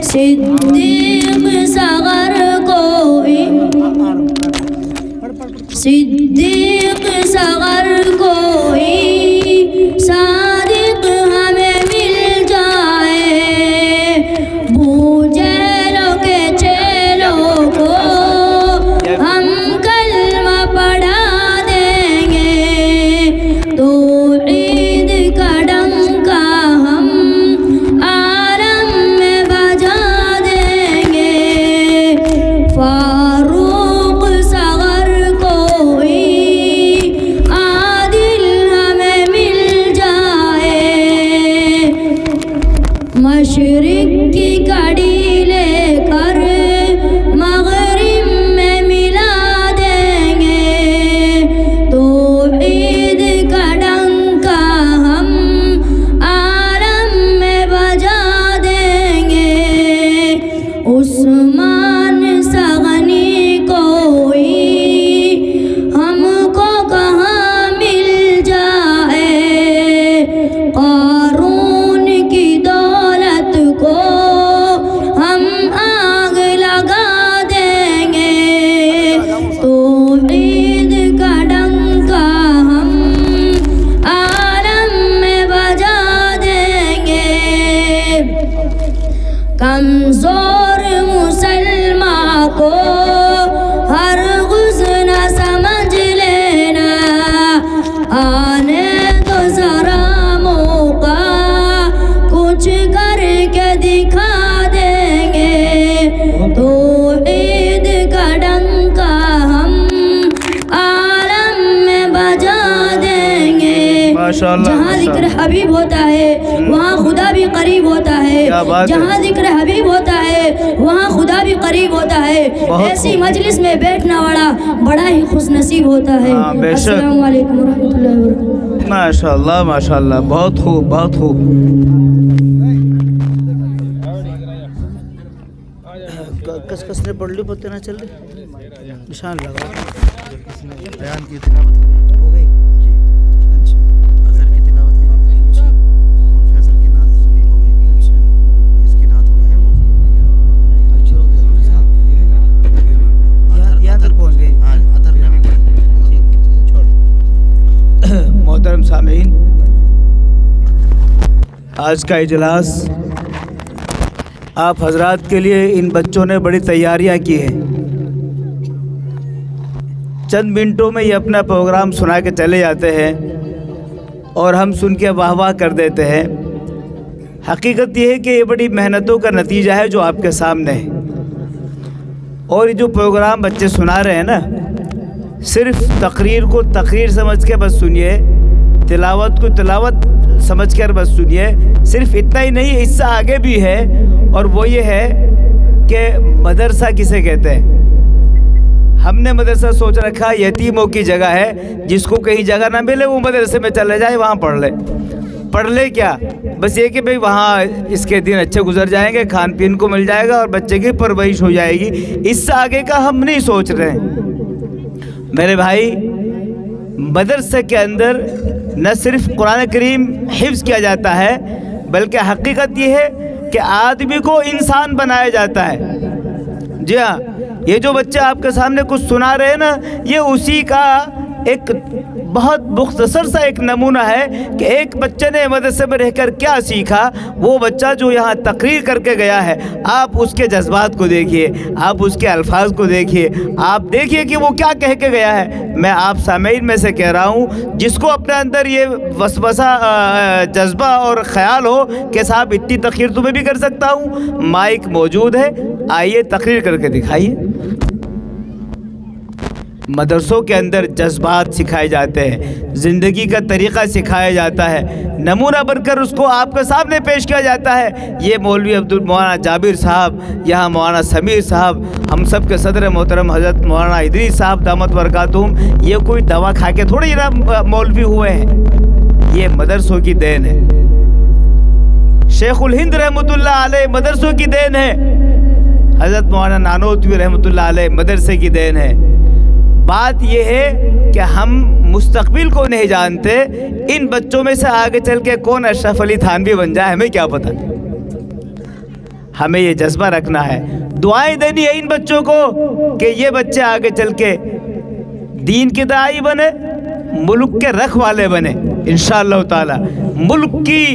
صدیق صغر کوئی صدیق صغر کوئی صادق ہمیں مل جائے بوجھلوں کے چیلوں کو ہم کلمہ پڑھا دیں گے توحید کا ڈنکا ہم عالم میں بجا دیں گے فاروق صغر کوئی عادل ہمیں مل جائے مشرق کی کڑی لے کر مغرب میں ملا دیں گے توحید کا ڈنکا ہم عالم میں بجا دیں گے عثمان سغنی کوئی ہم کو کہاں مل جائے قارون کی دولت کو ہم آگ لگا دیں گے توحید کا ڈنکا ہم عالم میں بجا دیں گے کمزور مسلمان کو ہرگز نہ سمجھ لینا آنے تو ذرا موقع کچھ کر کے دکھا دیں گے توحید کا ڈنکا ہم عالم میں بجا دیں گے ماشاءاللہ جہاں ذکر حبیب ہوتا ہے وہاں خدا بھی قریب ہوتا ہے کیا بات ہے۔ جہاں ذکر حبیب ہوتا ہے وہاں خدا بھی قریب ہوتا ہے ایسی مجلس میں بیٹھنا بڑا ہی خوش نصیب ہوتا ہے ہاں، بے شک۔ السلام علیکم ورحمۃ اللہ وبرکاتہ ماشاءاللہ ماشاءاللہ بہت خوب بہت خوب کس کس نے پڑھ لی پتہ نہ چل رہی نشان لگا بیان کی تلاوت ہو گئی جی اچھا اظہر کی تلاوت ہو گئی اچھا فیصل کی نعت سنی ہو گئی اچھا اس کی نعت ہو گئی یہاں تک پہنچ گئی ہاں اظہر نے بھی پڑھی ٹھیک چھوڑ محترم سامعین آج کا اجلاس آپ حضرات کے لیے ان بچوں نے بڑی تیاریاں کی ہیں چند منٹوں میں یہ اپنا پروگرام سنا کے چلے جاتے ہیں اور ہم سن کے واہ واہ کر دیتے ہیں حقیقت یہ ہے کہ یہ بڑی محنتوں کا نتیجہ ہے جو آپ کے سامنے ہے اور یہ جو پروگرام بچے سنا رہے ہیں نا صرف تقریر کو تقریر سمجھ کے بس سنیے تلاوت کو تلاوت سمجھ کر بس سنیے صرف اتنا ہی نہیں اس سے آگے بھی ہے اور وہ یہ ہے کہ مدرسہ کسے کہتے ہیں ہم نے مدرسہ سوچ رکھا یتیموں کی جگہ ہے جس کو کہیں جگہ نہ ملے وہ مدرسے میں چلے جائے وہاں پڑھ لے کیا بس یہ کہ بھئی وہاں اس کے دن اچھے گزر جائیں گے کھان پین کو مل جائے گا اور بچے کی پرورش ہو جائے گی اس سے آگے کا ہم نہیں سوچ رہے ہیں میرے بھائی مدرسے کے اندر نہ صرف قرآن کریم حفظ کیا جاتا ہے بلکہ حقیقت یہ ہے کہ آدمی کو انسان بنایا جاتا ہے جی ہاں یہ جو بچے آپ کے سامنے کچھ سنا رہے ہیں نا یہ اسی کا ایک بہت مختصر سا ایک نمونہ ہے کہ ایک بچے نے مدرسے میں رہ کر کیا سیکھا وہ بچہ جو یہاں تقریر کر کے گیا ہے آپ اس کے جذبات کو دیکھیے آپ اس کے الفاظ کو دیکھیے آپ دیکھیے کہ وہ کیا کہہ کے گیا ہے میں آپ سامعین میں سے کہہ رہا ہوں جس کو اپنے اندر یہ وسوسہ جذبہ اور خیال ہو کہ صاحب اتنی تقریر تو میں بھی کر سکتا ہوں مائک موجود ہے آئیے تقریر کر کے دکھائیے مدرسوں کے اندر جذبات سکھائے جاتے ہیں زندگی کا طریقہ سکھایا جاتا ہے نمونہ بن کر اس کو آپ کے سامنے پیش کیا جاتا ہے یہ مولوی مولانا جابر صاحب یہاں مولانا سمیر صاحب ہم سب کے صدر محترم حضرت مولانا ادریس صاحب دامت برکاتہم یہ کوئی دوا کھا کے تھوڑی نا مولوی ہوئے ہیں یہ مدرسوں کی دین ہے شیخ الہند رحمۃ اللہ علیہ مدرسوں کی دین ہے حضرت مولانا نانوتوی رحمۃ اللہ علیہ مدرسے کی دین ہے بات یہ ہے کہ ہم مستقبل کو نہیں جانتے ان بچوں میں سے آگے چل کے کون اشرف علی تھانوی بن جائے ہمیں کیا پتہ ہمیں یہ جذبہ رکھنا ہے، دعائیں دینی ہے ان بچوں کو کہ یہ بچے آگے چل کے دین کے داعی بنے، ملک کے رکھ والے بنے انشاءاللہ تعالی۔ ملک کی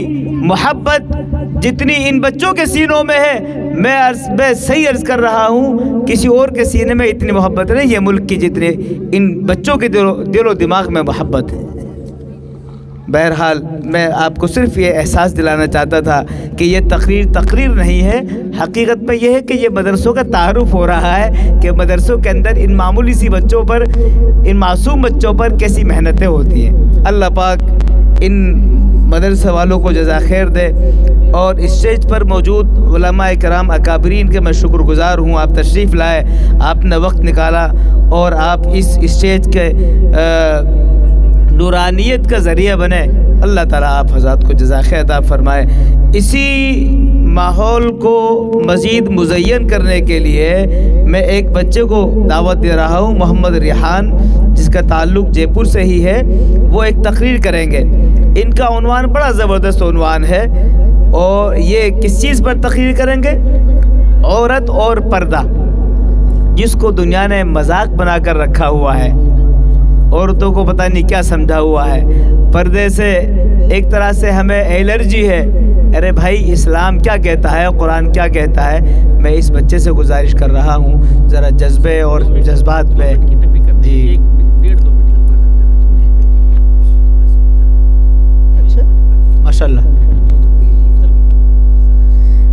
محبت جتنی ان بچوں کے سینوں میں ہے، میں صحیح عرض کر رہا ہوں، کسی اور کے سینے میں اتنی محبت نہیں، یہ ملک کی جتنے ان بچوں کے دل و دماغ میں محبت ہے۔ بہرحال میں آپ کو صرف یہ احساس دلانا چاہتا تھا کہ یہ تقریر نہیں ہے، حقیقت میں یہ ہے کہ یہ مدرسوں کا تعارف ہو رہا ہے کہ مدرسوں کے اندر ان معمولی سی بچوں پر، ان معصوم بچوں پر کیسی محنتیں ہوتی ہیں۔ اللہ پاک ان مدرسہ والوں کو جزا خیر دے، اور اسٹیج پر موجود علماء کرام اکابرین کے میں شکر گزار ہوں، آپ تشریف لائے، آپ نے وقت نکالا اور آپ اس اسٹیج کے نورانیت کا ذریعہ بنے۔ اللہ تعالیٰ آپ حضرات کو جزا خیر عطا فرمائے۔ اسی ماحول کو مزید مزین کرنے کے لیے میں ایک بچے کو دعوت دے رہا ہوں، محمد ریحان، جس کا تعلق جے پور سے ہی ہے، وہ ایک تقریر کریں گے۔ ان کا عنوان بڑا زبردست عنوان ہے، اور یہ کس چیز پر تقریر کریں گے؟ عورت اور پردہ، جس کو دنیا نے مذاق بنا کر رکھا ہوا ہے، عورتوں کو پتہ نہیں کیا سمجھا ہوا ہے، پردے سے ایک طرح سے ہمیں الرجی ہے۔ ارے بھائی، اسلام کیا کہتا ہے، قرآن کیا کہتا ہے؟ میں اس بچے سے گزارش کر رہا ہوں ذرا جذبے اور جذبات میں جی ماشاءاللہ۔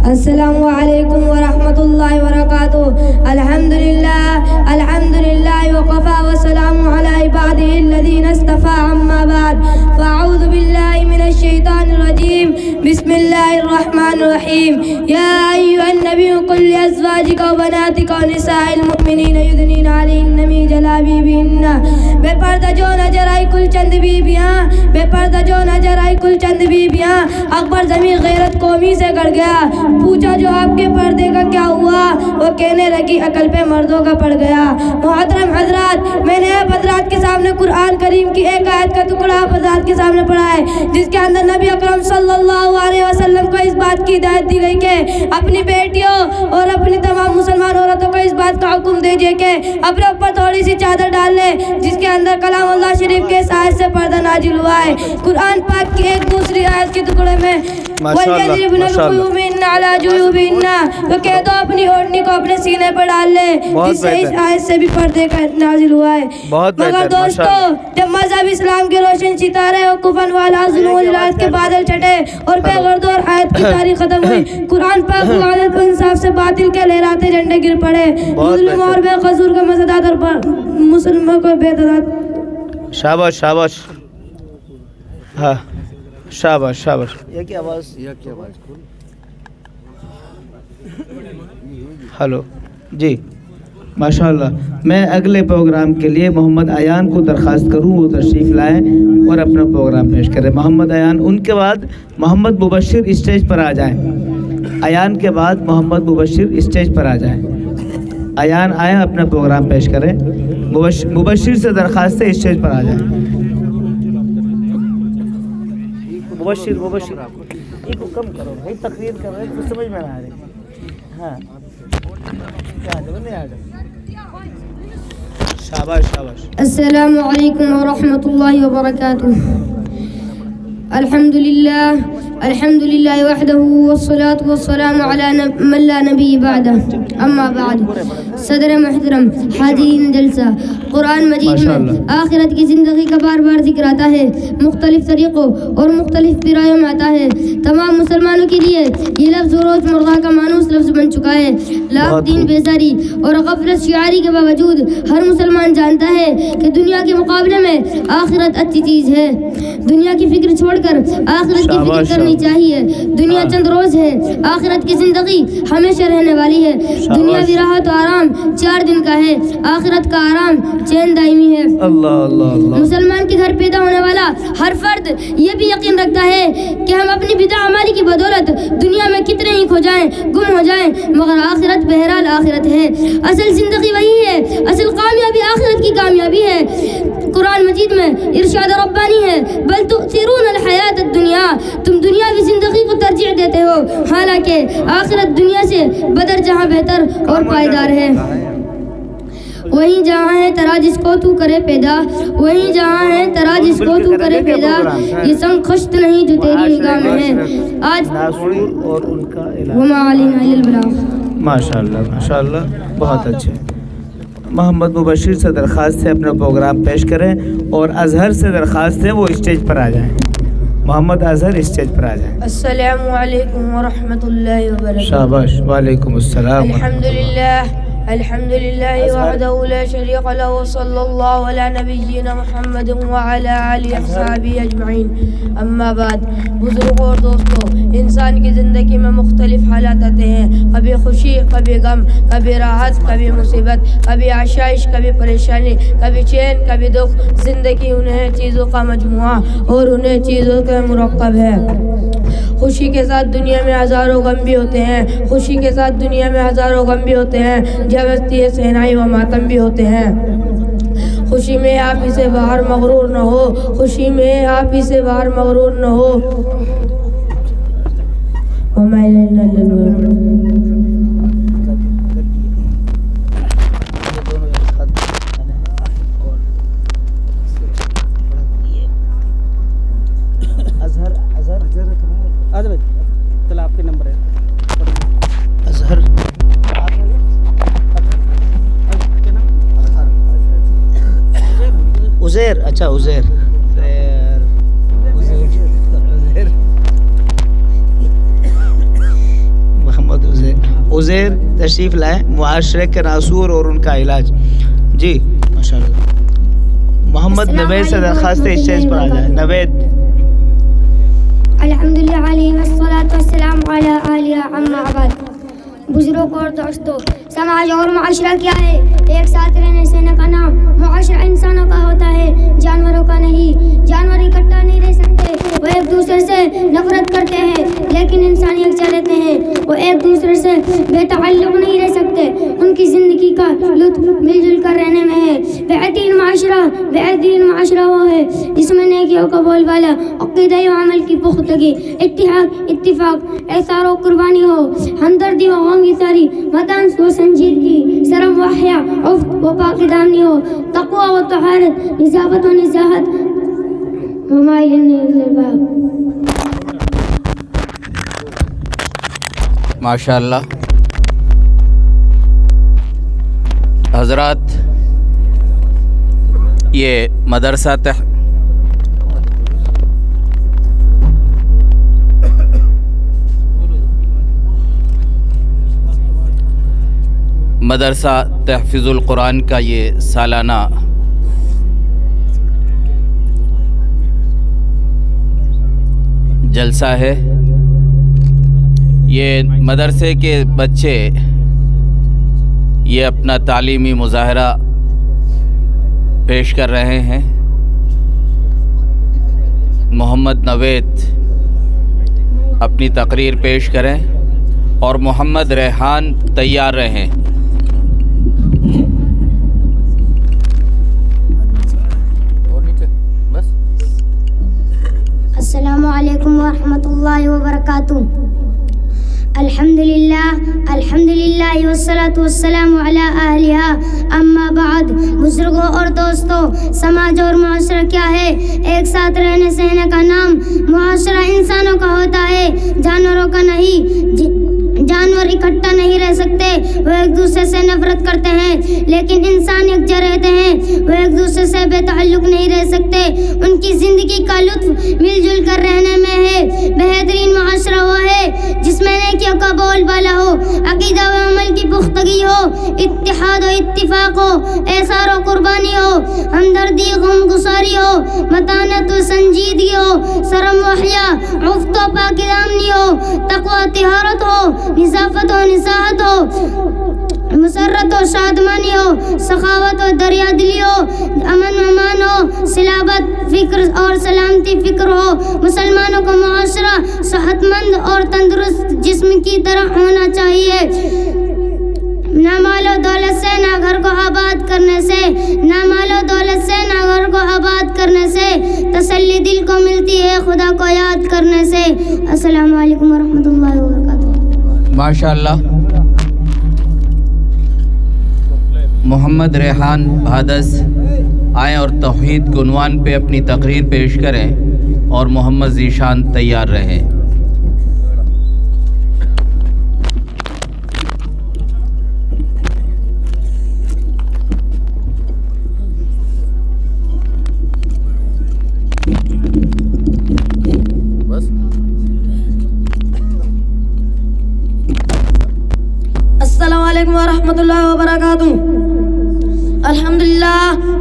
السلام علیکم ورحمۃ اللہ وبرکاتہ۔ الحمدللہ وقفا وسلام علی عبادہ الذین اصطفى، اما بعد فاعوذ باللہ من الشیطان الرجیم، بسم اللہ الرحمن الرحیم۔ یا ایھا النبی قل لازواجک وبناتک ونساء المؤمنین یدنین علیہن من جلابیبہن۔ بے پردہ جو نظر آئی کل چند بیبیاں، بے پردہ جو نظر آئی کل چند بیبیاں، اکبر زمین غیرت قومی سے گڑ گیا۔ پوچھا جو آپ کے پردے کا کیا ہوا، وہ کہنے لگی عقل پہ مردوں کا پڑ گیا۔ محترم حضرات، میں نے آپ حضرات کے سامنے قرآن کریم کی ایک آیت کا ٹکڑا آپ حضرات کے سامنے پڑھا ہے، جس کے اندر نبی اکرم صلی اللہ علیہ وسلم کو اس بات کی ہدایت دی گئی کہ اپنی بیٹیوں اور اپنی تمام مسلمان عورتوں کو اس بات کا حکم دیجیے کہ اپنے اوپر تھوڑی سی چادر ڈال لے، جس کے اندر کلام اللہ شریف کے آیت سے پردہ نازل ہوا ہے۔ قرآن پاک کی ایک دوسری آیت کے ٹکڑے میں تو کہہ دو اپنی اوڑھنی کو اپنے سینے پر ڈال لے، جس سے اس آیت سے بھی پردے کا نازل ہوا ہے۔ مگر دوستو، جب مذہب اسلام کے روشن ستارے اور کفن والا ظلم و ذلت کے بادل چھٹے اور بے غرض اور آیت کی تاریخ ختم ہوئی، قرآن پاک کو عدالت و انصاف سے باطل کے لہراتے جھنڈے گر پڑے، مظلوم اور بے قصور کے مزداد اور مسلموں کو بے تعداد۔ شاباش شاباش، ہاں شاباش شاباش۔ یہ کیا آواز؟ ہلو جی ماشاءاللہ۔ میں اگلے پروگرام کے لیے محمد ایان کو درخواست کروں وہ تشریف لائیں اور اپنا پروگرام پیش کریں۔ محمد ایان، ان کے بعد محمد مبشر اسٹیج پر آ جائیں۔ ایان کے بعد محمد مبشر اسٹیج پر آ جائیں۔ ایان آئیں، اپنا پروگرام پیش کریں۔ مبشر سے درخواست ہے اسٹیج پر آ جائیں۔ مبشر یہ کو کم کرو بھائی، تقریر کر رہے ہیں، کچھ سمجھ میں نہ آ رہی۔ ہاں شاباش شاباش۔ السلام علیکم ورحمۃ اللہ وبرکاتہ۔ الحمد للہ وحدہ والصلاة والسلام علی من لا نبی بعدہ، اما بعد۔ صدر محترم، حاضرین جلسہ، قرآن مجید میں آخرت کی زندگی کا بار بار ذکر آتا ہے، مختلف طریقوں اور مختلف پیرایوں میں آتا ہے۔ تمام مسلمانوں کے لیے یہ لفظ روز مرغا کا مانوس لفظ بن چکا ہے۔ لاکھ دین بیزاری اور غفلت شعاری کے باوجود ہر مسلمان جانتا ہے کہ دنیا کے مقابلے میں آخرت اچھی چیز ہے۔ دنیا کی فکر چھوڑ کر آخرت کی فکر کرنی چاہیے۔ دنیا چند روز ہے، آخرت کی زندگی ہمیشہ رہنے والی ہے۔ دنیاوی راحت و آرام 4 دن کا ہے، آخرت کا آرام چین دائمی ہے۔ مسلمان کے گھر پیدا ہونے والا ہر فرد یہ بھی یقین رکھتا ہے کہ ہم اپنی بدع اعمالی کی بدولت دنیا میں کتنے ہی کھو جائیں، گم ہو جائیں، مگر آخرت بہرحال آخرت ہے۔ اصل زندگی وہی ہے، اصل کامیابی آخرت کی کامیابی ہے۔ قرآن مجید میں ارشاد ربانی ہے بل تؤثرون الحیات الدنیا، تم دنیاوی زندگی کو ترجیح دیتے ہو حالانکہ آخرت دنیا سے بدر جہاں بہتر اور پائیدار ہے۔ وہیں جہاں ہے ترا جس کو تو کرے پیدا، وہیں جہاں ہے ترا جس کو تو کرے پیدا، یہ سنگ خشت نہیں جو تیری نگاہ میں ہے۔ آج وما علینا الا البلاغ۔ ماشاءاللہ بہت اچھے۔ محمد مبشر سے درخواست ہے اپنا پروگرام پیش کریں، اور اظہر سے درخواست ہے وہ اسٹیج پر آ جائیں۔ محمد اظہر اسٹیج پر آ جائیں۔ السلام علیکم ورحمۃ اللہ وبرکاتہ۔ شاباش، وعلیکم السلام۔ الحمد لله وحده لا شريك له وصلى الله على نبينا محمد وعلى آله وصحبه اجمعین۔ اما بعد، بزرگوں اور دوستوں، انسان کی زندگی میں مختلف حالات آتے ہیں، کبھی خوشی، کبھی غم، کبھی راحت، کبھی مصیبت، کبھی آشائش، کبھی پریشانی، کبھی چین، کبھی دکھ۔ زندگی انہیں چیزوں کا مجموعہ اور انہیں چیزوں کا مرکب ہے۔ خوشی کے ساتھ دنیا میں ہزاروں غم بھی ہوتے ہیں، خوشی کے ساتھ دنیا میں ہزاروں غم بھی ہوتے ہیں، جب ہستی صحنائی و ماتم بھی ہوتے ہیں۔ خوشی میں آپ ہی سے باہر مغرور نہ ہو، خوشی میں آپ ہی سے باہر مغرور نہ ہو۔ عزیر، اچھا عزیر، محمد عزیر تشریف لائیں، معاشرے کے ناسور اور ان کا علاج۔ جی ماشاءاللہ۔ محمد نوید سے درخواست ہے اسٹیج پر آ جائیں۔ نوید۔ الحمدللہ علیہ والصلاة والسلام علی آلہ اما بعد۔ بزرگوں اور دوستوں، سماج اور معاشرہ کیا ہے؟ ایک ساتھ رہنے سے کا نام معاشرہ انسانوں کا ہوتا ہے، جانوروں کا نہیں۔ جانور اکٹھا نہیں رہ سکتے، وہ ایک دوسرے سے نفرت کرتے ہیں، لیکن انسان یکجا رہتے ہیں، وہ ایک دوسرے سے بے تعلق نہیں رہ سکتے۔ ان کی زندگی کا لطف مل جل کر رہنے میں ہے۔ بہترین معاشرہ وہ ہے جس میں نیکیوں کا بول بالا، عقیدہ و عمل کی پختگی، اتحاد، اتفاق، احسان و قربانی ہو، ہمدردی و غم گساری، وطن و سنجیدگی، شرم و حیا، عفت و پاک دامنی ہو، تقوی و طہارت، نظافت و نزاہت۔ ماشاءاللہ حضرات، یہ مدرسہ تحفظ القرآن کا یہ سالانہ جلسہ ہے۔ یہ مدرسے کے بچے یہ اپنا تعلیمی مظاہرہ پیش کر رہے ہیں۔ محمد نوید اپنی تقریر پیش کریں اور محمد ریحان تیار رہیں۔ السلام علیکم ورحمۃ اللہ وبرکاتہ۔ الحمدللہ والصلاة والسلام علی اہلہا، اما بعد۔ بزرگوں اور دوستوں، سماج اور معاشرہ کیا ہے؟ ایک ساتھ رہنے سہنے کا نام معاشرہ انسانوں کا ہوتا ہے، جانوروں کا نہیں۔ جانور اکٹھا نہیں رہ سکتے، وہ ایک دوسرے سے نفرت کرتے ہیں، لیکن انسان یکجا رہتے ہیں، وہ ایک دوسرے سے بے تعلق نہیں رہ سکتے۔ ان کی زندگی کا لطف مل جل کر رہنے میں ہے۔ بہترین معاشرہ وہ ہے جس میں نیکیوں کا بول بالا ہو، عقیدہ و عمل کی پختگی ہو، اتحاد و اتفاق ہو، احسان و قربانی ہو، ہمدردی غم گساری ہو، متانت و سنجیدگی ہو، شرم و حیا، عفت و پاک دامنی ہو، تقوی طہارت ہو، نظافت و نزاہت ہو، مسرت و شادمانی ہو، سخاوت و دریا دلی ہو، امن و امان ہو، سلامت فکر اور سلامتی فکر ہو۔ مسلمانوں کا معاشرہ صحت مند اور تندرست جسم کی طرح ہونا چاہیے۔ نہ مال و دولت سے، نہ گھر کو آباد کرنے سے، نہ مال و دولت سے، نہ گھر کو آباد کرنے سے، تسلی دل کو ملتی ہے خدا کو یاد کرنے سے۔ السلام علیکم ورحمۃ اللہ وبرکاتہ۔ ماشاءاللہ، محمد ریحان بھادس آئیں اور توحید کے عنوان پہ اپنی تقریر پیش کریں، اور محمد ذیشان تیار رہیں۔ السلام علیکم ورحمۃ اللہ وبرکاتہ۔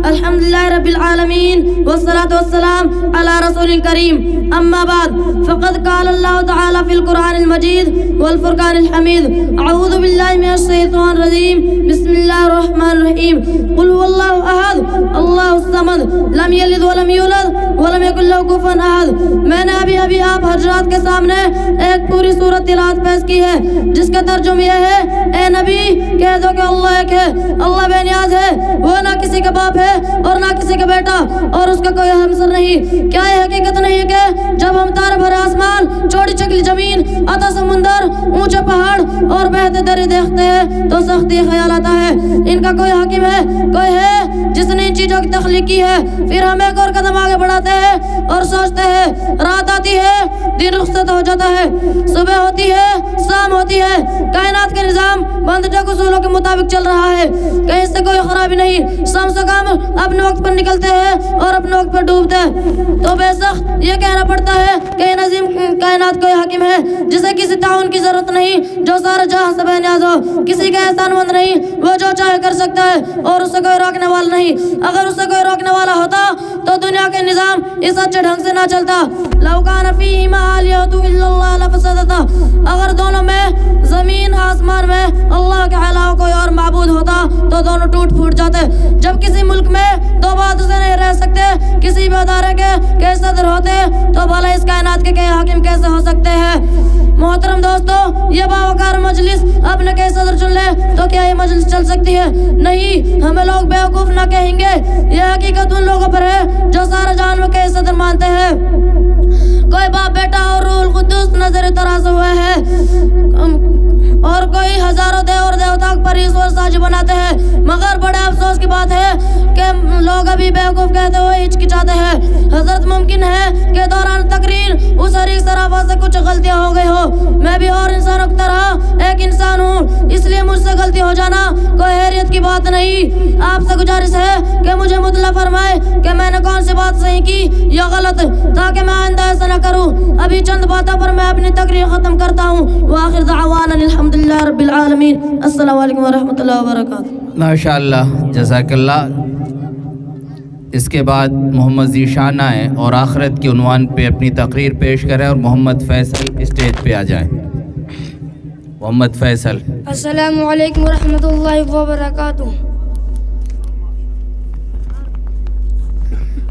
الحمدللہ رب العالمین والصلاة والسلام علی رسول کریم، اما بعد فقد قال اللہ تعالی فی القرآن المجید والفرقان الحمید، اعوذ باللہ من الشیطان الرجیم، بسم اللہ الرحمن الرحیم، قل هو اللہ احد اللہ الصمد لم یلد ولم یولد ولم یکن لہ کفوا احد۔ میں نے ابھی آپ حضرات کے سامنے ایک پوری سورت تلاوت پیش کی ہے، جس کا ترجمہ یہ ہے، اے نبی کہہ دو کہ اللہ ایک ہے، اللہ بے نیاز ہے، وہ نہ کسی کا باپ ہے اور نہ کسی کا بیٹا، اور اس کا کوئی ہمسر نہیں۔ کیا یہ حقیقت نہیں کہ جب ہم تارے بھرے آسمان، چوڑی چکلی زمین، عطا سمندر، اونچے پہاڑ اور بہتے درے دیکھتے ہیں تو سختی خیال آتا ہے ان کا کوئی حاکم ہے، کوئی ہے جس نے ان چیزوں کی تخلیق کی ہے۔ پھر ہم ایک اور قدم آگے بڑھاتے ہیں اور سوچتے ہیں، رات آتی ہے، دن رخصت ہو جاتا ہے، صبح ہوتی ہے، شام ہوتی ہے، کائنات کا نظام بندھٹک اصولوں کے مطابق چل رہا ہے، کہیں سے کوئی خرابی نہیں، شمس و قمر اپنے وقت پر نکلتے ہیں اور اپنے وقت پر ڈوبتے ہیں۔ تو بے شک یہ کہنا پڑتا ہے کہ یہ نظیم کائنات کوئی حاکم ہے جسے کسی تعاون کی ضرورت نہیں، جو سارے جہاں سے بے نیاز ہو، کسی کا احسان مند نہیں، وہ جو چاہے کر سکتا ہے اور اسے کوئی روکنے والا نہیں۔ اگر اسے کوئی روکنے والا ہوتا تو دنیا کے نظام اس اچھے ڈھنگ سے نہ چلتا۔ لو کان فیہما آلیۃ الا اللہ لفسدتا، اگر دونوں میں زمین آسمان میں اللہ کے علاوہ کوئی اور معبود ہوتا تو دونوں ٹوٹ پھوٹ جاتے۔ جب کسی ملک میں دو بادشاہ نہیں رہ سکتے، کسی بھی ادارے کے صدر ہوتے تو بھلا اس کائنات کے حاکم کیسے ہو سکتے ہیں؟ محترم دوستو، یہ باوقار مجلس اپنے کے صدر چن لے تو کیا یہ مجلس چل سکتی ہے؟ نہیں، ہمیں لوگ بیوقوف نہ کہیں گے، یہ حقیقت ان لوگوں پر ہے جو سارے جہان میں کے صدر مانتے ہیں۔ کوئی باپ بیٹا اور روح القدس نظر تراز ہوئے ہیں، اور کوئی ہزاروں دیور دیوتا پر ایشور ساجی بناتے ہیں، مگر بڑے افسوس کی بات ہے کہ لوگ ابھی بیوقوف کہتے ہوئے ہچکچاتے ہیں۔ حضرت ممکن ہے کہ دوران تقریر اس حریق صرافہ سے کچھ غلطیاں ہو گئی ہو، میں بھی اور انسانوں کی طرح ایک انسان ہوں، اس لیے مجھ سے غلطی ہو جانا کوئی حیرت کی بات نہیں۔ آپ سے گزارش ہے کہ مجھے مطلع فرمائے کہ میں نے کون سی بات صحیح کی یا غلط، تاکہ میں آئندہ ایسا نہ کروں۔ ابھی چند باتوں پر میں اپنی تقریر ختم کرتا ہوں۔ وآخر دعوانا الحمدللہ رب العالمین۔ السلام علیکم ورحمۃ اللہ وبرکاتہ۔ ماشاءاللہ، جزاک اللہ۔ اس کے بعد محمد ذیشان آئیں اور آخرت کے عنوان پہ اپنی تقریر پیش کریں، اور محمد فیصل اسٹیج پہ آ جائیں۔ محمد فیصل۔ السلام علیکم ورحمۃ اللہ وبرکاتہ۔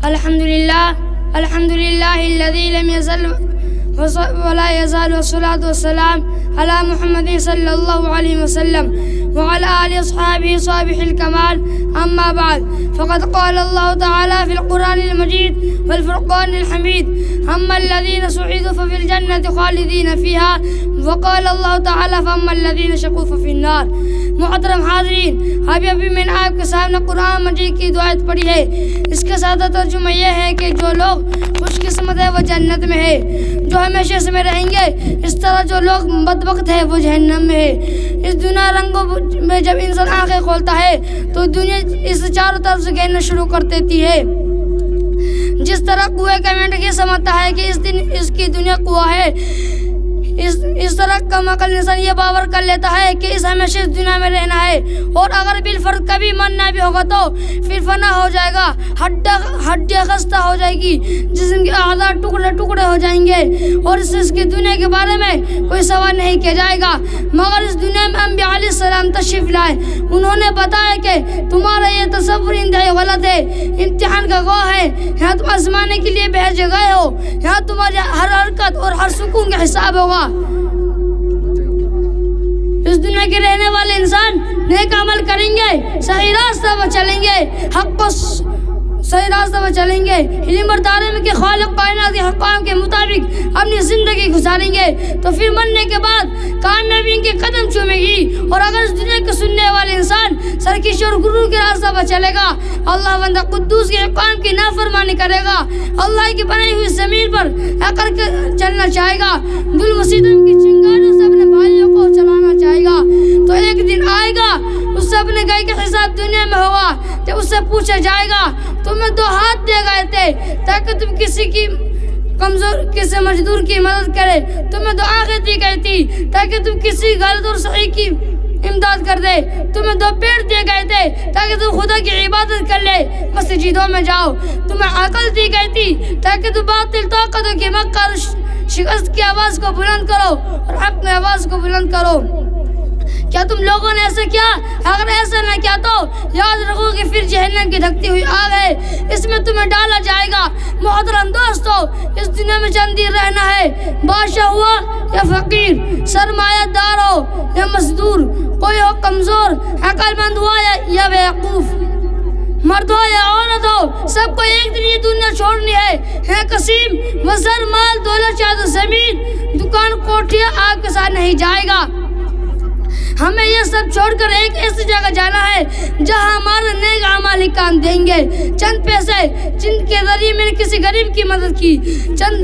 الحمدللہ الذی لم یزل ولا يزال والصلاة والسلام على محمد صلی اللہ علیہ وسلم وعلى آل أصحابه صابح الكمال، أما بعد فقد قال الله تعالى في القرآن المجيد والفرقان الحميد، أما الذين سعدوا ففي الجنة خالدين فيها، وقال الله تعالى فأما الذين شقوا ففي النار۔ محترم حاضرین، ابھی میں نے آپ کے سامنے قرآن مجید کی دعائت پڑھی ہے، اس کے ساتھ ترجمہ یہ ہے کہ جو لوگ خوش قسمت ہے وہ جنت میں ہے، جو ہمیشہ اس میں رہیں گے، اس طرح جو لوگ بدبخت ہے وہ جہنم میں ہے۔ اس دنیا رنگوں میں جب انسان آنکھیں کھولتا ہے تو دنیا اس چاروں طرف سے گھیرنا شروع کر دیتی ہے۔ جس طرح کنویں کا مینڈک سمجھتا ہے کہ اس کی دنیا کنواں ہے، اس طرح کم عقل انسان یہ باور کر لیتا ہے کہ اس ہمیشہ اس دنیا میں رہنا ہے، اور اگر بالفرض کبھی مرنا بھی ہوگا تو پھر فنا ہو جائے گا، ہڈیاں خستہ ہو جائے گی، جسم کے اعضاء ٹکڑے ٹکڑے ہو جائیں گے، اور اس کی دنیا کے بارے میں کوئی سوال نہیں کیا جائے گا۔ مگر اس دنیا میں انبیاء علیہ السلام تشریف لائے، انہوں نے بتایا کہ تمہارا یہ تصور انتہائی غلط ہے، امتحان کا گواہ ہے، یہاں تم آزمانے کے لیے بھیجے گئے ہو، یہاں تمہاری ہر حرکت اور ہر سکون کا حساب ہوگا۔ اس دنیا کے رہنے والے انسان نیک عمل کریں گے صحیح راستہ پر چلیں گے، حق کو صحیح راستہ پر چلیں گے، علم بردارے میں کہ خالق کائنات کے حقائق کے مطابق اپنی زندگی گزاریں گے، تو پھر مرنے کے بعد کامیابی کے قدم چومے گی۔ اور اگر اس دنیا کے سننے والے انسان سرکش اور غرور کے راستہ پر چلے گا، اللہ بندہ قدوس کے حقائق کی نافرمانی کرے گا، اللہ کی بنائی ہوئی زمین پر اکڑ کے چلنا چاہے گا، ظلم و ستم کی چنگاریوں سے اپنے بھائیوں کو چلانا چاہے گا، تو ایک دن آئے گا اس سے اپنے گئے کا حساب دنیا میں ہوگا، تو اس سے پوچھا جائے گا تمہیں 2 ہاتھ دے گئے تھے تاکہ تم کسی کی کمزور کسی مجدور کی مدد کرے، تمہیں 2 آنکھیں دی گئی تھی تاکہ تم کسی غلط اور صحیح کی امداد کر دے، تمہیں 2 پیڑ دیے گئے تھے تاکہ تم خدا کی عبادت کر لے، مسجدوں میں جاؤ، تمہیں عقل دی گئی تھی تاکہ تم باطل طاقتوں کی مکر شکست کی آواز کو بلند کرو اور حق کی آواز کو بلند کرو۔ کیا تم لوگوں نے ایسا کیا؟ اگر ایسا نہ کیا تو یاد رکھو کہ پھر جہنم کی دھکتی ہوئی آگ ہے، اس میں تمہیں ڈالا جائے گا۔ محترم دوستو، اس دنیا میں چند دن رہنا ہے، بادشاہ ہوا یا فقیر، سرمایہ دار ہو یا مزدور، کوئی ہو کمزور، عقل مند ہوا یا بیوقوف، مرد ہو یا عورت ہو، سب کو ایک دن یہ دنیا چھوڑنی ہے قسیم، وزر مال دولت چاہے زمین دکان کوٹھیاں آپ کے ساتھ نہیں جائے گا۔ ہمیں یہ سب چھوڑ کر ایک ایسی جگہ جانا ہے جہاں ہمارے نیک اعمال ہی کام دیں گے۔ چند پیسے جن کے ذریعے میں نے کسی غریب کی مدد کی، چند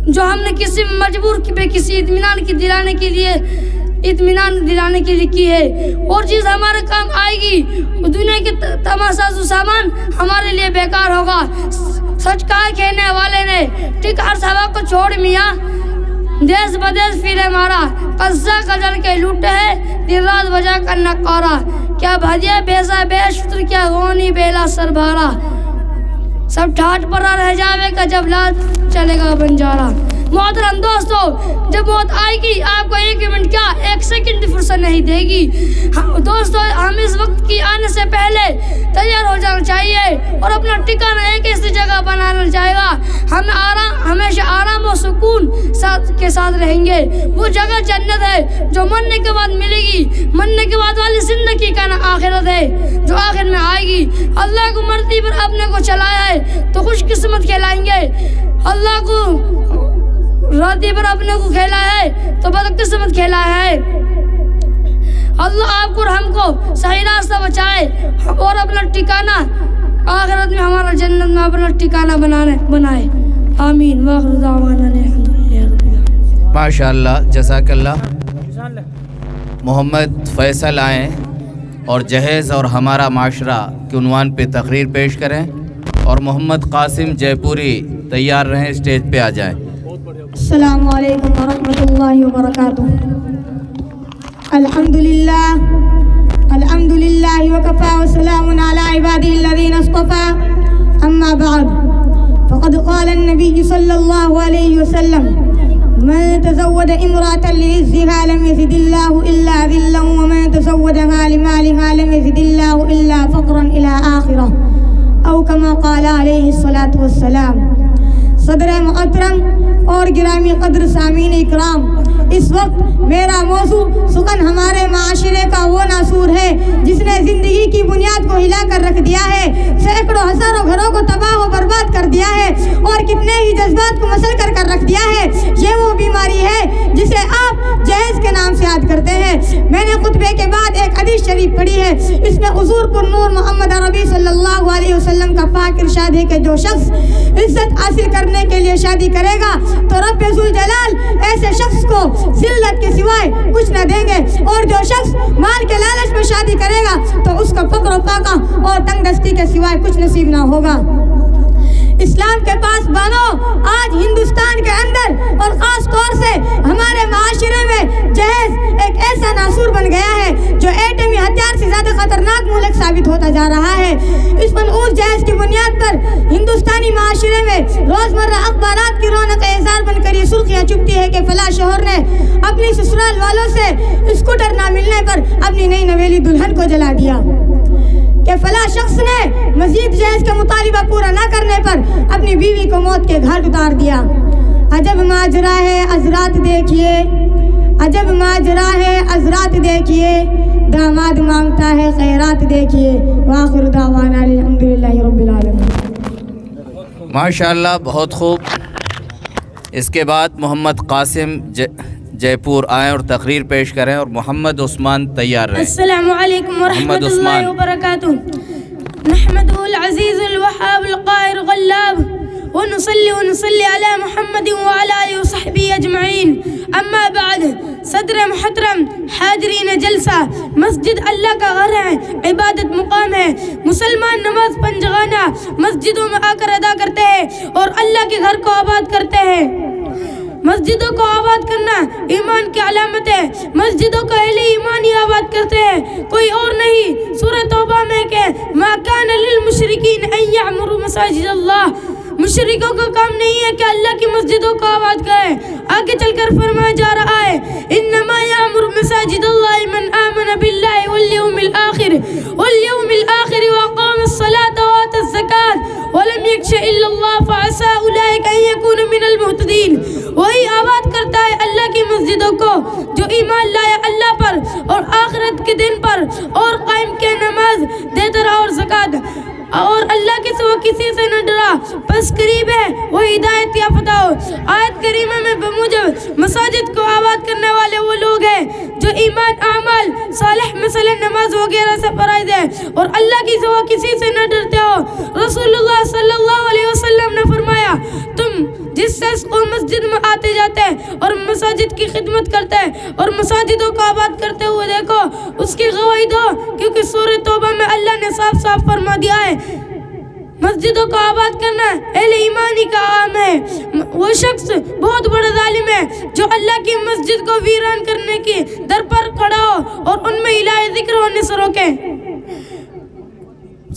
جو ہم نے کسی مجبور پہ کسی اطمینان دلانے کے لیے کی ہے، اور چیز ہمارے کام آئے گی، دنیا کے تمام ساز و سامان ہمارے لیے بیکار ہوگا۔ سچ کہا کہنے والے نے، ٹھیک ہر سبق کو چھوڑ میاں، دیس بدیس پھرے مارا، قصہ قجل کے لوٹے ہے، دن رات بجا کر نکارا، کیا بھجیا بیسا بیش فطر، کیا غونی بیلا سر بھارا، سب ٹھاٹ پڑا رہ جاوے کا جب لات چلے گا بنجارا۔ محترم دوستو، جب موت آئے گی آپ کو 1 منٹ کیا 1 سیکنڈ فرصت نہیں دے گی۔ دوستو، ہم اس وقت کی آنے سے پہلے تیار ہو جانا چاہیے اور اپنا ٹھکانہ ایک ایسی جگہ بنانا چاہے گا، ہم ہمیشہ آرام و سکون کے ساتھ رہیں گے۔ وہ جگہ جنت ہے جو مرنے کے بعد ملے گی، مرنے کے بعد والی زندگی کا نام آخرت ہے جو آخر میں آئے گی۔ اللہ کو مرضی پر اپنے کو چلایا ہے تو خوش قسمت کہلائیں گے، اللہ کو راضی پر اپنے کو کھیلایا ہے تو بدقسمت کھیلایا ہے۔ اللہ آپ کو اور ہم کو صحیح راستہ بچائے اور اپنا ٹھکانہ آخرت میں ہمارا جنت میں اپنا ٹھکانہ بنائے، آمین۔ وآخر دعوانا الحمدللہ رب العالمین۔ ماشاءاللہ، جزاک اللہ۔ محمد فیصل آئیں اور جہیز اور ہمارا معاشرہ کے عنوان پہ تقریر پیش کریں، اور محمد قاسم جے پوری تیار رہیں، اسٹیج پہ آ جائیں۔ السلام علیکم ورحمۃ اللہ وبرکاتہ۔ الحمدللہ وکفى وسلام علی عباده الذین اصطفى، اما بعد فقد قال النبی صلی اللہ علیہ وسلم من تزود امرأة لعزها لم يزد الله إلا ذلا ومن تزودها لمالها لم يزد الله إلا فقرا إلى آخرة، او كما قال علیہ الصلاة والسلام۔ صدر محترم اور گرامی قدر سامعین اکرام، اس وقت میرا موضوع سخن ہمارے معاشرے کا وہ ناسور ہے جس نے زندگی کی بنیاد کو ہلا کر رکھ دیا ہے، سینکڑوں ہزاروں گھروں کو تباہ و برباد کر دیا ہے اور کتنے ہی جذبات کو مسل کر رکھ دیا ہے۔ یہ وہ بیماری ہے جسے آپ جہیز کے نام سے یاد کرتے ہیں۔ میں نے خطبے کے بعد ایک حدیث شریف پڑھی ہے، اس میں حضور پر نور محمد عربی صلی اللہ علیہ وسلم کا پاک ارشاد ہے کہ جو شخص عزت حاصل کرنے کے لیے شادی کرے گا تو رب ذوالجلال ایسے شخص کو ذلت کے سوائے کچھ نہ دیں گے، اور جو شخص مال کے لالچ میں شادی کرے گا تو اس کو فقر و فاقہ اور تنگ دستی کے سوائے کچھ نصیب نہ ہوگا۔ اسلام کے پاس بانو، آج ہندوستان کے اندر اور خاص طور سے ہمارے معاشرے میں جہیز ایک ایسا ناسور بن گیا ہے جو ایٹمی ہتھیار سے زیادہ خطرناک ملک ثابت ہوتا جا رہا ہے۔ اس منحوس جہیز کی بنیاد پر ہندوستانی معاشرے میں روزمرہ اخبارات کی رونق اظہار بن کر یہ سرخیاں چپتی ہے کہ فلاں شوہر نے اپنی سسرال والوں سے اسکوٹر نہ ملنے پر اپنی نئی نویلی دلہن کو جلا دیا، کہ فلاں شخص نے مزید جہیز کا مطالبہ پورا نہ کرنے پر اپنی بیوی کو موت کے گھاٹ اتار دیا۔ عجب ماجرا ہے حضرات دیکھیے، عجب ماجرا ہے حضرات دیکھیے، داماد مانگتا ہے خیرات دیکھیے. وآخر دعوانا الحمدللہ رب العالمین. ماشاءاللہ بہت خوب. اس کے بعد محمد قاسم جے پور آئیں اور تقریر پیش کریں اور محمد عثمان تیار رہیں. السلام علیکم ورحمۃ اللہ وبرکاتہ. نحمده العزیز الوهاب القاهر غلاب ونصلي على محمد وعلى آله وصحبه أجمعين. اما بعد. صدر محترم، حاضرین جلسہ، مسجد اللہ کا گھر ہے، عبادت مقام ہے. مسلمان نماز پنجگانہ مسجدوں میں آ کر ادا کرتے ہیں اور اللہ کے گھر کو آباد کرتے ہیں. مسجدوں کو آباد کرنا ایمان کی علامت ہے. مسجدوں کو اہل ایمان ہی آباد کرتے ہیں، کوئی اور نہیں. سورہ توبہ میں کہ ما کان للمشرکین ان یعمروا مساجد اللہ. مشرکوں کا کام نہیں ہے کہ اللہ کی مسجدوں کو آباد کریں. آگے چل کر فرمایا جا رہا ہے انما یعمر مساجد اللہ من آمن باللہ والیوم الآخر واقام الصلاة وآتى الزکاة ولم یخش الا اللہ فعسى اولئک ان یکونوا من المہتدین. وہی آباد کرتا ہے اللہ کی مسجدوں کو جو ایمان لایا اللہ پر اور آخرت کے دن پر اور قائم کیا نماز، دیتا رہا اور زکاة اور اللہ کے سوا کسی سے نہ ڈرا، بس قریب ہے وہ ہدایت یافتہ ہو. آیت کریمہ میں بموجب مساجد کو آباد کرنے والے وہ لوگ ہیں جو ایمان، اعمال صالح مثلا نماز وغیرہ سے فرائض ہے اور اللہ کی سوا کسی سے نہ ڈرتے ہو. رسول اللہ صلی اللہ علیہ وسلم نے فرمایا تم جس شخص کو مسجد میں آتے جاتے اور مساجد کی خدمت کرتے اور مساجدوں کو آباد کرتے ہوئے دیکھو اس کی گواہی دو، کیونکہ سورہ توبہ میں اللہ نے صاف صاف فرما دیا ہے مسجدوں کو آباد کرنا اہل ایمانی کا کام ہے. وہ شخص بہت بڑا ظالم ہے جو اللہ کی مسجد کو ویران کرنے کی در پر کھڑا ہو اور ان میں الہ ذکر ہونے سے روکے.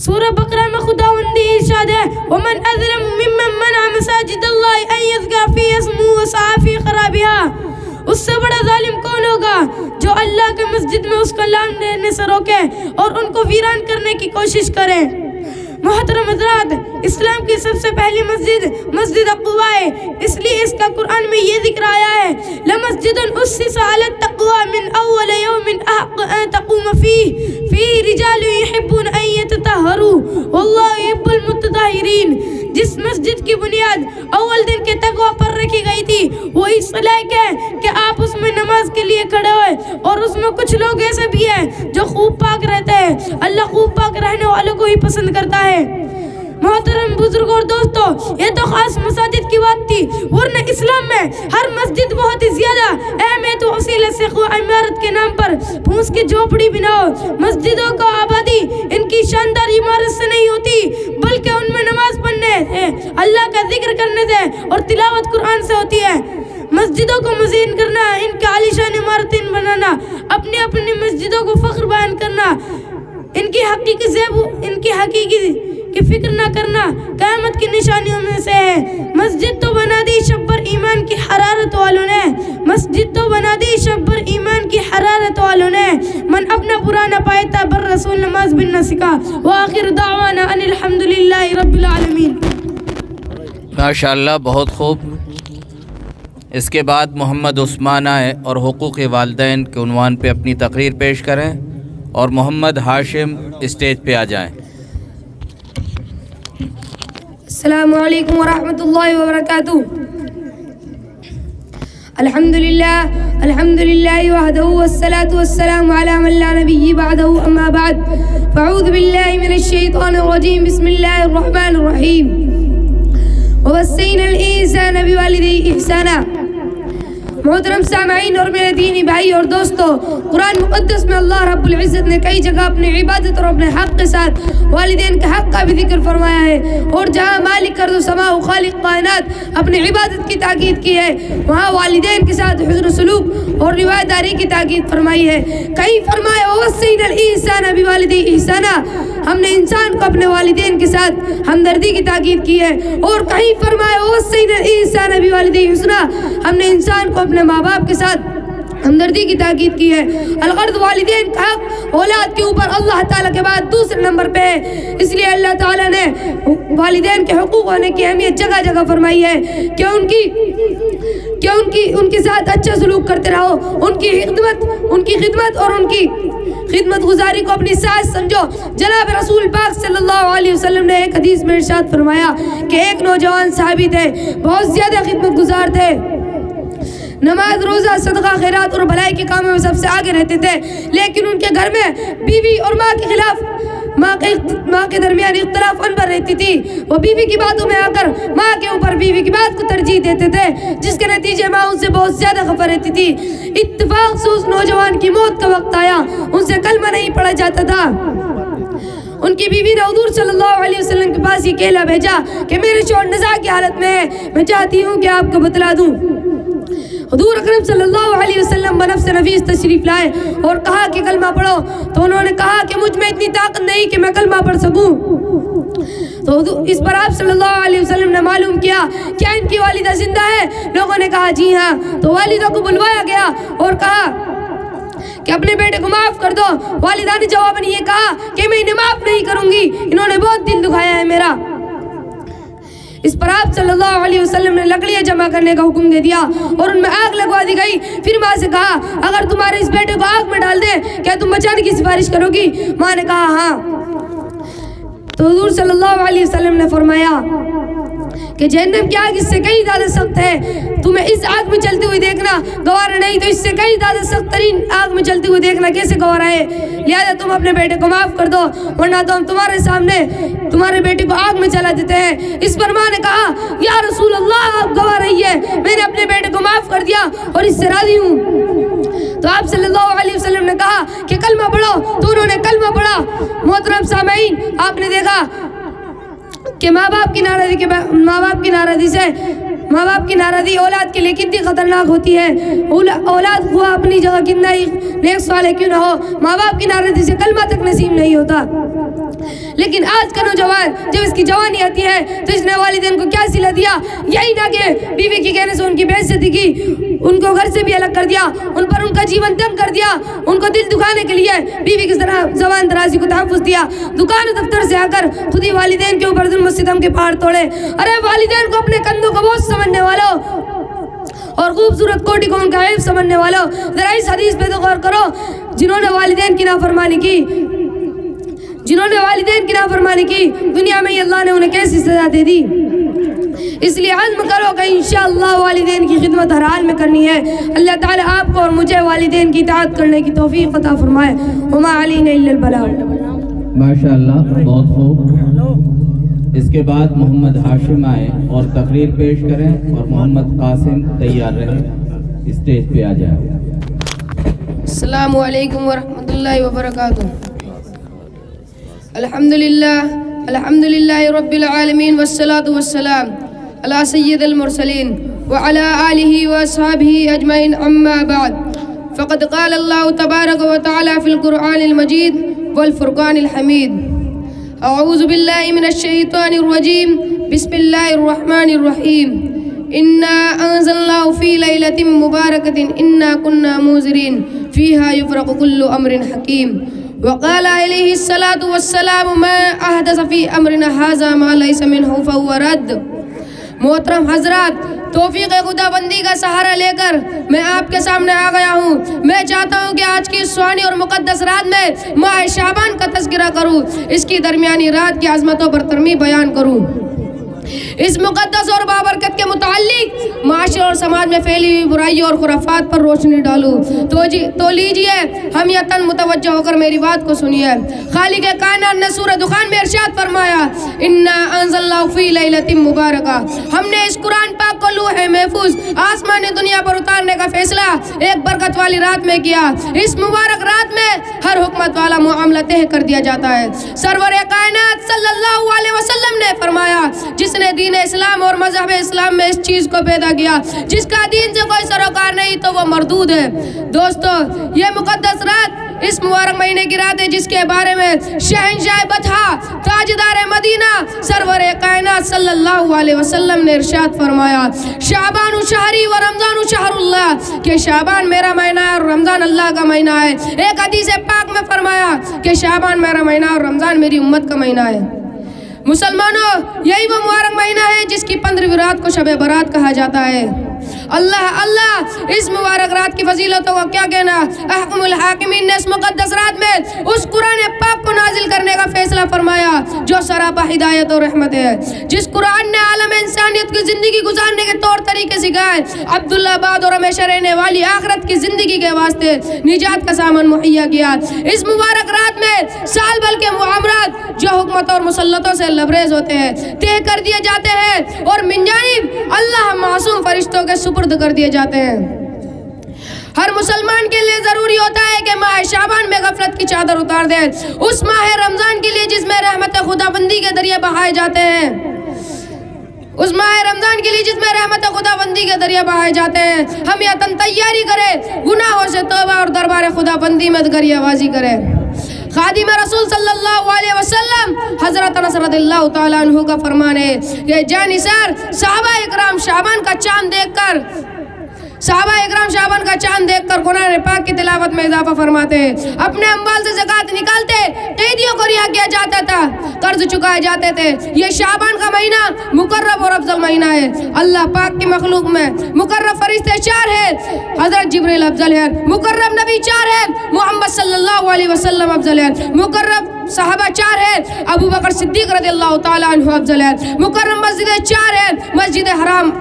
سورہ بقرہ میں خداوندی ارشاد ہے ومن اظلم ممن منع مساجد اللہ ان یذکر فی اسمہ وسعی فی خرابها. اس سے بڑا ظالم کون ہوگا جو اللہ کے مسجد میں اس کا نام لینے سے روکے اور ان کو ویران کرنے کی کوشش کرے. محترم حضرات، اسلام کی سب سے پہلی مسجد مسجد اقوا ہے، اس لیے اس کا قرآن میں یہ ذکر آیا ہے لمسجد اسس علی التقوی من اول یوم احق ان تقوم فیہ رجال یحبون ان یتطہروا واللہ یحب المتطہرین. جس مسجد کی بنیاد اول دن کے تقوی پر رکھی گئی تھی وہ اس لائق ہے کہ آپ اس میں نماز کے لیے کھڑے ہوئے، اور اس میں کچھ لوگ ایسے بھی ہیں جو خوب پاک رہتے ہیں. اللہ خوب پاک رہنے والوں کو ہی پسند کرتا ہے. محترم بزرگوں اور دوستو، یہ تو خاص مساجد کی بات تھی، ورنہ اسلام میں ہر مسجد بہت ہی زیادہ اہم ہے. تو اسی لئے سیخو عمارت کے نام پر پھونس کی جھوپڑی بناؤ. مسجدوں کو آبادی ان کی شاندار عمارت سے نہیں ہوتی بلکہ ان میں نماز پڑھنے سے، اللہ کا ذکر کرنے سے اور تلاوت قرآن سے ہوتی ہے. مسجدوں کو مزین کرنا، ان کی عالیشان عمارتیں بنانا، اپنی اپنی مسجدوں کو فخر بیان کرنا، ان کی حقیقی کی فکر نہ کرنا قیامت کی نشانیوں میں سے ہے. مسجد تو بنا دی شبر ایمان کی حرارت والوں نے، مسجد تو بنا دی شبر ایمان کی حرارت والوں نے. من اپنا پرانا پائتا بر رسول نماز بھی نہ سکا. وآخر دعوانا ان الحمدللہ رب العالمین. ماشاءاللہ بہت خوب. اس کے بعد محمد عثمان آئے اور حقوق والدین کے عنوان پہ اپنی تقریر پیش کریں اور محمد ہاشم اسٹیج پہ آ جائیں. السلام علیکم ورحمۃ اللہ وبرکاتہ. الحمدللہ وحدہ والصلاة والسلام علی من لا نبی بعدہ اما بعد فاعوذ باللہ من الشیطان الرجیم بسم اللہ الرحمن الرحیم. ووصینا الانسان بوالدیہ احسانا. محترم سامعین اور میرے دینی بھائی اور دوستو، قرآن مقدس میں اللہ رب العزت نے کئی جگہ اپنی عبادت اور اپنے حق کے ساتھ والدین کے حق کا بھی ذکر فرمایا ہے، اور جہاں مالک ارض و سماء و خالق کائنات اپنی عبادت کی تاکید کی ہے وہاں والدین کے ساتھ حسن سلوک اور روایداری کی تاکید فرمائی ہے. کہیں فرمایا ووصینا الانسان بوالدیہ احسانا، ہم نے انسان کو اپنے والدین کے ساتھ ہمدردی کی تاکید کی ہے، اور کہیں فرمایا ووصینا الانسان بوالدیہ حسنا، ہم نے انسان کو اپنے ماں باپ کے ساتھ ہمدردی کی تاکید کی ہے۔ الغرض والدین کا حق اولاد کے اوپر اللہ تعالیٰ کے بعد دوسرے نمبر پہ ہے، اس لیے اللہ تعالیٰ نے والدین کے حقوق ہونے کی اہمیت جگہ جگہ فرمائی ہے کہ ان کے ساتھ اچھا سلوک کرتے رہو، ان کی خدمت اور ان کی خدمت گزاری کو اپنی ساز سمجھو۔ جناب رسول پاک صلی اللہ علیہ وسلم نے ایک حدیث میں ارشاد فرمایا کہ ایک نوجوان صحابی تھے، بہت زیادہ خدمت گزار تھے، نماز روزہ صدقہ خیرات اور بھلائی کے کاموں میں سب سے آگے رہتے تھے، لیکن ان کے گھر میں بیوی اور ماں کے خلاف ماں کے درمیان اختلاف انبر رہتی تھی۔ وہ بیوی کی باتوں میں آ کر ماں کے اوپر بیوی کی بات کو ترجیح دیتے تھے، جس کے نتیجے ماں ان سے بہت زیادہ خفا رہتی تھی۔ اتفاق سے اس نوجوان کی موت کا وقت آیا، ان سے کلمہ نہیں پڑھا جاتا تھا۔ ان کی بیوی نے حضور صلی اللہ علیہ وسلم کے پاس یہ کہلا بھیجا کہ میرے شوہر نزاع کی حالت میں ہے، میں چاہتی ہوں کہ آپ کو بتلا دوں۔ حضور اکرم صلی اللہ علیہ وسلم بنفس نفیس تشریف لائے اور کہا کہ کلمہ پڑھو، تو انہوں نے کہا کہ مجھ میں اتنی طاقت نہیں کہ میں کلمہ پڑھ سکوں۔ تو اس پر آپ صلی اللہ علیہ وسلم نے معلوم کیا کیا ان کی والدہ زندہ ہے؟ لوگوں نے کہا جی ہاں۔ تو والدہ کو بلوایا گیا اور کہا کہ اپنے بیٹے کو معاف کر دو۔ والدہ نے جواباً یہ کہا کہ میں انہیں معاف نہیں کروں گی، انہوں نے بہت دل دکھایا ہے میرا۔ اس پر آپ صلی اللہ علیہ وسلم نے لکڑیاں جمع کرنے کا حکم دے دیا اور ان میں آگ لگوا دی گئی۔ پھر ماں سے کہا اگر تمہارے اس بیٹے کو آگ میں ڈال دیں کیا تم بچانے کی سفارش کرو گی؟ ماں نے کہا ہاں۔ تو حضور صلی اللہ علیہ وسلم نے فرمایا کہ جہنم کی آگ اس سے کئی زیادہ سخت ہے، تمہیں اس آگ میں چلتے ہوئے دیکھنا گوارا نہیں تو اس سے کئی زیادہ سخت ترین آگ میں چلتے ہوئے دیکھنا کیسے گوارا ہے، لہذا تم اپنے بیٹے کو معاف کر دو ورنہ تو ہم تمہارے سامنے تمہارے بیٹے کو آگ میں چلا دیتے ہیں۔ اس پر ماں نے کہا یا رسول اللہ آپ گواہ رہی ہے، میں نے اپنے بیٹے کو معاف کر دیا اور اس سے راضی ہوں۔ تو آپ صلی اللہ علیہ وسلم نے کہا کہ کلمہ پڑھو، تو انہوں نے کلمہ پڑھا۔ محترم سامعین، آپ نے دیکھا کہ ماں باپ کی ناراضی اولاد کے لیے کتنی خطرناک ہوتی ہے۔ اولاد ہوا اپنی جگہ کتنا ہی نیک صالح کیوں نہ ہو، ماں باپ کی ناراضی سے کلمہ تک نصیب نہیں ہوتا۔ لیکن آج کا نوجوان جب اس کی جوانی آتی ہے تو اس نے والدین کو کیا صلہ دیا؟ یہی نہ کہ بیوی کے کہنے سے ان کی بے عزتی کی، ان کو گھر سے بھی الگ کر دیا، ان پر ان کا جیون تنگ کر دیا، ان کو دل دکھانے کے لیے بیوی کی زبان درازی کو تحفظ دیا، دکان و دفتر سے آ کر خود ہی والدین کے اوپر ظلم و ستم کے پہاڑ توڑے۔ ارے والدین کو اپنے کندھوں کا بوجھ سمجھنے والوں اور خوبصورت کوٹی کو ان کا عیب سمجھنے والوں، ذرا اس حدیث پہ تو غور کرو، جنہوں نے والدین کی نافرمانی کی دنیا میں اللہ نے انہیں کیسی سزا دے دی۔ اس لیے عزم کرو کہ انشاءاللہ والدین کی خدمت ہر حال میں کرنی ہے۔ اللہ تعالی آپ کو اور مجھے والدین کی اطاعت کرنے کی توفیق عطا فرمائے۔ وما علینا الا البلاغ۔ ماشاءاللہ، بہت خوب۔ اس کے بعد محمد ہاشم آئے اور تقریر پیش کریں اور محمد قاسم تیار رہے، اسٹیج پہ آ جائے۔ السلام علیکم ورحمۃ اللہ وبرکاتہ۔ الحمدللہ رب العالمین والصلاة والسلام علی سید المرسلین وعلی آلہ واصحابہ اجمعین، اما بعد فقد قال اللہ تبارک و تعالی فی القرآن المجید والفرقان الحمید۔ اعوذ باللہ من الشیطان الرجیم، بسم اللہ الرحمن الرحیم۔ انا انزلناه فی لیلۃ مبارکۃ انا کنا منذرین فیہا یفرق کل امر حکیم۔ وقال علیہ الصلاۃ والسلام ما احدث فی امرنا ھذا ما لیس منہ فہو رد۔ محترم حضرات، توفیق خدا بندی کا سہارا لے کر میں آپ کے سامنے آ گیا ہوں۔ میں چاہتا ہوں کہ آج کی سہانی اور مقدس رات میں ماہ شعبان کا تذکرہ کروں، اس کی درمیانی رات کی عظمتوں پر ترمیم بیان کروں، اس مقدس اور بابرکت کے متعلق معاشرے اور سماج میں پھیلی ہوئی برائیوں اور خرافات پر روشنی ڈالوں۔ تو لیجئے ہم یتن متوجہ ہو کر میری بات کو سنیے۔ خالق کائنات نے سورہ دخان میں ارشاد فرمایا انا انزلناہ فی لیلۃ مبارکہ، ہم نے اس قرآن پاک کو لوح محفوظ آسمانی دنیا پر اتارنے کا فیصلہ ایک برکت والی رات میں کیا۔ اس مبارک رات میں ہر حکمت والا معاملہ طے کر دیا جاتا ہے۔ سرور کائنات صلی اللہ علیہ وسلم نے فرمایا جس نے دین اسلام اور مذہب اسلام میں اس چیز کو پیدا کیا جس کا دین سے کوئی سروکار نہیں تو وہ مردود ہے۔ دوستو یہ مقدس رات اس مبارک مہینے کی رات ہے جس کے بارے میں شہنشاہ بطحا تاجدار مدینہ سرور کائنات صلی اللہ علیہ وسلم نے ارشاد فرمایا شعبان شہری و رمضان شہر اللہ کہ شعبان میرا مہینہ ہے اور رمضان اللہ کا مہینہ ہے۔ ایک حدیث پاک میں فرمایا کہ شعبان میرا مہینہ اور رمضان میری امت کا مہینہ ہے۔ مسلمانوں یہی وہ مبارک مہینہ ہے جس کی 15ویں رات کو شب برات کہا جاتا ہے۔ اللہ اس مبارک رات کی فضیلتوں کو کیا کہنا۔ احکم الحاکمین نے اس مقدس رات میں اس قرآن پاک کو نازل کرنے کا فیصلہ فرمایا جو سراپا ہدایت اور رحمت ہے، جس قرآن نے عالم انسانیت کی زندگی گزارنے کے طور طریقے سکھائے، عبداللہ آباد اور ہمیشہ رہنے والی آخرت کی زندگی کے واسطے نجات کا سامان مہیا کیا۔ اس مبارک رات میں سال بھر کے معاملات جو حکومت اور مسلطوں سے لبریز ہوتے ہیں طے کر دیے جاتے ہیں اور من جانب اللہ معصوم فرشتوں کے سپرد کر دیے جاتے ہیں۔ ہر مسلمان کے لیے ضروری ہوتا ہے کہ ماہ شعبان میں غفلت کی چادر اتار دے، اس ماہ رمضان کے لیے جس میں رحمت خدا بندی کے ذریعے بہائے جاتے ہیں، اس ماہ رمضان کے لیے جس میں رحمت خدا بندی کے ذریعے بہائے جاتے ہیں ہم یقین تیاری کریں، گناہوں سے توبہ اور دربار خدا بندی میں گریہ بازی کریں۔ خادم رسول صلی اللہ علیہ وسلم حضرت انس رضی اللہ تعالیٰ عنہ کا فرمان ہے کہ جانثار صحابہ اکرام شعبان کا چاند دیکھ کر قرآن پاک کی تلاوت میں اضافہ فرماتے ہیں، اپنے اموال سے زکوٰۃ نکالتے، قیدیوں کو رہا کیا جاتا تھا، قرض چکائے جاتے تھے۔ یہ شعبان کا مہینہ مقرب اور افضل مہینہ ہے۔ اللہ پاک کی مخلوق میں مقرب فرشتے 4 ہیں، حضرت جبریل افضل ہے، مقرب نبی 4 ہے، محمد صلی اللہ علیہ وسلم افضل ہے، مقرب صحابہ 4 ہے، ابو بکر صدیق رضی اللہ تعالیٰ عنہ افضل ہے، مقرب مسجد 4 ہے، مسجد حرام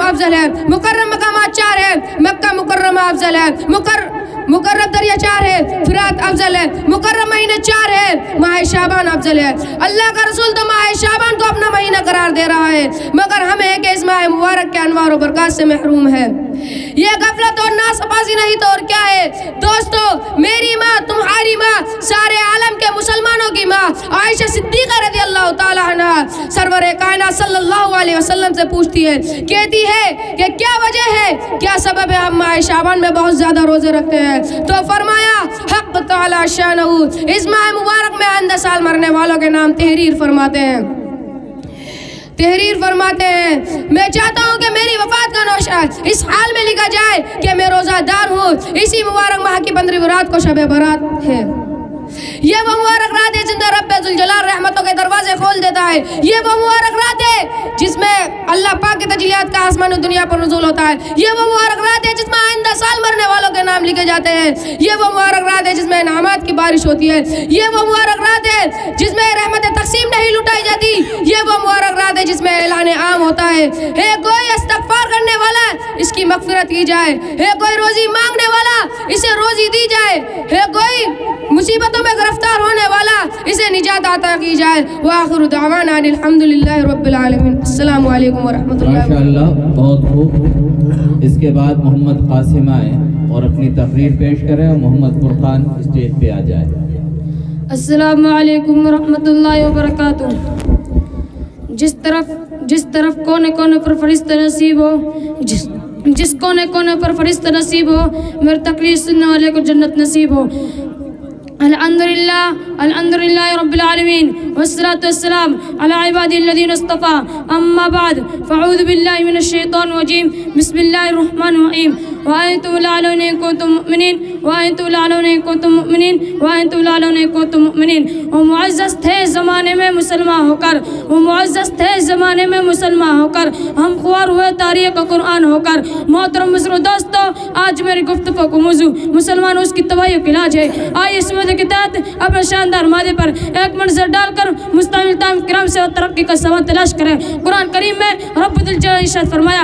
افضل ہے، مقرب مقامات 4 ہے، مکہ مکرمہ افضل ہے، مقرب دریا 4 ہے، فرات افضل ہے، مقرب مہینے 4 ہے، ماہ شعبان افضل ہے۔ اللہ کا رسول تو ماہ شعبان کو اپنا مہینہ قرار دے رہا ہے مگر ہم ہے کہ اس ماہ مبارک کے انوار و برکات سے محروم ہے۔ یہ غفلت اور ناسپاسی نہیں تو اور کیا ہے؟ دوستو میری ماں، تمہاری ماں، سارے عالم کے مسلمانوں کی ماں عائشہ صدیقہ رضی اللہ تعالیٰ عنہ سرور کائنات صلی اللہ علیہ وسلم سے پوچھتی ہے، کہتی ہے کہ کیا وجہ ہے، کیا سبب ہے ہم ماہ شعبان میں بہت زیادہ روزے رکھتے ہیں؟ تو فرمایا حق تعالی شانہ اس ماہ مبارک میں آئندہ سال مرنے والوں کے نام تحریر فرماتے ہیں۔ میں چاہتا ہوں کہ میری وفات کا نوشہ اس حال میں لکھا جائے کہ میں روزہ دار ہوں، اسی مبارک ماہ کی 15ویں رات کو شب برات ہے۔ یہ وہ مبارک رات ہے جس میں رب ذوالجلال رحمتوں کے دروازے کھول دیتا ہے۔ یہ وہ مبارک رات ہے جس میں اللہ پاک کے تجلیات کا آسمان و دنیا پر نزول ہوتا ہے۔ یہ وہ مبارک رات ہے جس میں آئندہ سال مرنے والوں کے نام لکھے جاتے ہیں۔ یہ وہ مبارک رات ہے جس میں انعامات کی بارش ہوتی ہے۔ یہ وہ مبارک رات ہے جس میں رحمت تقسیم نہیں لٹائی جاتی۔ یہ وہ مبارک رات ہے جس میں اعلان عام ہوتا ہے، کوئی استغفار کرنے والا اس کی مغفرت کی جائے، کوئی روزی مانگنے والا اسے روزی دی جائے، کوئی مصیبتوں میں گرفتار ہونے والا اسے نجات عطا کی جائے۔ وآخر دعوانا الحمدللہ رب العالمین۔ السلام علیکم ورحمۃ اللہ۔ ماشاءاللہ بہت خوب۔ اس کے بعد محمد قاسم آئے اور اپنی تقریر پیش کریں اور محمد فرقان اسٹیج پہ آ جائے۔ السلام علیکم ورحمۃ اللہ وبرکاتہ۔ جس طرف کونے کونے پر فرشتہ نصیب ہو، جس کونے کونے پر فرشتہ نصیب ہو، میری تقریر سننے والے کو جنت نصیب ہو۔ الحمدللہ رب العالمین والصلاة والسلام علی عبادی الذین اصطفیٰ، اما بعد فاعوذ باللہ من الشیطان الرجیم، بسم اللہ الرحمن الرحیم۔ وَأَنْتُمُ الْأَعْلَوْنَ إِن كُنتُم مُؤْمِنِينَ وَأَنْتُمُ الْأَعْلَوْنَ إِن كُنتُم مُؤْمِنِينَ وَأَنْتُمُ الْأَعْلَوْنَ إِن كُنتُم مُؤْمِنِينَ۔ وہ معزز تھے زمانے میں مسلمان ہو کر، وہ معزز تھے زمانے میں مسلمان ہو کر، ہم خوار ہوئے تاریخ قرآن ہو کر۔ محترم دوستو، آج میری گفتگو کو موضوع مسلمان اس کی تباہی کا علاج ہے۔ آئیے اس موضوع کے تحت اپنے شاندار مادے پر ایک منظر ڈال کر مستعمل تام کرام سے ترقی کا سبب تلاش کریں۔ قرآن کریم میں رب الجلال ارشاد فرمایا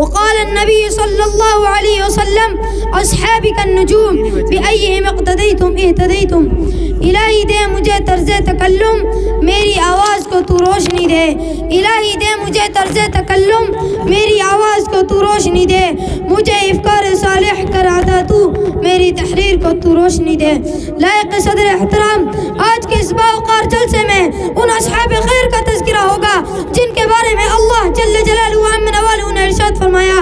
وقال النبي صلى الله عليه وسلم اصحابی النجوم بأيهم اقتدیتم اهتدیتم. الہی دے مجھے طرز تکلم میری آواز کو تو روشنی دے. الہی دے مجھے طرز تکلم میری آواز کو تو روشنی دے. مجھے افکار صالح کر عطا تو میری تحریر کو تو روشنی دے. لائق صدر احترام، آج کے اس باوقار جلسے میں ان اصحاب خیر کا تذکرہ ہوگا جن کے بارے میں اللہ جل جلالہ عم نوالہ نے ارشاد فرمایا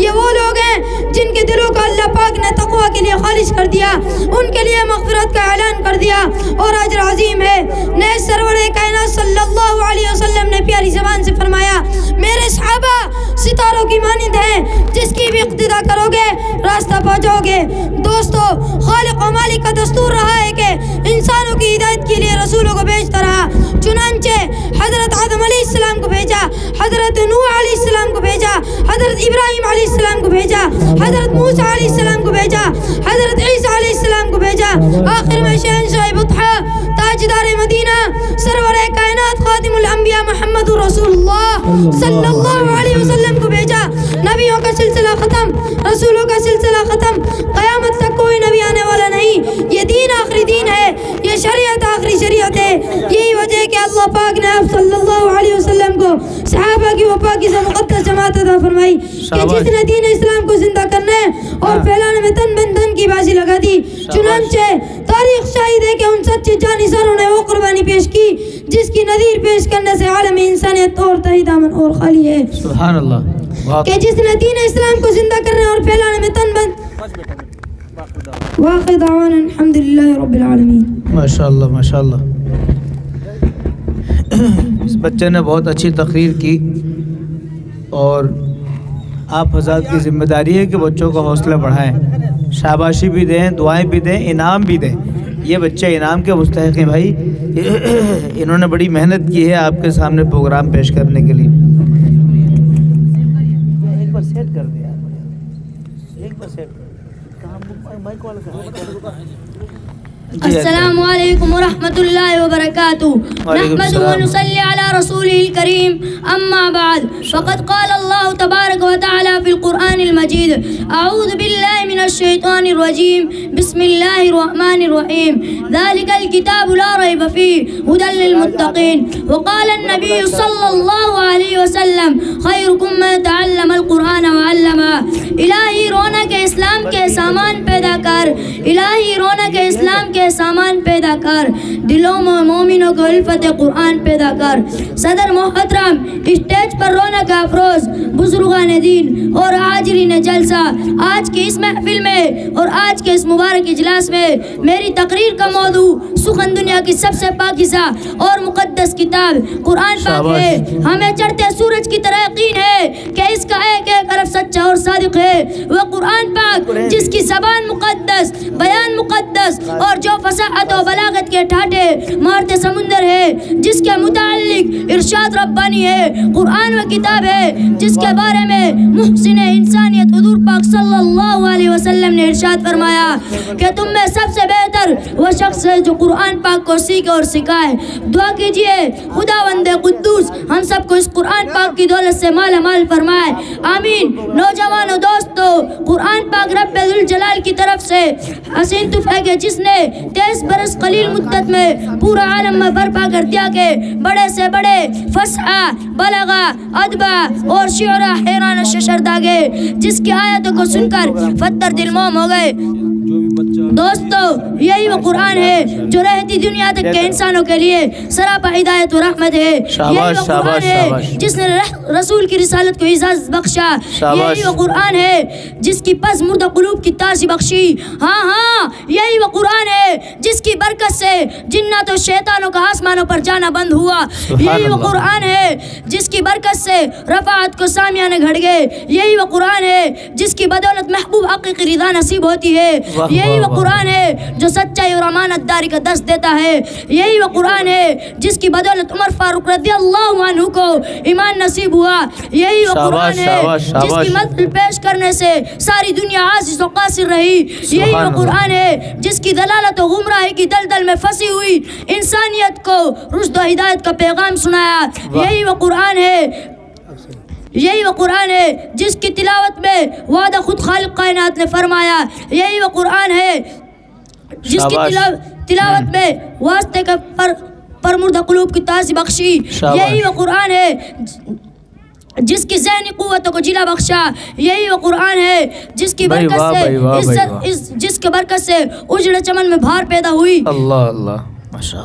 یہ وہ لوگ ہیں جن کے دلوں کو اللہ پاک نے تقوی کے لیے خالص کر دیا، ان کے لیے مغفرت کا اعلان کر دیا اور اجر عظیم ہے. نئے سرور کائنات صلی اللہ علیہ وسلم نے پیاری زبان سے فرمایا میرے صحابہ ستاروں کی مانند ہیں، جس کی بھی اقتدا کرو گے راستہ پا جاؤ گے. دوستو، خالق و مالک کا دستور رہا ہے کہ انسانوں کی ہدایت کے لیے رسولوں کو بھیجتا رہا. چنانچہ حضرت آدم علیہ السلام کو بھیجا، حضرت نوح علیہ السلام کو بھیجا، حضرت ابراہیم علیہ السلام کو بھیجا، حضرت موسیٰ علیہ السلام کو بھیجا، حضرت عیسیٰ علیہ السلام کو بھیجا. آخر میں شہنشاہ بطحا تاجدار مدینہ سرور کائنات خاتم الانبیاء محمد رسول اللہ صلی اللہ علیہ وسلم کو بھیجا. نبیوں کا سلسلہ ختم، رسولوں کا سلسلہ ختم، قیامت تک کوئی نبی آنے والا نہیں. یہ دین آخری دین ہے، یہ شریعت آخری شریعت ہے. یہی وجہ ہے کہ اللہ پاک نے آپ صلی اللہ علیہ وسلم کو صحابہ کی وفا کی مقدس جماعت عطا فرمائی کہ جس نے دین اسلام کو زندہ کرنے اور پھیلانے میں تن بن دھن کی بازی لگا دی. چنانچہ تاریخ شاہد ہے کہ ان سچے جانثاروں نے وہ قربانی پیش کی جس کی نظیر پیش کرنے سے عالم انسانیت اور تہی دامن اور خالی ہے. سبحان اللہ. کہ جس نے دین اسلام کو زندہ کرنے اور پھیلانے میں تن بن. واقع دعوانا الحمدللہ رب العالمین. ماشاءاللہ ماشاءاللہ. اس بچے نے بہت اچھی تقریر کی اور آپ حضرات کی ذمہ داری ہے کہ بچوں کو حوصلہ بڑھائیں، شاباشی بھی دیں، دعائیں بھی دیں، انعام بھی دیں. یہ بچے انعام کے مستحق ہیں بھائی. انہوں نے بڑی محنت کی ہے آپ کے سامنے پروگرام پیش کرنے کے لیے. ایک بار سیٹ کر دیا، ایک بار سیٹ السلام علیکم ورحمۃ اللہ وبرکاتہ. نحمد ونصلی علی رسولہ الکریم. اما بعد فقد قال اللہ تبارک وتعالی فی القرآن المجید اعوذ باللہ من الشیطان الرجیم بسم اللہ الرحمن الرحیم ذلک الکتاب لا ریب فیہ ھدی للمتقین. وقال النبی صلی اللہ علیہ وسلم خیرکم من تعلم القرآن وعلمہ. الہی رونق اسلام کے سامان پیدا کر، الہی رونق اسلام کے سامان پیدا کر، دلوں میں مومنوں کو الفت قرآن پیدا کر. صدر محترم، اسٹیج پر رونق افروز بزرگان دین اور حاضرین جلسہ، آج کی اس محفل میں اور آج کے اس مبارک اجلاس میں میری تقریر کا موضوع سخن دنیا کی سب سے پاکیزہ اور مقدس کتاب قرآن پاک ہے. ہمیں چڑھتے سورج کی طرح یقین ہے کہ اس کا ایک ایک حرف سچا اور صادق ہے. وہ قرآن پاک جس کی زبان مقدس، بیان مقدس اور جو فصاحت و بلاغت کے ٹھاٹے مارتے سمندر ہے، جس کے متعلق ارشاد ربانی ہے. قرآن وہ کتاب ہے جس کے بارے میں محسن انسانیت حضور پاک صلی اللہ علیہ وسلم نے ارشاد فرمایا کہ تم میں سب سے بہتر وہ شخص ہے جو قرآن پاک کو سیکھے اور سکھائے. دعا کیجئے خداوند قدوس ہم سب کو اس قرآن پاک کی دولت سے مالا مال فرمائے، آمین. نوجوانوں دوستو، قرآن پاک رب ذوالجلال کی طرف سے حسین تحفہ ہے جس نے 23 برس قلیل مدت میں پورا عالم میں برپا کر دیا کہ بڑے سے بڑے فصحا، بلغا، ادبا اور شعرا حیران ششردہ گئے، جس کی آیتوں کو سن کر فتر دل موم ہو گئے. دوستو، یہی وہ قرآن ہے جو رہتی دنیا تک کے انسانوں کے لیے سراپا ہدایت و رحمت ہے. یہی وہ قرآن ہے جس نے رسول کی رسالت کو اعزاز بخشا. یہی وہ قرآن ہے جس کی پس مردہ قلوب کی تازی بخشی. ہاں یہی وہ قرآن ہے جس کی برکت سے جنات و شیطانوں کا آسمانوں پر جانا بند ہوا. یہی وہ قرآن ہے جس کی برکت سے رفعت کو سامیانے گھڑ گئے. یہی وہ قرآن ہے جس کی بدولت محبوب حقیقی رضا نصیب ہوتی ہے. یہی وہ قرآن ہے جو سچائی اور امانت داری کا درس دیتا ہے. یہی وہ قرآن ہے جس کی بدولت عمر فاروق رضی اللہ عنہ کو ایمان نصیب ہوا. یہی وہ قرآن ہے جس کی مثل پیش کرنے سے ساری دنیا عاجز و قاصر رہی. یہی وہ قرآن ہے جس کی دلالت و گمراہی کی دلدل میں پھنسی ہوئی انسانیت کو رشد و ہدایت کا پیغام سنایا. یہی وہ قرآن ہے یہی وہ قرآن ہے جس کی تلاوت میں وعدہ خود خالق کائنات نے فرمایا. یہی وہ قرآن ہے جس کی تلاوت میں واسطے کے پر مردہ قلوب کی تازی بخشی. یہی وہ قرآن ہے جس کی ذہنی قوتوں کو جلا بخشا. یہی وہ قرآن ہے جس کی برکت سے اجڑے چمن میں بہار پیدا ہوئی. اللہ اللہ.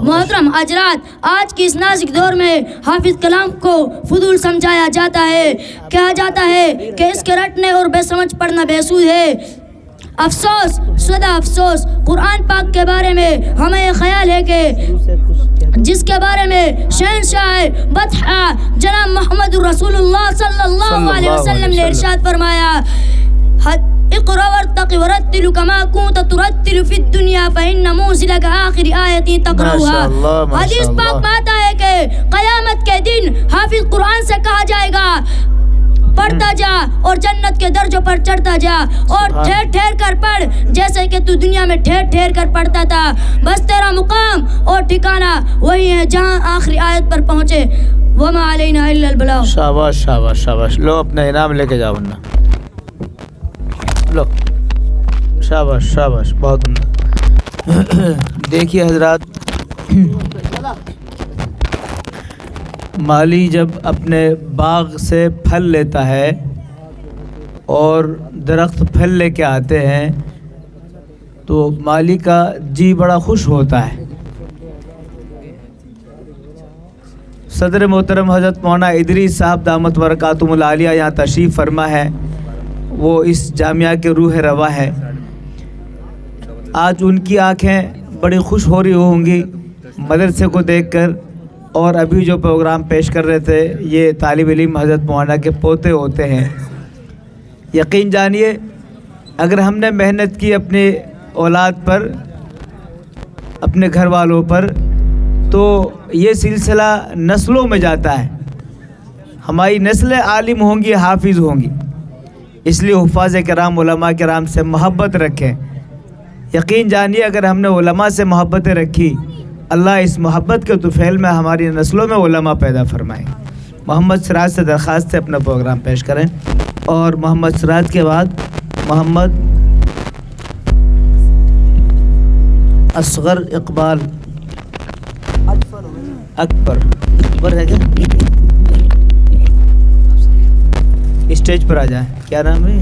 محترم حضرات، آج کی اس نازک دور میں حافظ کلام کو فضول سمجھایا جاتا ہے. کہا جاتا ہے کہ اس کے رٹنے اور بے سمجھ پڑھنا بے سود ہے. افسوس سدا افسوس، قرآن پاک کے بارے میں ہمیں یہ خیال ہے کہ جس کے بارے میں شہنشاہ بطحہ جناب محمد رسول اللہ صلی اللہ علیہ وسلم نے ارشاد فرمایا، اقرأ وارتقِ ورتل كما كنت ترتل في الدنيا فإن منزلك آخر آیت تقرأها. حدیث پاک میں آتا ہے کہ قیامت کے دن حافظ قرآن سے کہا جائے گا پڑھتا جا اور جنت کے درجوں پر چڑھتا جا اور ٹھہر ٹھہر کر پڑھ جیسے کہ تو دنیا میں ٹھہر ٹھہر کر پڑھتا تھا. بس تیرا مقام اور ٹھکانہ وہی ہے جہاں آخری آیت پر پہنچے. وما علینا الا البلاغ. شاباش شاباش شاباش. لو اپنا انعام لے کے جاؤ ورنہ. لو شاباش شاباش، بہت عمدہ. دیکھیے حضرات، مالی جب اپنے باغ سے پھل لیتا ہے اور درخت پھل لے کے آتے ہیں تو مالی کا جی بڑا خوش ہوتا ہے. صدر محترم حضرت مولانا ادریس صاحب دامت برکاتہم العالیہ یہاں تشریف فرما ہے. وہ اس جامعہ کے روح روا ہے. آج ان کی آنکھیں بڑی خوش ہو رہی ہوں گی مدرسے کو دیکھ کر. اور ابھی جو پروگرام پیش کر رہے تھے یہ طالب علم حضرت مولانا کے پوتے ہوتے ہیں. یقین جانیے اگر ہم نے محنت کی اپنی اولاد پر، اپنے گھر والوں پر، تو یہ سلسلہ نسلوں میں جاتا ہے. ہماری نسلیں عالم ہوں گی، حافظ ہوں گی. اس لیے حفاظ کرام، علماء کرام سے محبت رکھیں. یقین جانیے اگر ہم نے علماء سے محبتیں رکھی، اللہ اس محبت کے طفیل میں ہماری نسلوں میں علماء پیدا فرمائیں. محمد سراج سے درخواست سے اپنا پروگرام پیش کریں. اور محمد سراج کے بعد محمد اصغر اقبال اکبر ہے کیا؟ اسٹیج پر آ جائیں. کیا نام ہے؟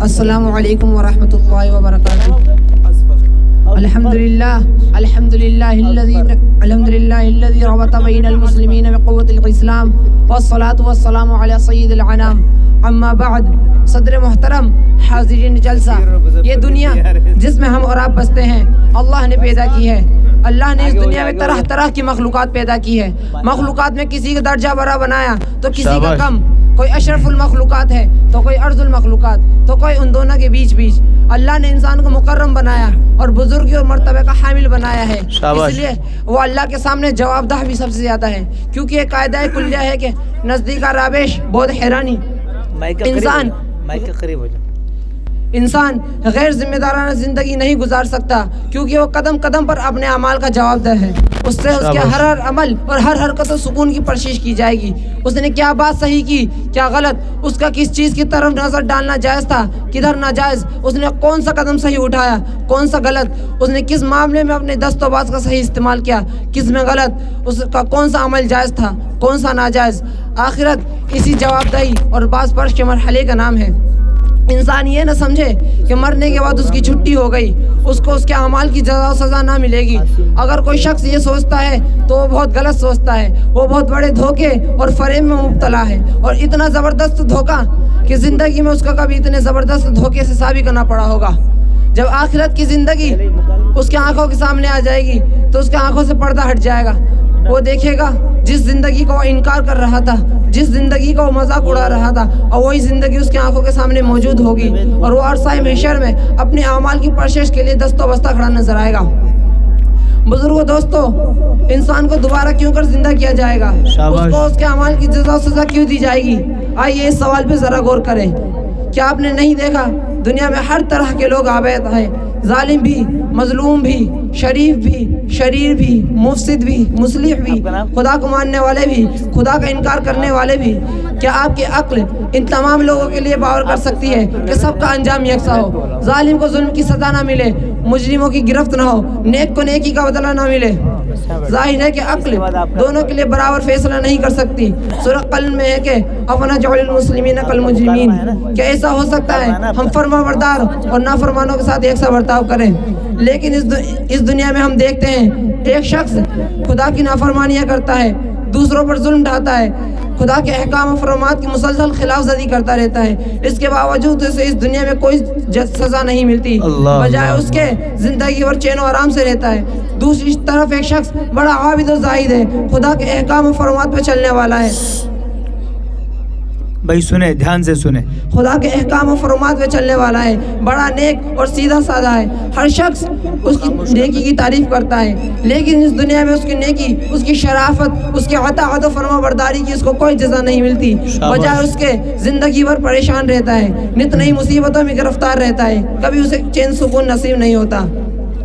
السلام علیکم ورحمۃ اللہ وبرکاتہ. الحمدللہ الذی ربط بین المسلمین بقوة الاسلام والصلاة والسلام علی سید الانام. اما بعد، صدر محترم، حاضرین جلسہ، یہ دنیا جس میں ہم اور آپ بستے ہیں اللہ نے پیدا کی ہے. اللہ نے اس دنیا میں طرح طرح کی مخلوقات پیدا کی ہے. مخلوقات میں کسی کا درجہ بڑا بنایا تو کسی کا کم. کوئی اشرف المخلوقات ہے تو کوئی ارذ المخلوقات، تو کوئی ان دونوں کے بیچ. اللہ نے انسان کو مکرم بنایا اور بزرگی اور مرتبہ کا حامل بنایا ہے. اس لیے وہ اللہ کے سامنے جواب دہ بھی سب سے زیادہ ہے، کیونکہ یہ قاعدہ کلیہ ہے کہ نزدیک رابش بہت حیرانی. انسان غیر ذمہ دارانہ زندگی نہیں گزار سکتا، کیونکہ وہ قدم قدم پر اپنے اعمال کا جواب دہ ہے. اس سے اس کے ہر عمل اور ہر حرکت و سکون کی پرشش کی جائے گی. اس نے کیا بات صحیح کی، کیا غلط، اس کا کس چیز کی طرف نظر ڈالنا جائز تھا، کدھر ناجائز، اس نے کون سا قدم صحیح اٹھایا، کون سا غلط، اس نے کس معاملے میں اپنے دست و باز کا صحیح استعمال کیا، کس میں غلط، اس کا کون سا عمل جائز تھا، کون سا ناجائز. آخرت اسی جواب دہی اور باز پرش کے مرحلے کا نام ہے. انسان یہ نہ سمجھے کہ مرنے کے بعد اس کی چھٹی ہو گئی، اس کو اس کے اعمال کی جزا و سزا نہ ملے گی. اگر کوئی شخص یہ سوچتا ہے تو وہ بہت غلط سوچتا ہے. وہ بہت بڑے دھوکے اور فریب میں مبتلا ہے، اور اتنا زبردست دھوکہ کہ زندگی میں اس کا کبھی اتنے زبردست دھوکے سے ثابت کرنا پڑا ہوگا. جب آخرت کی زندگی اس کے آنکھوں کے سامنے آ جائے گی تو اس کے آنکھوں سے پردہ ہٹ جائے گا. وہ دیکھے گا جس زندگی کو وہ انکار کر رہا تھا، جس زندگی کا وہ مذاق اڑا رہا تھا، اور وہی زندگی اس کی آنکھوں کے سامنے موجود ہوگی، اور وہ عرصہ محشر میں اپنے اعمال کی پرشش کے لیے دست و بستہ کھڑا نظر آئے گا. بزرگوں، دوستو، انسان کو دوبارہ کیوں کر زندہ کیا جائے گا؟ اس کو اس کے اعمال کی جزا و سزا کیوں دی جائے گی؟ آئیے اس سوال پہ ذرا غور کریں. کیا آپ نے نہیں دیکھا دنیا میں ہر طرح کے لوگ آباد ہیں، ظالم بھی، مظلوم بھی، شریف بھی، شریر بھی، مفسد بھی، مصلح بھی، خدا کو ماننے والے بھی، خدا کا انکار کرنے والے بھی، کیا آپ کی عقل ان تمام لوگوں کے لیے باور کر سکتی ہے کہ سب کا انجام یکساں ہو، ظالم کو ظلم کی سزا نہ ملے، مجرموں کی گرفت نہ ہو، نیک کو نیکی کا بدلہ نہ ملے؟ ظاہر ہے کہ عقل دونوں کے لیے برابر فیصلہ نہیں کر سکتی۔ سورہ قلم میں ہے کہ افنجعل المسلمین کالمجرمین، کیا ایسا ہو سکتا ہے ہم فرما بردار اور نافرمانوں کے ساتھ یکساں برتاؤ کریں؟ لیکن اس دنیا میں ہم دیکھتے ہیں ایک شخص خدا کی نافرمانیاں کرتا ہے، دوسروں پر ظلم ڈھاتا ہے، خدا کے احکام و فرمات کی مسلسل خلاف زدی کرتا رہتا ہے، اس کے باوجود اسے اس دنیا میں کوئی سزا نہیں ملتی، بجائے اس کے زندگی اور چین و آرام سے رہتا ہے۔ دوسری طرف ایک شخص بڑا عابد و زاہد ہے، خدا کے احکام و فرمات پہ چلنے والا ہے، بھائی سنیں، دھیان سے سنیں، خدا کے احکام و فرمات پہ چلنے والا ہے، بڑا نیک اور سیدھا سادہ ہے، ہر شخص اس کی نیکی کی تعریف کرتا ہے، لیکن اس دنیا میں اس کی نیکی، اس کی شرافت، اس کی اطاعت و فرما برداری کی اس کو کوئی جزا نہیں ملتی، بجائے اس کے زندگی بھر پریشان رہتا ہے، نت نئی مصیبتوں میں گرفتار رہتا ہے، کبھی اسے چین سکون نصیب نہیں ہوتا۔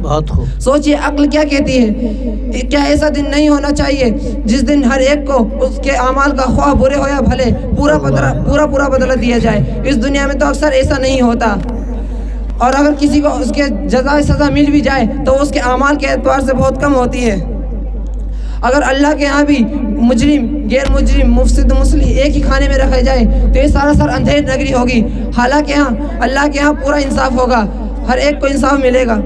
بہت خوب۔ سوچئے عقل کیا کہتی ہے؟ کیا ایسا دن نہیں ہونا چاہیے جس دن ہر ایک کو اس کے اعمال کا خواہ برے ہو یا بھلے پورا بدلہ دیا جائے؟ اس دنیا میں تو اکثر ایسا نہیں ہوتا، اور اگر کسی کو اس کے جزائے سزا مل بھی جائے تو اس کے اعمال کے اعتبار سے بہت کم ہوتی ہے۔ اگر اللہ کے ہاں بھی مجرم، غیر مجرم، مفسد، مصلح ایک ہی کھانے میں رکھے جائے تو یہ سراسر اندھیر نگری ہوگی، حالانکہ ہاں اللہ کے ہاں پورا انصاف ہوگا، ہر ایک کو انصاف ملے گا۔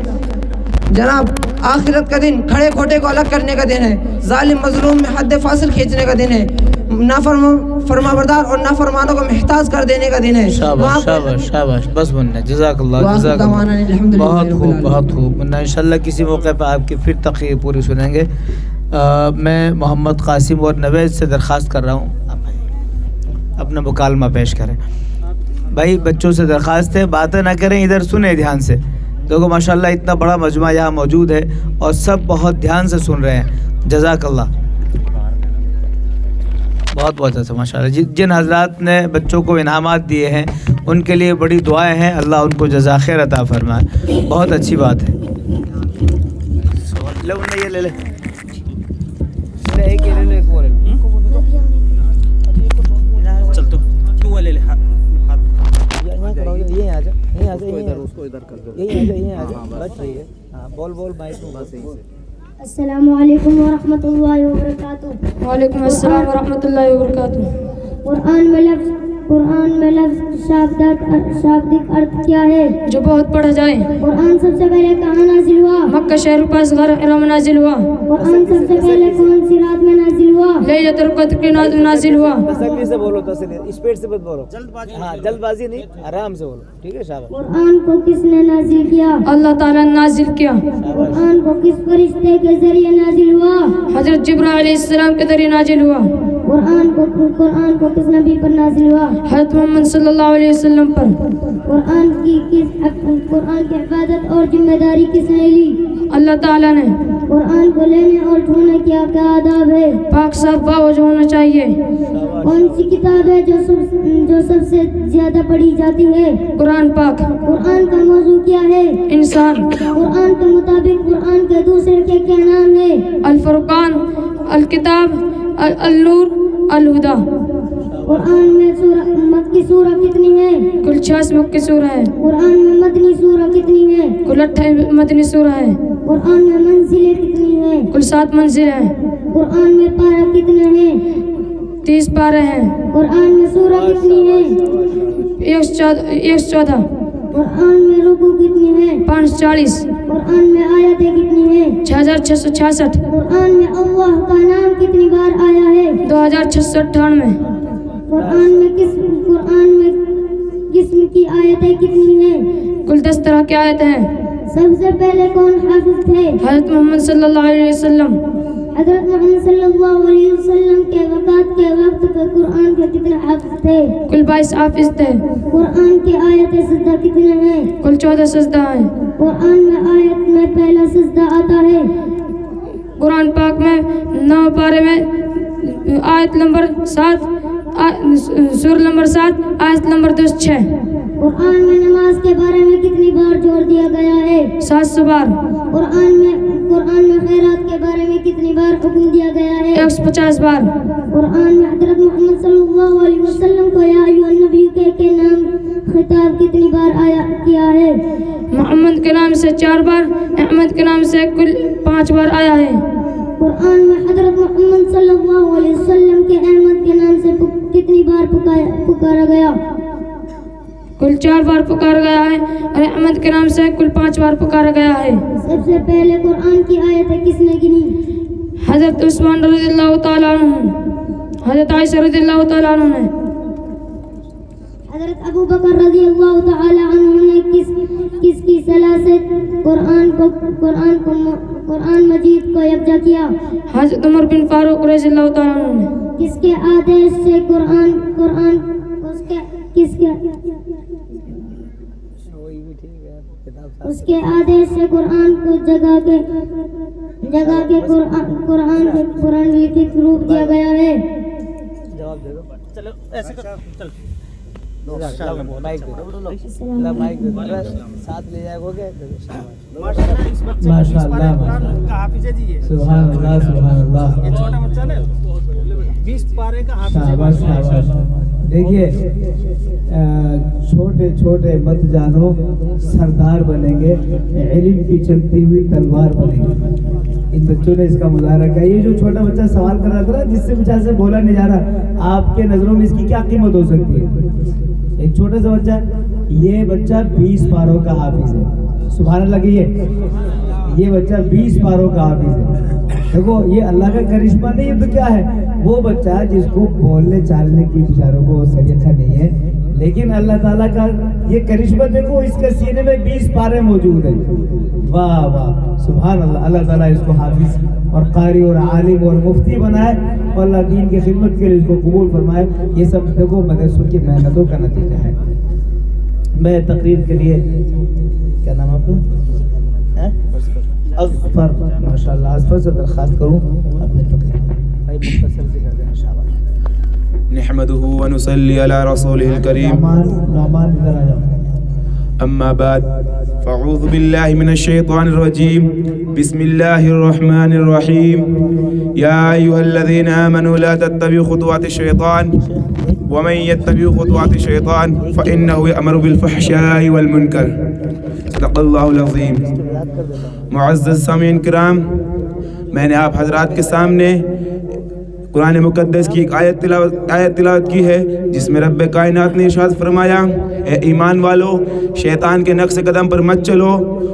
جناب، آخرت کا دن کھڑے کھوٹے کو الگ کرنے کا دن ہے، ظالم مظلوم میں حد فاصل کھینچنے کا دن ہے، فرما بردار اور نافرمانوں کو محتاج کر دینے کا دن ہے۔ شاباش شاباش شاباش، بس بننا، جزاک اللہ، جزاک اللہ، بہت خوب بہت خوب۔ انشاءاللہ کسی موقع پہ آپ کی پھر تقریر پوری سنیں گے۔ میں محمد قاسم اور نوید سے درخواست کر رہا ہوں اپنا مکالمہ پیش کریں۔ بھائی بچوں سے درخواست ہے، باتیں نہ کریں، ادھر سنیں دھیان سے۔ دیکھو ماشاءاللہ اتنا بڑا مجمع یہاں موجود ہے اور سب بہت دھیان سے سن رہے ہیں، جزاک اللہ، بہت بہت اچھا ماشاءاللہ۔ جن حضرات نے بچوں کو انعامات دیے ہیں ان کے لیے بڑی دعائیں ہیں، اللہ ان کو جزا خیر عطا فرمائے، بہت اچھی بات ہے۔ لے انہیں یہ لے لے، ایک یہ لے لے، ایک وہ لے لے، چل تو وہ لے لے، یہ آ جا، یہ آ جا، یہ آ جا، بچ رہی ہے، ہاں بول بول مائک میں بس۔ السلام علیکم ورحمۃ اللہ وبرکاتہ۔ وعلیکم السلام ورحمۃ اللہ وبرکاتہ۔ قرآن میں لفظ شابدک ارتھ کیا ہے؟ جو بہت پڑھا جائے۔ قرآن سب سے پہلے کہاں نازل ہوا؟ مکہ شہر پاس غار حرا میں نازل ہوا۔ قرآن سب سے پہلے کون سی رات میں نازل ہوا؟ لیلۃ القدر کی رات میں نازل ہوا۔ تسلی سے بولو، تسلی، اسپیڈ سے مت بولو، ہاں جلد بازی نہیں، آرام سے بولو، ٹھیک ہے؟ شاباش۔ قرآن کو کس نے نازل کیا؟ اللہ تعالیٰ نے نازل کیا۔ قرآن کو کس فرشتے کے ذریعے نازل ہوا؟ حضرت جبرائیل علیہ السلام کے ذریعے نازل ہوا۔ قرآن کو کس نبی پر نازل ہوا؟ حضرت محمد صلی اللہ علیہ وسلم پر۔ قرآن کی حفاظت اور ذمہ داری کس نے لی؟ اللہ تعالیٰ نے۔ قرآن کو لینے اور ڈھونڈنے کیا کیا آداب ہے؟ پاک صاف باوجھ ہونا چاہیے۔ کون سی کتاب ہے جو سب سے زیادہ پڑھی جاتی ہے؟ قرآن پاک۔ قرآن کا موضوع کیا ہے؟ انسان۔ قرآن کے مطابق قرآن کے دوسرے کے کیا نام ہے؟ الفرقان، الکتاب، النور، الہدا۔ قرآن میں مکی سورہ کتنی ہے؟ کل 86 مکی سورہ ہے۔ قرآن میں مدنی سورہ کتنی ہے؟ کل 28 مدنی سورہ ہے۔ قرآن میں منزلیں کتنی ہیں؟ کل 7 منزل ہیں۔ قرآن میں پارہ کتنے ہیں؟ 30 پارے ہیں۔ قرآن میں سورہ کتنی ہیں؟ 114۔ قرآن میں رکوع کتنی ہیں؟ 540۔ قرآن میں آیتیں کتنی ہیں؟ 6666۔ قرآن میں اللہ کا نام کتنی بار آیا ہے؟ 2698۔ قرآن میں قسم کی آیتیں کتنی ہیں؟ کل 10 طرح کی آیتیں ہیں۔ سب سے پہلے کون حافظ تھے؟ حضرت محمد صلی اللہ علیہ وسلم۔ حضرت محمد صلی اللہ علیہ وسلم کے وفات کے وقت کے قرآن کے کتنے حافظ تھے؟ کل 22 حافظ تھے۔ قرآن کی آیت سجدہ کتنے ہیں؟ کل 14 سجدہ ہیں۔ قرآن میں آیت میں پہلا سجدہ آتا ہے؟ قرآن پاک میں 9 پارے میں آیت نمبر 7، سورہ نمبر 7، آیت نمبر 6۔ قرآن میں نماز کے بارے میں کتنی بار زور دیا گیا ہے؟ 700 بار. قرآن میں خیرات کے بارے میں کتنی بار حکم دیا گیا ہے؟ 150 بار. قرآن میں حضرت محمد صلی اللہ علیہ وسلم کو یا ایھا النبی کے نام خطاب کتنی بار آیا کیا ہے؟ محمد کے نام سے 4 بار, احمد کے نام سے کل 5 بار آیا ہے. قرآن میں حضرت محمد صلی اللہ علیہ وسلم کے احمد کے نام سے کتنی بار پکارا گیا؟ کل 4 بار پکارا گیا ہے اور احمد کے نام سے کل 5 بار پکارا گیا ہے. سب سے پہلے قرآن کی آیتیں کس نے گنی؟ حضرت عثمان رضی اللہ تعالیٰ عنہ, حضرت عائشہ رضی اللہ تعالیٰ عنہ نے. حضرت ابو بکر رضی اللہ تعالیٰ عنہ نے کس کی صلاح سے قرآن مجید کو یکجا کیا؟ حضرت عمر بن فاروق رضی اللہ تعالیٰ عنہ نے. کس کے آدیش سے اس کے آدیش سے قرآن کو جگہ کے قرآن لکھت روپ دیا گیا ہے؟ سبحان اللہ سبحان اللہ. شاباش شاباش. دیکھیے چھوٹے چھوٹے مت جانو سردار بنیں گے, علم کی چلتی ہوئی تلوار بنیں گے. ان بچوں نے اس کا مظاہرہ کیا. یہ جو چھوٹا بچہ سوال کر رہا تھا نا, جس سے بچہ سے بولا نہیں جا رہا, آپ کے نظروں میں اس کی کیا قیمت ہو سکتی ہے؟ ایک چھوٹا سا بچہ, یہ بچہ 20 پاروں کا حافظ ہے. سبحان اللہ. یہ بچہ 20 پاروں کا حافظ ہے. دیکھو یہ اللہ کا کرشمہ نہیں ہے تو کیا ہے؟ وہ بچہ جس کو بولنے چالنے کی بیچاروں کو سلیقہ نہیں ہے, لیکن اللہ تعالیٰ کا یہ کرشمہ دیکھو, اس کے سینے میں 20 پارے موجود ہیں. واہ واہ سبحان اللہ. اللہ تعالیٰ اس کو حافظ اور قاری اور عالم اور مفتی بنائے, اور اللہ دین کی خدمت کے لیے اس کو قبول فرمائے. یہ سب دیکھو مدرسوں کی محنتوں کا نتیجہ ہے. میں تقریر کے لیے, کیا نام آپ کا؟ اظفر. ماشاء اللہ. اظفر سے درخواست کروں اپنے تقریر مختصر سے کر دینا. شاباش. نحمده ونصلي على رسوله الكريم. نعمان ادھر آ جاؤ. أما بعد فأعوذ بالله من الشيطان الرجيم. بسم الله الرحمن الرحيم. يا أيها الذين آمنوا لا تتبعوا خطوات الشيطان ومن يتبع خطوات الشيطان فإنه يأمر بالفحشاء والمنكر. صدق الله العظيم. معزز سامعین کرام, میں نے آپ حضرات کے سامنے قرآن مقدس کی ایک آیت تلاوت کی ہے, جس میں رب کائنات نے ارشاد فرمایا, اے ایمان والو شیطان کے نقش قدم پر مت چلو,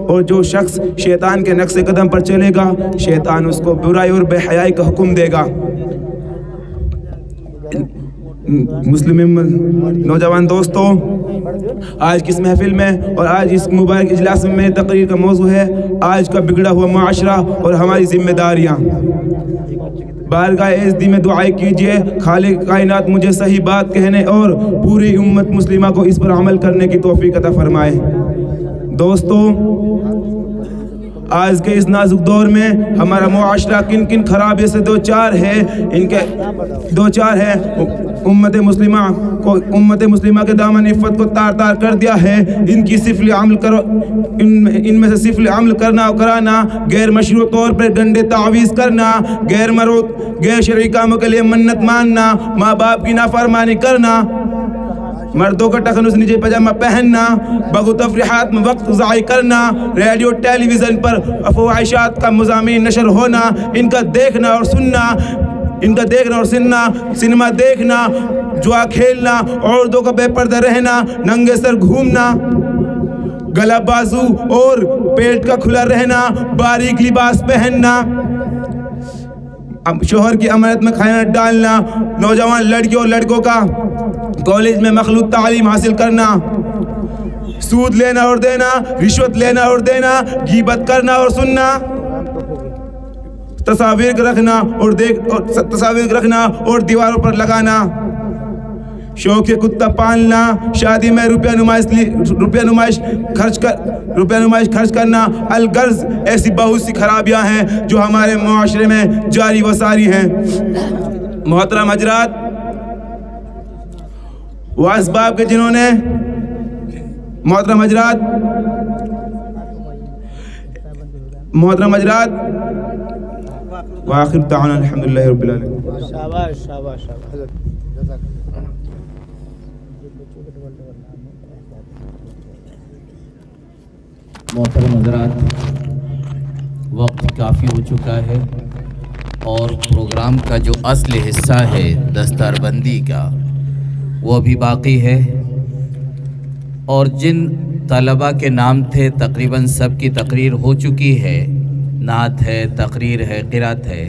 اور جو شخص شیطان کے نقش قدم پر چلے گا شیطان اس کو برائی اور بے حیائی کا حکم دے گا. مسلم نوجوان دوستو, آج کی اس محفل میں اور آج اس مبارک اجلاس میں میری تقریر کا موضوع ہے آج کا بگڑا ہوا معاشرہ اور ہماری ذمہ داریاں. بارگاہ عزتی میں دعائیں کیجئے, خالق کائنات مجھے صحیح بات کہنے اور پوری امت مسلمہ کو اس پر عمل کرنے کی توفیق عطا فرمائے. دوستو, آج کے اس نازک دور میں ہمارا معاشرہ کن کن خرابی سے دو چار ہے. امت مسلمہ کے دامن عفت کو تار تار کر دیا ہے. ان میں سے سفل عمل کرنا اور کرانا, غیر مشروع طور پر ڈنڈے تعویذ کرنا, غیر شرعی کاموں کے لیے منت ماننا, ماں باپ کی نافرمانی کرنا, مردوں کا ٹخنوں سے نیچے پاجامہ پہننا, بغو تفریحات میں وقت ضائع کرنا, ریڈیو ٹیلی ویژن پر فحاشات کا مضامین نشر ہونا, ان کا دیکھنا اور سننا, سنیما دیکھنا, جوا کھیلنا, عورتوں کا بے پردہ رہنا, ننگے سر گھومنا, گلا بازو اور پیٹ کا کھلا رہنا, باریک لباس پہننا, شوہر کی امانت میں خیانت ڈالنا, نوجوان لڑکیوں اور لڑکوں کا کالج میں مخلوط تعلیم حاصل کرنا, سود لینا اور دینا, رشوت لینا اور دینا, غیبت کرنا اور سننا, تصاویر رکھنا اور دیواروں پر لگانا, شوق کے کتا پالنا, شادی میں روپیہ نمائش خرچ کرنا, الغرض ایسی بہت سی خرابیاں ہیں جو ہمارے معاشرے میں جاری و ساری ہیں. محترم حضرات, وہ اسباب کے جنہوں نے محترم حضرات وآخر دعوانا الحمدللہ رب العالمین. شاباش شاباش شاباش. محترم حضرات، وقت کافی ہو چکا ہے اور پروگرام کا جو اصل حصہ ہے دستار بندی کا وہ بھی باقی ہے، اور جن طلبہ کے نام تھے تقریباً سب کی تقریر ہو چکی ہے. نعت ہے، تقریر ہے، قرات ہے.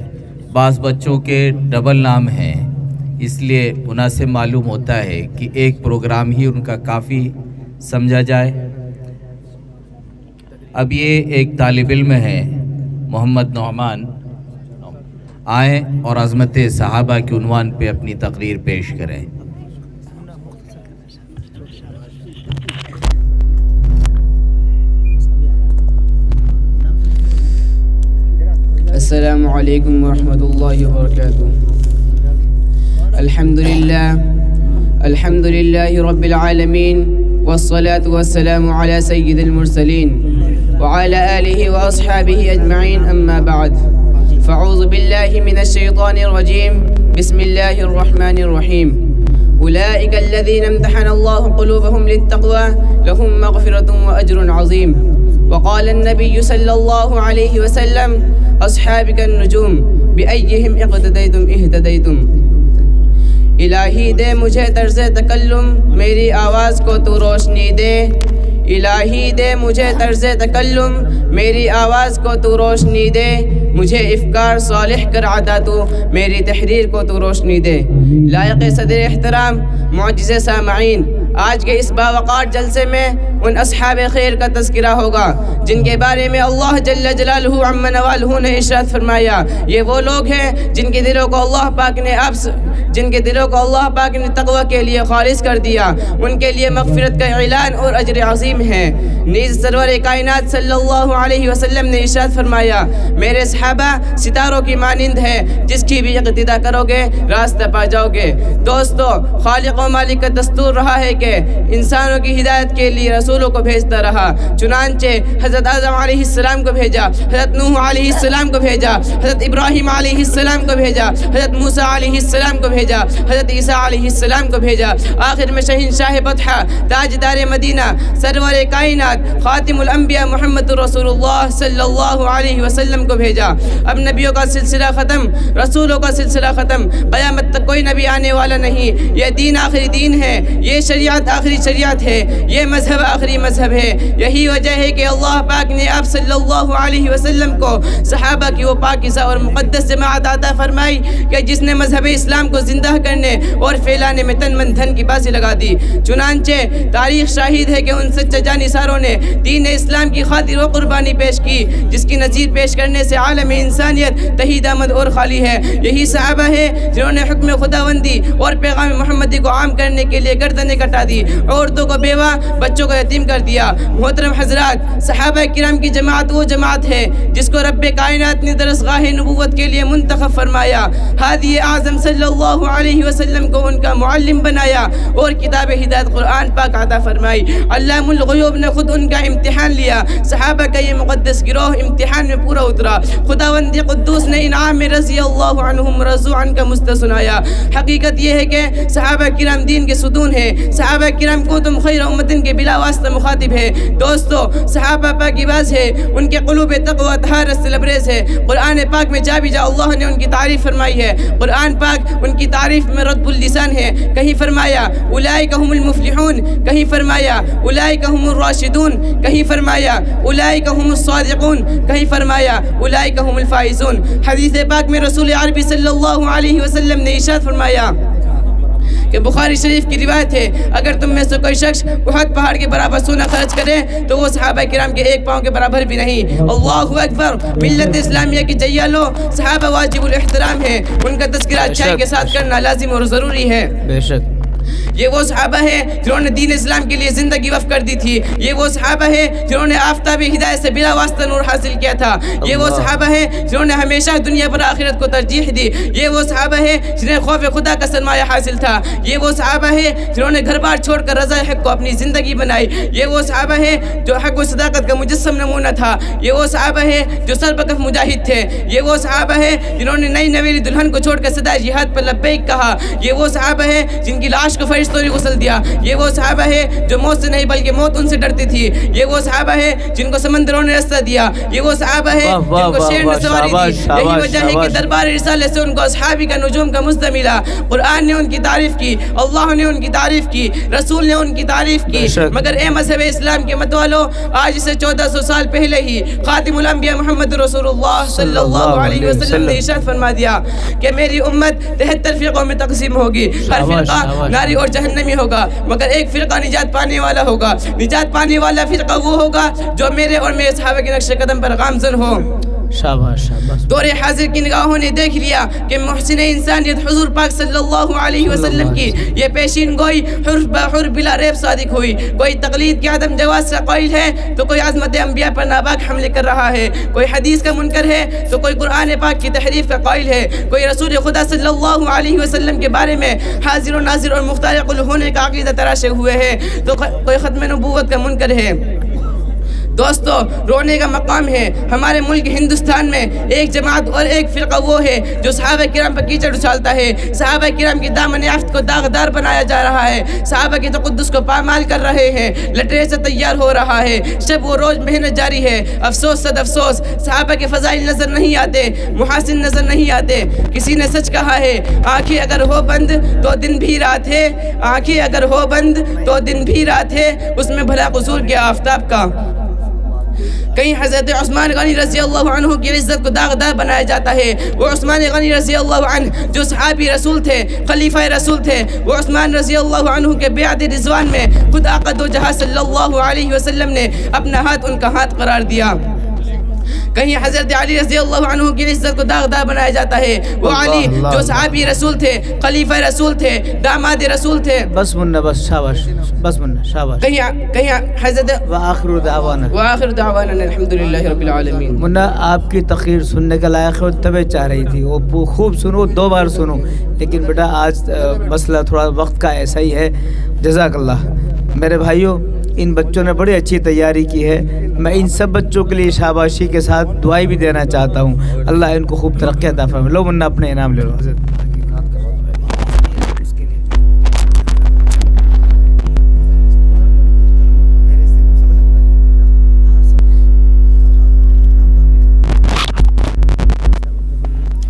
بعض بچوں کے ڈبل نام ہیں، اس لیے مناسب معلوم ہوتا ہے کہ ایک پروگرام ہی ان کا کافی سمجھا جائے. اب یہ ایک طالب علم ہے محمد نعمان، آئیں اور عظمت صحابہ کے عنوان پہ اپنی تقریر پیش کریں. السلام علیکم ورحمۃ اللہ وبرکاتہ. الحمد للہ رب العالمین والصلاة والسلام على سید المرسلین وعلى آلہ واصحابہ اجمعین، اما بعد فاعوذ باللہ من الشیطان الرجیم. بسم اللہ الرحمن الرحیم. اولئک الذین امتحن اللہ قلوبهم للتقوى لهم مغفرة واجر عظیم. وقال النبی صلی اللہ علیہ وسلم اصحابک النجوم بأیہم اقتدیتم اہتدیتم. الہی دے مجھے طرز تکلم، میری آواز کو تو روشنی دے. الہی دے مجھے طرز تکلم، میری آواز کو تو روشنی دے. مجھے افکار صالح کر عطا تو، میری تحریر کو تو روشنی دے. لائق صدر احترام معجز سامعین، آج کے اس باوقار جلسے میں ان اصحاب خیر کا تذکرہ ہوگا جن کے بارے میں اللہ جل جلالہ عم نوالہ نے ارشاد فرمایا، یہ وہ لوگ ہیں جن کے دلوں کو اللہ پاک نے تقوی کے لیے خالص کر دیا. ان کے لیے مغفرت کا اعلان اور اجر عظیم ہے. نیز سرور کائنات صلی اللہ علیہ وسلم نے ارشاد فرمایا، میرے صحابہ ستاروں کی مانند ہے، جس کی بھی اقتدا کرو گے راستہ پا جاؤ گے. دوستو، خالق و مالک کا دستور رہا ہے کہ انسانوں کی ہدایت کے لیے رسولوں کو بھیجتا رہا. چنانچہ حضرت آدم علیہ السلام کو بھیجا، حضرت نوح علیہ السلام کو بھیجا، حضرت ابراہیم علیہ السلام کو بھیجا، حضرت موسیٰ علیہ السلام کو بھیجا، حضرت عیسیٰ علیہ السلام کو بھیجا. آخر میں شہنشاہ بطحہ، تاجدار مدینہ، سرور کائنات، خاتم الانبیاء محمد رسول اللہ صلی اللہ علیہ وسلم کو بھیجا. اب نبیوں کا سلسلہ ختم، رسولوں کا سلسلہ ختم، قیامت تک کوئی نبی آنے والا نہیں. یہ دین آخری دین ہے، یہ شریعت آخری شریعت ہے، یہ مذہب آخری مذہب ہے. یہی وجہ ہے کہ اللہ پاک نے آپ صلی اللہ علیہ وسلم کو صحابہ کی وہ پاکیزہ اور مقدس جماعت عطا فرمائی کہ جس نے مذہب اسلام کو زندہ کرنے اور پھیلانے میں تن من دھن کی بازی لگا دی. چنانچہ تاریخ شاہد ہے کہ ان سچے جانثاروں نے دین اسلام کی خاطر وہ قربانی پیش کی جس کی نظیر پیش کرنے سے عالم انسانیت تہید آمد اور خالی ہے. یہی صحابہ ہے جنہوں نے حکم خداوندی اور پیغام محمدی کو عام کرنے کے لیے گردنیں کٹا دی، عورتوں کو بیوہ، بچوں کو یتیم کر دیا. محترم حضرات، صحابہ کرام کی جماعت وہ جماعت ہے جس کو رب کائنات نے درسگاہ نبوت کے لیے منتخب فرمایا. ہادی اعظم صلی اللہ علیہ وسلم کو ان کا معلم بنایا اور کتاب ہدایت قرآن پاک عطا فرمائی. علام الغیوب نے خود ان کا امتحان لیا. صحابہ کا یہ مقدس گروہ امتحان میں پورا اترا. خداوند قدوس نے انعام میں رضی اللہ عنہم رضوا عنہ کا مستثنایا. حقیقت یہ ہے کہ صحابہ کرام دین کے ستون ہیں. صحابہ کرام کو تم خیر امتن کے بلا واسطہ مخاطب ہے. دوستو، صحابہ پاک کی باز ہے، ان کے قلوب تقوی طہارت سے لبریز ہے. قرآن پاک میں جا بھی جا اللہ نے ان کی تعریف فرمائی ہے. قرآن پاک ان کی تعریف میں رتب اللسان ہے. کہیں فرمایا اولئک هم المفلحون، کہیں فرمایا اولئک هم الراشدون، کہیں فرمایا اولئک هم الصادقون، کہیں فرمایا اولئک هم الفائزون. حدیث پاک میں رسول عربی صلی اللہ علیہ وسلم نے ارشاد فرمایا کہ بخاری شریف کی روایت ہے، اگر تم میں سے کوئی شخص احد پہاڑ کے برابر سونا خرچ کرے تو وہ صحابہ کرام کے ایک پاؤں کے برابر بھی نہیں. اللہ اکبر. ملت اسلامیہ کی جیالوں، صحابہ واجب الاحترام ہے، ان کا تذکرہ اچھائی کے ساتھ کرنا لازم اور ضروری ہے. بے شک. یہ وہ صحابہ ہیں جنہوں نے دین اسلام کے لیے زندگی وقف کر دی تھی. یہ وہ صحابہ ہیں جنہوں نے آفتاب ہدایت سے بلا واسطہ نور حاصل کیا تھا. یہ وہ صحابہ ہیں جنہوں نے ہمیشہ دنیا پر آخرت کو ترجیح دی. یہ وہ صحابہ ہیں جنہیں خوف خدا کا سرمایہ حاصل تھا. یہ وہ صحابہ ہیں جنہوں نے گھر بار چھوڑ کر رضا حق کو اپنی زندگی بنائی. یہ وہ صحابہ ہیں جو حق و صداقت کا مجسم نمونہ تھا. یہ وہ صحابہ ہیں جو سربکف مجاہد تھے. یہ وہ صحابہ ہیں جنہوں نے نئی نویلی دلہن کو چھوڑ کر صدائے جہاد پر لبیک کہا. یہ وہ صحابہ ہیں جن کی لاش کو فرشتوں نے غسل دیا. یہ وہ صحابہ ہیں جو موت سے نہیں بلکہ موت ان سے ڈرتی تھی. یہ وہ صحابہ ہیں جن کو سمندروں نے رستہ دیا. یہ وہ صحابہ ہیں جن کو شیر نے سواری دی. یہی وجہ ہے کہ دربار رسالے سے ان کو اصحابی کا نجوم کا مزدہ ملا. قرآن نے ان کی تعریف کی, اللہ نے ان کی تعریف کی, رسول نے ان کی تعریف کی. مگر اے مذہب اسلام کے مت والو, آج سے 1400 سال پہلے ہی خاتم الانبیاء محمد رسول اللہ صلی اللہ علیہ وسلم نے ارشاد فرما دیا کہ میری امت 73 فرقوں میں تقسیم ہوگی. ہر فرقہ ناری اور جہنمی ہوگا, مگر ایک فرقہ نجات پانے والا ہوگا. نجات پانے والا فرقہ وہ ہوگا جو میرے اور میرے صحابہ کے نقش قدم پر گامزن ہو. شاباش شاباش. دور حاضر کی نگاہوں نے دیکھ لیا کہ محسن انسانیت حضور پاک صلی اللہ علیہ وسلم کی یہ پیشین گوئی حرف بحرف بلا ریب صادق ہوئی. کوئی تقلید کے عدم جواز کا قائل ہے تو کوئی عظمت انبیاء پر ناپاک حملے کر رہا ہے. کوئی حدیث کا منکر ہے تو کوئی قرآن پاک کی تحریف کا قائل ہے. کوئی رسول خدا صلی اللہ علیہ وسلم کے بارے میں حاضر و ناظر اور مختار قل ہونے کا عقیدہ تراشے ہوئے ہے تو کوئی ختم نبوت کا منکر ہے. دوستو, رونے کا مقام ہے. ہمارے ملک ہندوستان میں ایک جماعت اور ایک فرقہ وہ ہے جو صحابہ کرام پر کیچڑ اچھالتا ہے. صحابہ کرام کی دامن عفت کو داغدار بنایا جا رہا ہے. صحابہ کی تقدس کو پامال کر رہے ہیں. لٹریے سے تیار ہو رہا ہے. شب و روز محنت جاری ہے. افسوس صد افسوس, صحابہ کے فضائل نظر نہیں آتے, محاسن نظر نہیں آتے. کسی نے سچ کہا ہے, آنکھیں اگر ہو بند تو دن بھی رات ہے. آنکھیں اگر ہو بند تو دن بھی رات ہے, اس میں بھلا قصور کیا آفتاب کا. کہیں حضرت عثمان غنی رضی اللہ عنہ کی عزت کو داغدار بنایا جاتا ہے. وہ عثمان غنی رضی اللہ عنہ جو صحابی رسول تھے, خلیفہ رسول تھے. وہ عثمان رضی اللہ عنہ کے بیعت رضوان میں خود آقا دو جہاں صلی اللہ علیہ وسلم نے اپنا ہاتھ ان کا ہاتھ قرار دیا. کہیں حضرت علی رضی اللہ عنہ کی عزت کو داغدار بنایا جاتا ہے. وہ علی جو صحابی رسول تھے, خلیفہ رسول تھے, داماد رسول تھے. بس منا, بس شاباش, بس منا, شاباش. کہیں حضرت وآخر دعوانا الحمدللہ رب العالمین. منا, آپ کی تقریر سننے کا لائق ہے, تبے چاہ رہی تھی وہ خوب سنو, 2 بار سنو, لیکن بیٹا آج مسئلہ تھوڑا وقت کا ایسا ہی ہے. جزاک اللہ. میرے بھائیوں, ان بچوں نے بڑی اچھی تیاری کی ہے. میں ان سب بچوں کے لیے شاباشی کے ساتھ دعائی بھی دینا چاہتا ہوں. اللہ ان کو خوب ترقی عطا فرمائے. لو منا اپنے انعام لے لو.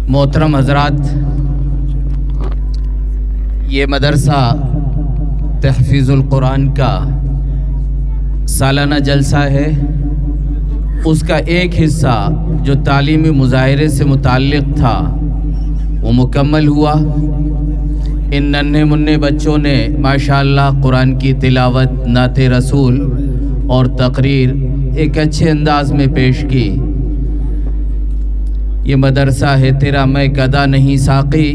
محترم حضرات, یہ مدرسہ تحفیظ القرآن کا سالانہ جلسہ ہے. اس کا ایک حصہ جو تعلیمی مظاہرے سے متعلق تھا وہ مکمل ہوا. ان ننھے منھے بچوں نے ماشاءاللہ قرآن کی تلاوت, نعت رسول اور تقریر ایک اچھے انداز میں پیش کی. یہ مدرسہ ہے تیرا میں گدا نہیں ساقی,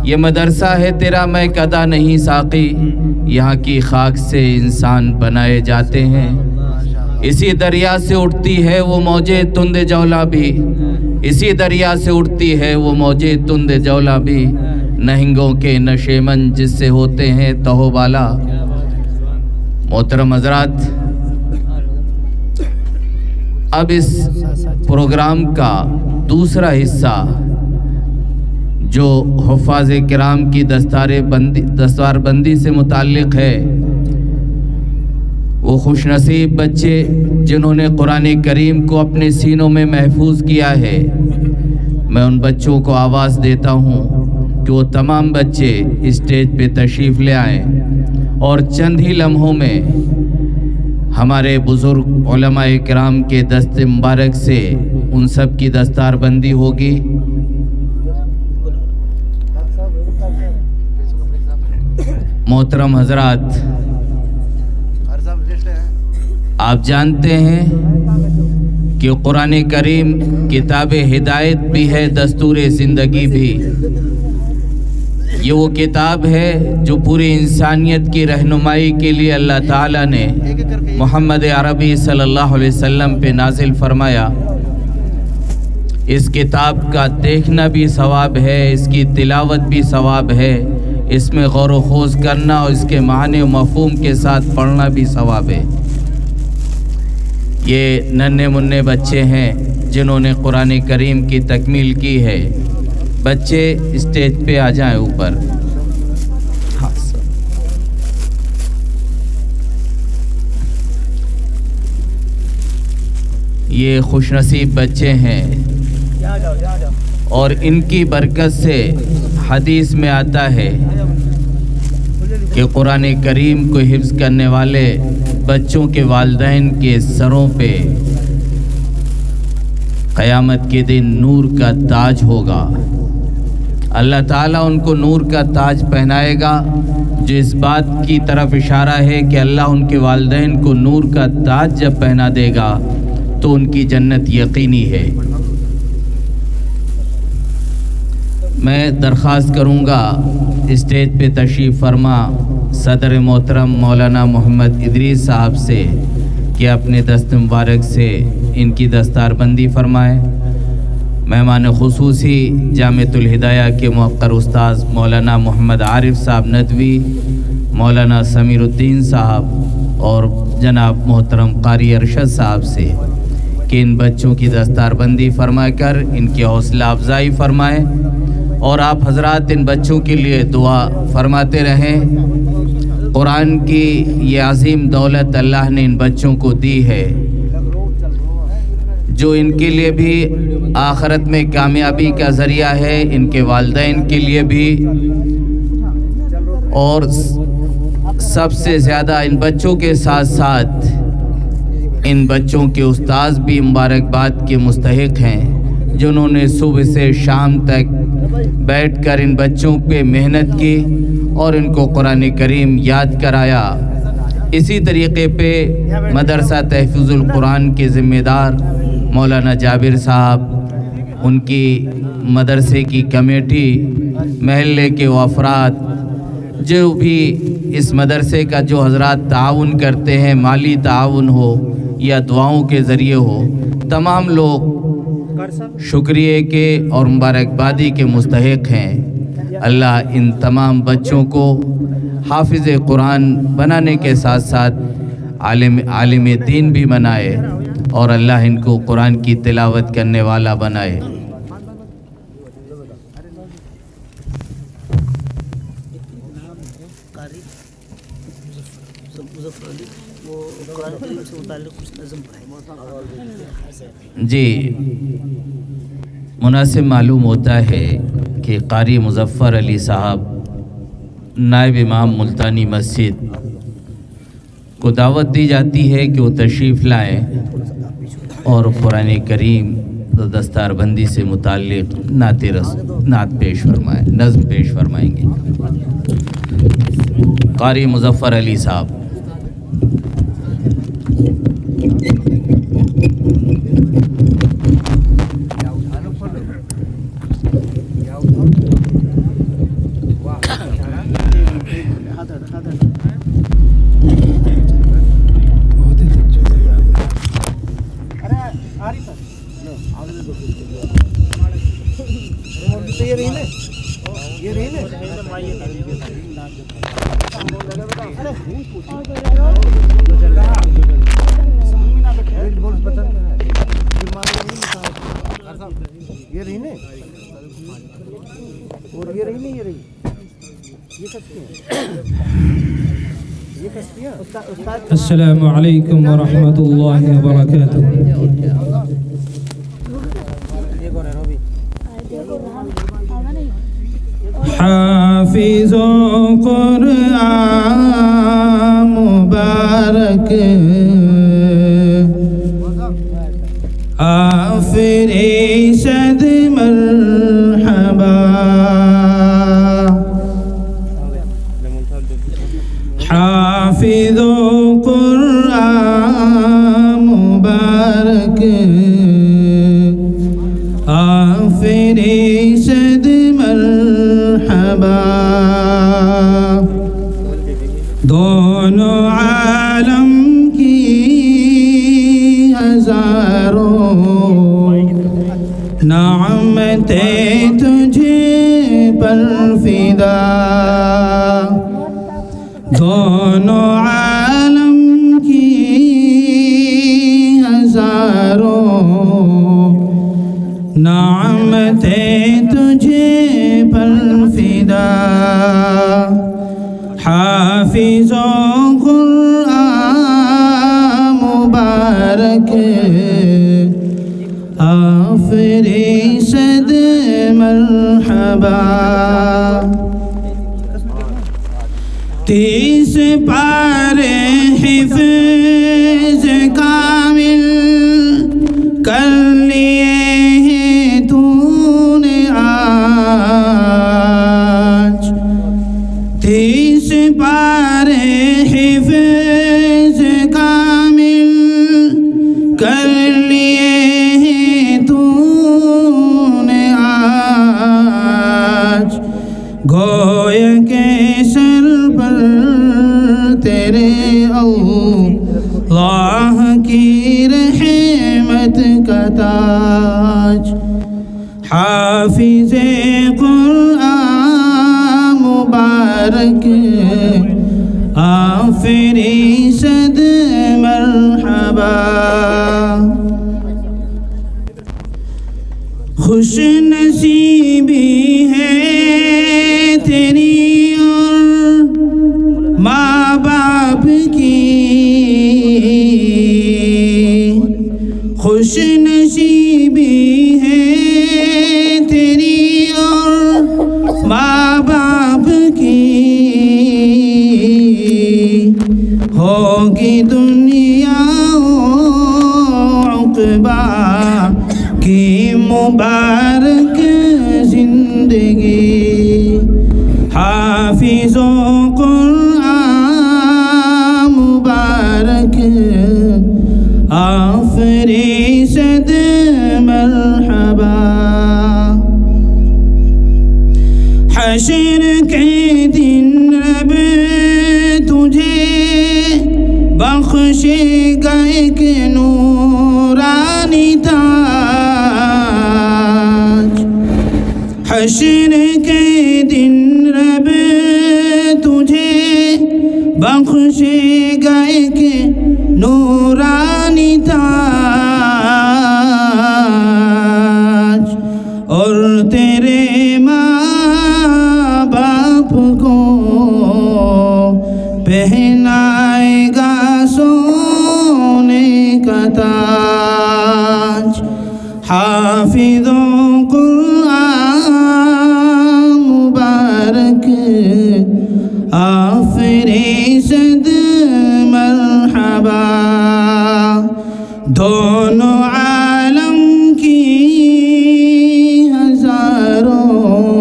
یہ مدرسہ ہے تیرا میں گدا نہیں ساقی. یہاں کی خاک سے انسان بنائے جاتے ہیں. اسی دریا سے اٹھتی ہے وہ موجے تند جولا بھی, اسی دریا سے اٹھتی ہے وہ موجے تند جولا بھی. نہنگوں کے نشے من جس سے ہوتے ہیں تہو بالا. محترم حضرات, اب اس پروگرام کا دوسرا حصہ جو حفاظ کرام کی دستار بندی سے متعلق ہے, وہ خوش نصیب بچے جنہوں نے قرآن کریم کو اپنے سینوں میں محفوظ کیا ہے. میں ان بچوں کو آواز دیتا ہوں کہ وہ تمام بچے اسٹیج پہ تشریف لے آئیں اور چند ہی لمحوں میں ہمارے بزرگ علماء کرام کے دست مبارک سے ان سب کی دستار بندی ہوگی. محترم حضرات, آپ جانتے ہیں کہ قرآن کریم کتاب ہدایت بھی ہے, دستور زندگی بھی. یہ وہ کتاب ہے جو پوری انسانیت کی رہنمائی کے لیے اللہ تعالیٰ نے محمد عربی صلی اللہ علیہ وسلم پہ نازل فرمایا۔ اس کتاب کا دیکھنا بھی ثواب ہے، اس کی تلاوت بھی ثواب ہے، اس میں غور و خوض کرنا اور اس کے معنی و مفہوم کے ساتھ پڑھنا بھی ثواب ہے۔ یہ ننھے منھے بچے ہیں جنہوں نے قرآن کریم کی تکمیل کی ہے۔ بچے اسٹیج پہ آ جائیں اوپر۔ یہ خوش نصیب بچے ہیں اور ان کی برکت سے حدیث میں آتا ہے کہ قرآن کریم کو حفظ کرنے والے بچوں کے والدین کے سروں پہ قیامت کے دن نور کا تاج ہوگا۔ اللہ تعالیٰ ان کو نور کا تاج پہنائے گا، جو اس بات کی طرف اشارہ ہے کہ اللہ ان کے والدین کو نور کا تاج جب پہنا دے گا تو ان کی جنت یقینی ہے۔ میں درخواست کروں گا اسٹیج پہ تشریف فرما صدر محترم مولانا محمد ادریس صاحب سے کہ اپنے دست مبارک سے ان کی دستار بندی فرمائیں۔ مہمان خصوصی جامعۃ الہدایہ کے موقر استاذ مولانا محمد عارف صاحب ندوی، مولانا سمیر الدین صاحب اور جناب محترم قاری ارشد صاحب سے کہ ان بچوں کی دستار بندی فرما کر ان کی حوصلہ افزائی فرمائیں، اور آپ حضرات ان بچوں کے لیے دعا فرماتے رہیں۔ قرآن کی یہ عظیم دولت اللہ نے ان بچوں کو دی ہے، جو ان کے لیے بھی آخرت میں کامیابی کا ذریعہ ہے، ان کے والدین کے لیے بھی، اور سب سے زیادہ ان بچوں کے ساتھ ساتھ ان بچوں کے استاذ بھی مبارکباد کے مستحق ہیں، جنہوں نے صبح سے شام تک بیٹھ کر ان بچوں پہ محنت کی اور ان کو قرآن کریم یاد کرایا۔ اسی طریقے پہ مدرسہ تحفظ القرآن کے ذمہ دار مولانا جابر صاحب، ان کی مدرسے کی کمیٹی، محلے کے وہ افراد جو بھی اس مدرسے کا جو حضرات تعاون کرتے ہیں، مالی تعاون ہو یا دعاؤں کے ذریعے ہو، تمام لوگ شکریہ کے اور مبارکبادی کے مستحق ہیں۔ اللہ ان تمام بچوں کو حافظ قرآن بنانے کے ساتھ ساتھ عالم دین بھی بنائے، اور اللہ ان کو قرآن کی تلاوت کرنے والا بنائے۔ جی، مناسب معلوم ہوتا ہے کہ قاری مظفر علی صاحب نائب امام ملتانی مسجد کو دعوت دی جاتی ہے کہ وہ تشریف لائیں اور قرآن کریم دستار بندی سے متعلق نعت پیش فرمائیں، نظم پیش فرمائیں گے۔ قاری مظفر علی صاحب۔ السلام علیکم ورحمۃ اللہ وبرکاتہ۔ حافظ قرآن مبارک آفریشد مرحبا، حافظ قرآن مبارک آفریشد مرحبا، دونوں عالم کی ہزاروں نعمتیں تجھے پر فدا، دونوں عالم کی ہزاروں نعمتیں تجھے پر فدا، حافظ قرآن مبارک آفری صد مرحبا، 30 پارے حفظ کامل کر لیے ہیں تو نے آج، 30 پارے حفظ کامل کر لیے ہیں تو نے آج، گویا کے سر پر تیرے اللہ کی رحمت کا تاج، حافظ قرآن مبارک آفری صد مرحبا، خوش نصیبی ہے تیری اور ماں باپ کی، خوش نصیبی ہے تیری اور ماں باپ کی، ہوگی دنیا و عقبہ کی مبارک زندگی، حافظ قرآن مبارک آفری صد مرحبا، حشر کے دن رب تجھے بخشے گا ایک نورانی تاج، حشر کے دن رب تجھے بخشے گا ایک نورانی تاج، اور تیرے ماں باپ کو پہنائے گا سونے کا تاج، حافظ قرآن مبارک آفری صد مرحبا، دونوں عالم کی ہزاروں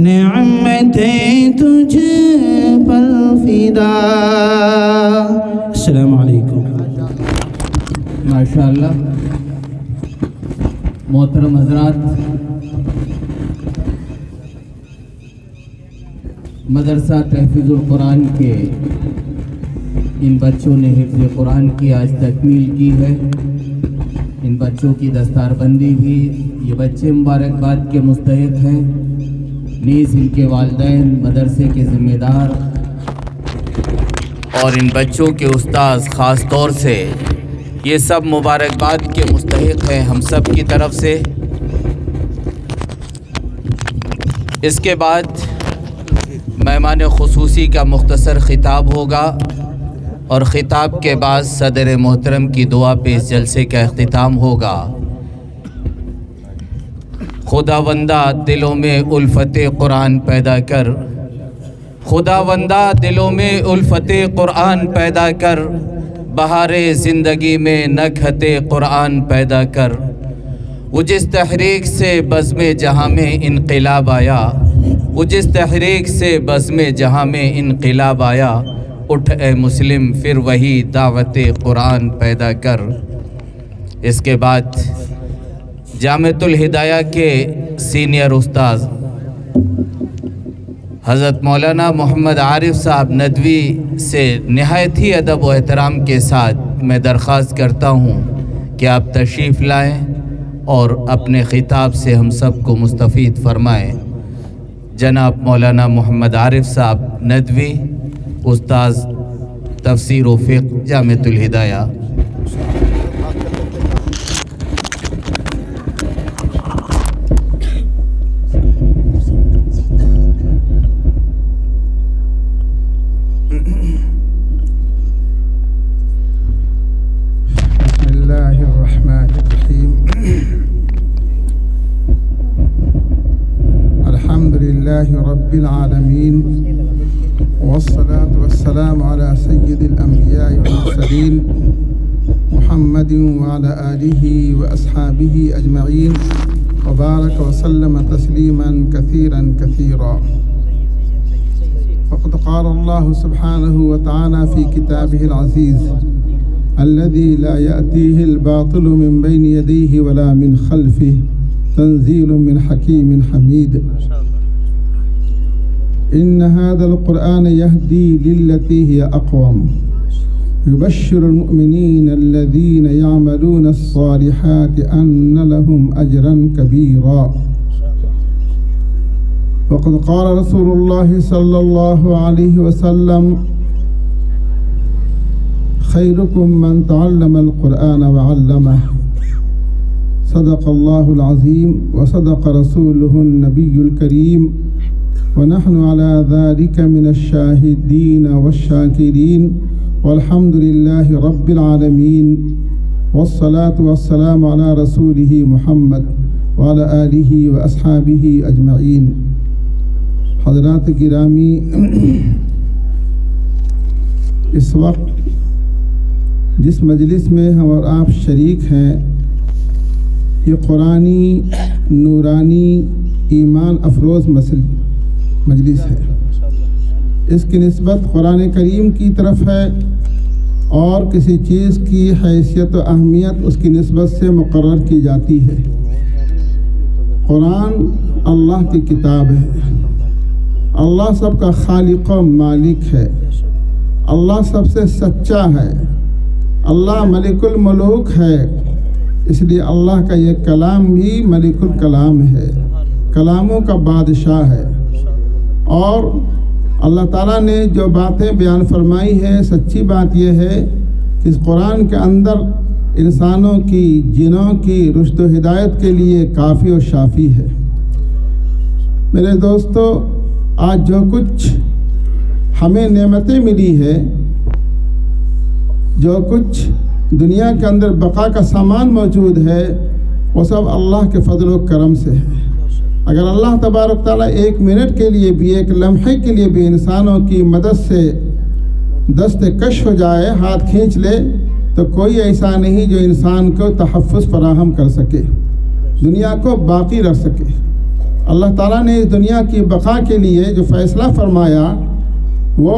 نعمتیں تجھ پر فدا۔ السلام علیکم۔ ماشاءاللہ محترم حضرات، مدرسہ تحفیظ القرآن کے ان بچوں نے حفظ قرآن کی آج تکمیل کی ہے، ان بچوں کی دستار بندی بھی، یہ بچے مبارکباد کے مستحق ہیں، نیز ان کے والدین، مدرسے کے ذمہ دار اور ان بچوں کے استاذ خاص طور سے یہ سب مبارکباد کے مستحق ہیں ہم سب کی طرف سے۔ اس کے بعد مہمان خصوصی کا مختصر خطاب ہوگا اور خطاب کے بعد صدر محترم کی دعا پہ اس جلسے کا اختتام ہوگا۔ خداوندہ دلوں میں الفت قرآن پیدا کر، خداوندہ دلوں میں الفت قرآن پیدا کر، بہار زندگی میں نکہت قرآن پیدا کر، وہ جس تحریک سے بزم جہاں میں انقلاب آیا، وہ جس تحریک سے بزم جہاں میں انقلاب آیا، اٹھ اے مسلم پھر وہی دعوت قرآن پیدا کر۔ اس کے بعد جامعۃ الہدایہ کے سینئر استاذ حضرت مولانا محمد عارف صاحب ندوی سے نہایت ہی ادب و احترام کے ساتھ میں درخواست کرتا ہوں کہ آپ تشریف لائیں اور اپنے خطاب سے ہم سب کو مستفید فرمائیں۔ جناب مولانا محمد عارف صاحب ندوی، استاذ تفسیر و فقہ جامعۃ الہدایہ۔ رب العالمين والصلاة والسلام على سيد الأنبياء والمرسلين محمد وعلى آله وأصحابه أجمعين وبارك وسلم تسليما كثيرا كثيرا۔ وقد قال الله سبحانه وتعالى في كتابه العزيز الذي لا يأتيه الباطل من بين يديه ولا من خلفه تنزيل من حكيم حميد۔ إن هذا القرآن يهدي للتي هي أقوم يبشر المؤمنين الذين يعملون الصالحات أن لهم أجرا كبيرا۔ وقد قال رسول الله صلى الله عليه وسلم خيركم من تعلم القرآن وعلمه۔ صدق الله العظيم وصدق رسوله النبي الكريم، ونحن على ذلك من الشاهدين والشاكرين، والحمد لله رب العالمين، والصلاة والسلام على رسوله محمد وعلى آله وأصحابه أجمعين۔ حضرات گرامی، اس وقت جس مجلس میں ہم اور آپ شریک ہیں، یہ قرآنی نورانی ایمان افروز مجلس ہے۔ اس کی نسبت قرآن کریم کی طرف ہے، اور کسی چیز کی حیثیت و اہمیت اس کی نسبت سے مقرر کی جاتی ہے۔ قرآن اللہ کی کتاب ہے، اللہ سب کا خالق و مالک ہے، اللہ سب سے سچا ہے، اللہ ملک الملوک ہے، اس لیے اللہ کا یہ کلام بھی ملک الکلام ہے، کلاموں کا بادشاہ ہے۔ اور اللہ تعالیٰ نے جو باتیں بیان فرمائی ہے، سچی بات یہ ہے کہ اس قرآن کے اندر انسانوں کی، جنوں کی رشد و ہدایت کے لیے کافی و شافی ہے۔ میرے دوستو، آج جو کچھ ہمیں نعمتیں ملی ہے، جو کچھ دنیا کے اندر بقا کا سامان موجود ہے، وہ سب اللہ کے فضل و کرم سے ہے۔ اگر اللہ تبارک تعالیٰ ایک منٹ کے لیے بھی، ایک لمحے کے لیے بھی انسانوں کی مدد سے دست کش ہو جائے، ہاتھ کھینچ لے، تو کوئی ایسا نہیں جو انسان کو تحفظ فراہم کر سکے، دنیا کو باقی رکھ سکے۔ اللہ تعالیٰ نے اس دنیا کی بقا کے لیے جو فیصلہ فرمایا، وہ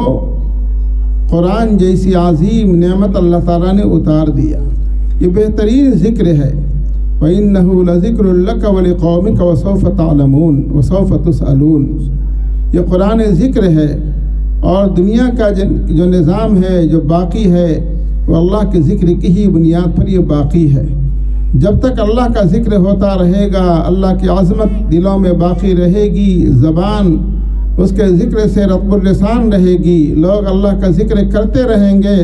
قرآن جیسی عظیم نعمت اللہ تعالیٰ نے اتار دیا۔ یہ بہترین ذکر ہے، وَإِنَّهُ لَذِكْرٌ لَكَ وَلِقَوْمِكَ وَسَوْفَ تَعْلَمُونَ وَسَوْفَ تُسْأَلُونَ۔ یہ قرآن ذکر ہے، اور دنیا کا جو نظام ہے، جو باقی ہے، وہ اللہ کے ذکر کی ہی بنیاد پر یہ باقی ہے۔ جب تک اللہ کا ذکر ہوتا رہے گا، اللہ کی عظمت دلوں میں باقی رہے گی، زبان اس کے ذکر سے رطب اللسان رہے گی، لوگ اللہ کا ذکر کرتے رہیں گے،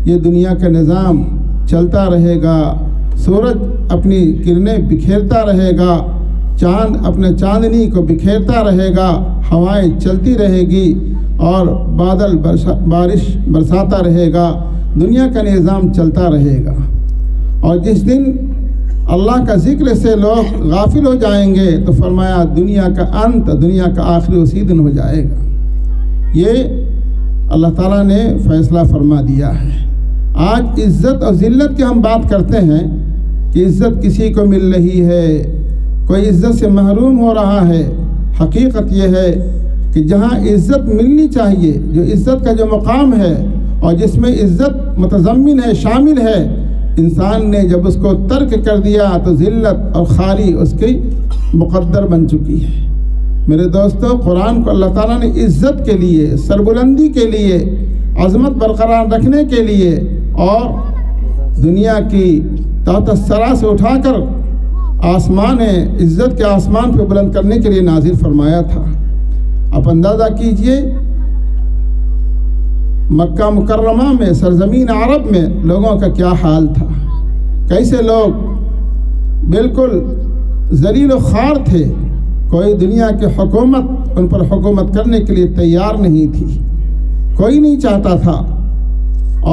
یہ دنیا کا نظام چلتا رہے گا۔ سورج اپنی کرنیں بکھیرتا رہے گا، چاند اپنے چاندنی کو بکھیرتا رہے گا، ہوائیں چلتی رہے گی، اور بادل بارش برساتا رہے گا، دنیا کا نظام چلتا رہے گا۔ اور جس دن اللہ کا ذکر سے لوگ غافل ہو جائیں گے، تو فرمایا دنیا کا انت، دنیا کا آخری اسی دن ہو جائے گا۔ یہ اللہ تعالیٰ نے فیصلہ فرما دیا ہے۔ آج عزت اور ذلت کی ہم بات کرتے ہیں کہ عزت کسی کو مل رہی ہے، کوئی عزت سے محروم ہو رہا ہے۔ حقیقت یہ ہے کہ جہاں عزت ملنی چاہیے، جو عزت کا جو مقام ہے اور جس میں عزت متضمن ہے، شامل ہے، انسان نے جب اس کو ترک کر دیا تو ذلت اور خاری اس کی مقدر بن چکی ہے۔ میرے دوستو قرآن کو اللہ تعالیٰ نے عزت کے لیے، سربلندی کے لیے، عظمت برقرار رکھنے کے لیے اور دنیا کی تحت الثری سے اٹھا کر آسمان عزت کے آسمان پہ بلند کرنے کے لیے نازل فرمایا تھا۔ آپ اندازہ کیجئے مکہ مکرمہ میں، سرزمین عرب میں لوگوں کا کیا حال تھا، کیسے لوگ بالکل ذلیل و خوار تھے، کوئی دنیا کی حکومت ان پر حکومت کرنے کے لیے تیار نہیں تھی، کوئی نہیں چاہتا تھا،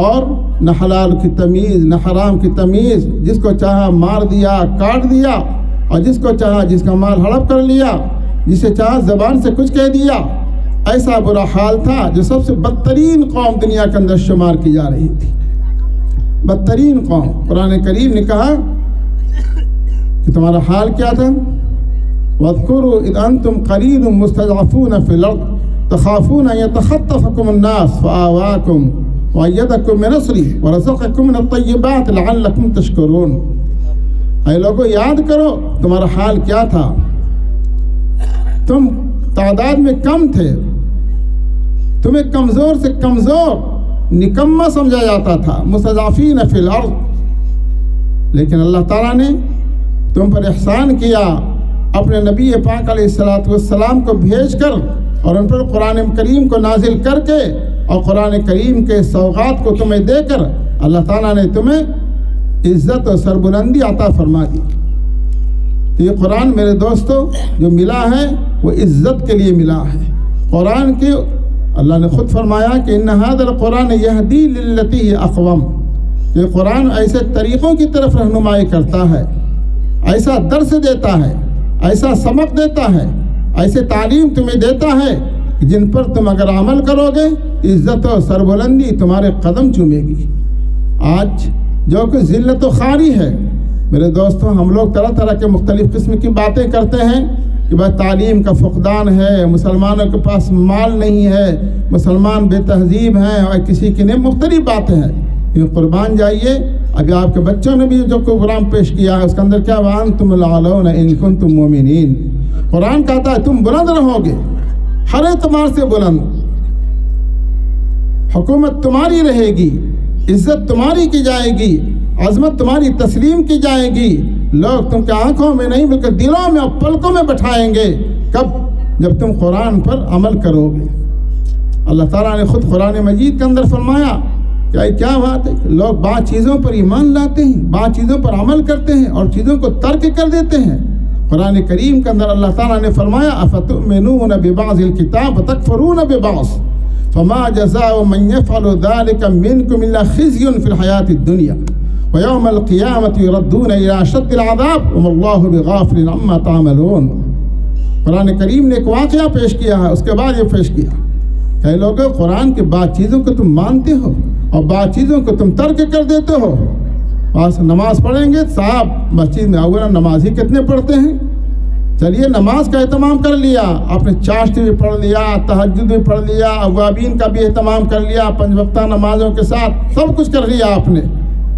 اور نہ حلال کی تمیز نہ حرام کی تمیز، جس کو چاہا مار دیا، کاٹ دیا، اور جس کو چاہا جس کا مال ہڑپ کر لیا، جسے چاہا زبان سے کچھ کہہ دیا۔ ایسا برا حال تھا جو سب سے بدترین قوم دنیا کے اندر شمار کی جا رہی تھی، بدترین قوم۔ قرآن کریم نے کہا کہ تمہارا حال کیا تھا؟ وَاذْكُرُوا إِذْ أَنْتُمْ قَلِيلٌ مُسْتَضْعَفُونَ فِي الْأَرْضِ تَخَافُونَ أَنْ يَتَخَطَّفَكُمُ النَّاسُ فَآوَاكُمْ وَأَيَّدَكُمْ بِنَصْرِهِ وَرَزَقَكُمْ مِنَ الطَّيِّبَاتِ لَعَلَّكُمْ تَشْكُرُونَ۔ اے لوگو یاد کرو تمہارا حال کیا تھا، تم تعداد میں کم تھے، تمہیں کمزور سے کمزور نکمہ سمجھا جاتا تھا، مستضعفین فی الارض، لیکن اللہ تعالیٰ نے تم پر احسان کیا، اپنے نبی پاک علیہ السلام کو بھیج کر اور ان پر قرآن کریم کو نازل کر کے اور قرآن کریم کے سوغات کو تمہیں دے کر اللہ تعالیٰ نے تمہیں عزت و سربلندی عطا فرما دی۔ تو یہ قرآن میرے دوستو جو ملا ہے وہ عزت کے لیے ملا ہے۔ قرآن کے اللہ نے خود فرمایا کہ ان ھذا القرآن یہدی للتی ہی اقوم، یہ قرآن ایسے طریقوں کی طرف رہنمائی کرتا ہے، ایسا درس دیتا ہے، ایسا سبق دیتا ہے، ایسے تعلیم تمہیں دیتا ہے کہ جن پر تم اگر عمل کرو گے عزت و سربلندی تمہارے قدم چومے گی۔ آج جو کہ ذلت و خواری ہے میرے دوستوں، ہم لوگ طرح طرح کے مختلف قسم کی باتیں کرتے ہیں کہ بھائی تعلیم کا فقدان ہے، مسلمانوں کے پاس مال نہیں ہے، مسلمان بے تہذیب ہیں، اور کسی کی نہیں مختلف باتیں ہیں۔ یہ قربان جائیے، ابھی آپ کے بچوں نے بھی جو پروگرام پیش کیا ہے اس کے اندر کیا وَأَنْتُمُ الْأَعْلَوْنَ إِن كُنتُم مُؤْمِنِينَ، قرآن کہتا ہے تم بلند رہو گے، ہر اعتبار سے بلند، حکومت تمہاری رہے گی، عزت تمہاری کی جائے گی، عظمت تمہاری تسلیم کی جائے گی، لوگ تم کے آنکھوں میں نہیں بلکہ دلوں میں اور پلکوں میں بٹھائیں گے، کب؟ جب تم قرآن پر عمل کرو گے۔ اللہ تعالیٰ نے خود قرآن مجید کے اندر فرمایا کیا بات ہے، لوگ بعض چیزوں پر ایمان لاتے ہیں، بعض چیزوں پر عمل کرتے ہیں اور چیزوں کو ترک کر دیتے ہیں۔ قرآن کریم کے اندر اللہ تعالیٰ نے فرمایا افتؤمنون ببعض الکتاب وتکفرون ببعض فما جزاء من يفعل ذلك منكم الا خزي في الحياة الدنيا ويوم القيامة يردون الى اشد العذاب وما الله بغافل عما تعملون۔ قرآن کریم نے ایک واقعہ پیش کیا ہے، اس کے بعد یہ پیش کیا کہ لوگوں قرآن کے بعض چیزوں کو تم مانتے ہو اور بعض چیزوں کو تم ترک کر دیتے ہو۔ بس نماز پڑھیں گے صاحب، مسجد میں اولا نماز ہی کتنے پڑھتے ہیں؟ چلیے نماز کا اہتمام کر لیا، آپ نے چاشت بھی پڑھ لیا، تہجد بھی پڑھ لیا، اوابین کا بھی اہتمام کر لیا، 5 وقتہ نمازوں کے ساتھ سب کچھ کر لیا آپ نے،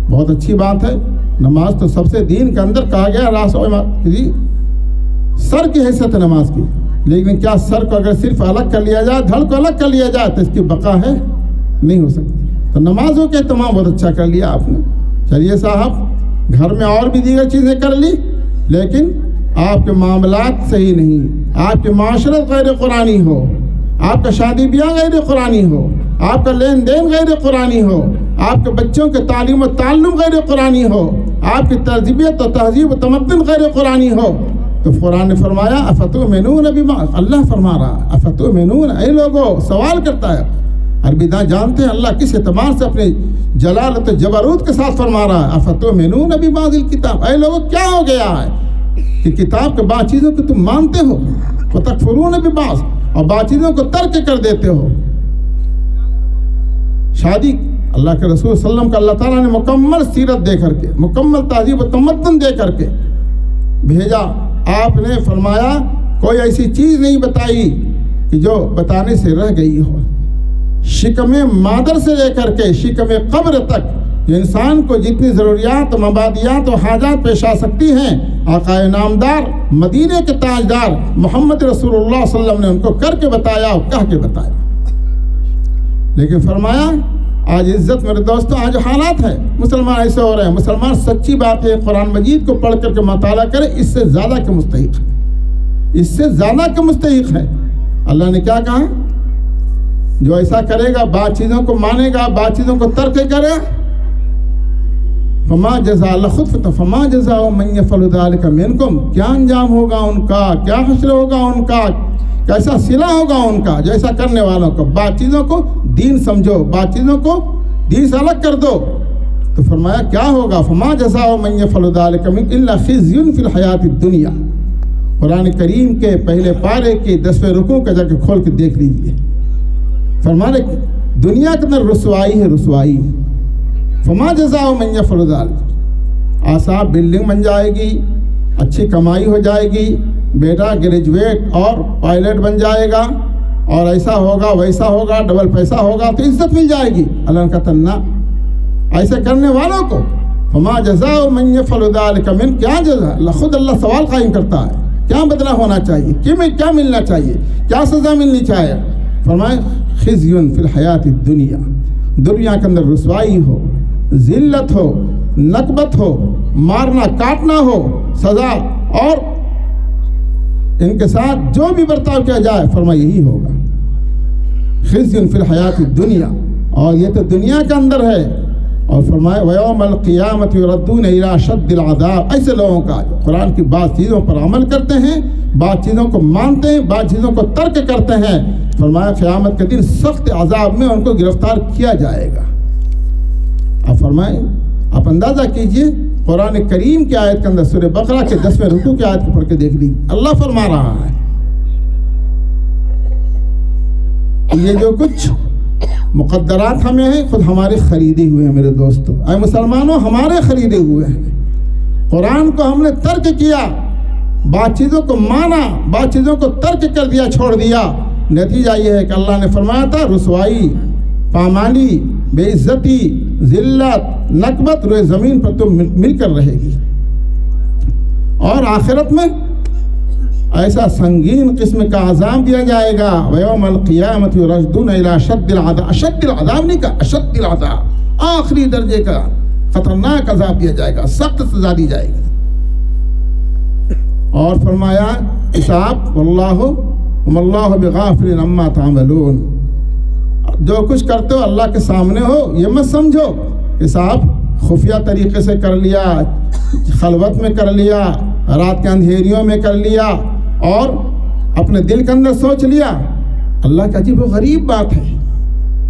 بہت اچھی بات ہے۔ نماز تو سب سے دین کے اندر کہا گیا راس سر کی حیثیت نماز کی، لیکن کیا سر کو اگر صرف الگ کر لیا جائے، دھڑ کو الگ کر لیا جائے تو اس کی بقا ہے؟ نہیں ہو سکتی۔ تو نمازوں کے اہتمام بہت اچھا کر لیا آپ نے۔ چلیے صاحب گھر میں اور بھی دیگر چیزیں کر لی، لیکن آپ کے معاملات صحیح نہیں، آپ کی معاشرت غیر قرآنی ہو، آپ کا شادی بیاہ غیر قرآنی ہو، آپ کا لین دین غیر قرآنی ہو، آپ کے بچوں کے تعلیم و تعلم غیر قرآنی ہو، آپ کی تربیت و تہذیب و تمدن غیر قرآنی ہو، تو قرآن نے فرمایا افتؤمنون بما، اللہ فرما رہا افتؤمنون، اے لوگو سوال کرتا ہے، عربی داں جانتے ہیں اللہ کس اعتبار سے اپنے جلالت و جبروت کے ساتھ فرما رہا ہے افتؤمنون ببعض الکتاب، اے لوگو کیا ہو گیا ہے کہ کتاب کے بعض چیزوں کو تم مانتے ہو، وتکفرون ببعض، اور بعض چیزوں کو ترک کر دیتے ہو۔ شادی اللہ کے رسول صلی اللہ علیہ وسلم کا اللہ تعالیٰ نے مکمل سیرت دے کر کے، مکمل تہذیب و تمدن دے کر کے بھیجا۔ آپ نے فرمایا کوئی ایسی چیز نہیں بتائی کہ جو بتانے سے رہ گئی ہو، شکم مادر سے لے کر کے شکم قبر تک کہ انسان کو جتنی ضروریات و مبادیات و حاجات پیش آ سکتی ہیں آقا نامدار مدینے کے تاجدار محمد رسول اللہ صلی اللہ علیہ وسلم نے ان کو کر کے بتایا اور کہہ کے بتایا. لیکن فرمایا آج عزت میرے دوستوں آج حالات ہے مسلمان ایسے ہو رہے ہیں. مسلمان سچی بات ہے قرآن مجید کو پڑھ کر کے مطالعہ کرے اس سے زیادہ کے مستحق ہے, اس سے زیادہ کے مستحق ہے. اللہ نے کیا کہا؟ جو ایسا کرے گا بعض چیزوں کو مانے گا بعض چیزوں کو ترک کرے فما جزاء لخطف فما جزاء من يفعل ذلك منكم, کیا انجام ہوگا ان کا, کیا حشر ہوگا ان کا, کیسا صلہ ہوگا ان کا جو ایسا کرنے والوں کو. بعض چیزوں کو دین سمجھو بعض چیزوں کو دین سے الگ کر دو. تو فرمایا کیا ہوگا فما جزاء من يفعل ذلك منكم الا خزي في الحیات الدنیا. قرآن کریم کے پہلے پارے کی 10ویں رکوع کا جا کے کھول کے دیکھ لیجئے. فرمانے دنیا کے اندر رسوائی ہے رسوائی. فما جزاء من يفعل ذلك, آسان بلڈنگ بن جائے گی, اچھی کمائی ہو جائے گی, بیٹا گریجویٹ اور پائلٹ بن جائے گا اور ایسا ہوگا ویسا ہوگا ڈبل پیسہ ہوگا تو عزت مل جائے گی. اللہ کا تنّا ایسے کرنے والوں کو فما جزاء من يفعل ذلك من, کیا جزا خود اللہ سوال قائم کرتا ہے کیا بدلہ ہونا چاہیے, کیا ملنا چاہیے, کیا سزا ملنی چاہیے. فرمائے خزي في الحیات الدنیا, دنیا کے اندر رسوائی ہو, ذلت ہو, نکبت ہو, مارنا کاٹنا ہو, سزا اور ان کے ساتھ جو بھی برتاؤ کیا جائے فرمایا یہی ہوگا. خزي في الحیات الدنیا, اور یہ تو دنیا کے اندر ہے. اور فرمایا وَيَوْمَ الْقِيَامَةِ يُرَدُّونَ إِلَىٰ أَشَدِّ الْعَذَابِ. ایسے لوگوں کا قرآن کی بعض چیزوں پر عمل کرتے ہیں بعض چیزوں کو مانتے ہیں بعض چیزوں کو ترک کرتے ہیں. فرمایا قیامت کے دن سخت عذاب میں ان کو گرفتار کیا جائے گا. اب فرمائیں آپ اندازہ کیجئے قرآن کریم کی آیت کے اندر سورہ بقرہ کے 10ویں رکوع کی آیت کو پڑھ کے دیکھ لیجیے. اللہ فرما رہا ہے یہ جو کچھ مقدرات ہمیں ہیں خود ہمارے خریدے ہوئے ہیں میرے دوستو. اے مسلمانوں ہمارے خریدے ہوئے ہیں. قرآن کو ہم نے ترک کیا, بعض چیزوں کو مانا بعض چیزوں کو ترک کر دیا چھوڑ دیا. نتیجہ یہ ہے کہ اللہ نے فرمایا تھا رسوائی پامالی بے عزتی ذلت نکبت روئے زمین پر تو مل کر رہے گی. اور آخرت میں ایسا سنگین قسم کا عذاب دیا جائے گا. وَيَوْمَ الْقِيَامَةِ يُرَدُّونَ إِلَىٰ أَشَدِّ الْعَذَابِ. اشد العذاب نہیں کہا, اشد العذاب, آخری درجے کا خطرناک عذاب دیا جائے گا, سخت سزا دی جائے گی. اور فرمایا حساب وَاللَّهُ بِغَافِلٍ عَمَّا تَعْمَلُونَ. جو کچھ کرتے ہو اللہ کے سامنے ہو یہ مت سمجھو کہ صاحب خفیہ طریقے سے کر لیا, خلوت میں کر لیا, رات کے اندھیریوں میں کر لیا اور اپنے دل کے اندر سوچ لیا. اللہ کا عجیب و غریب بات ہے.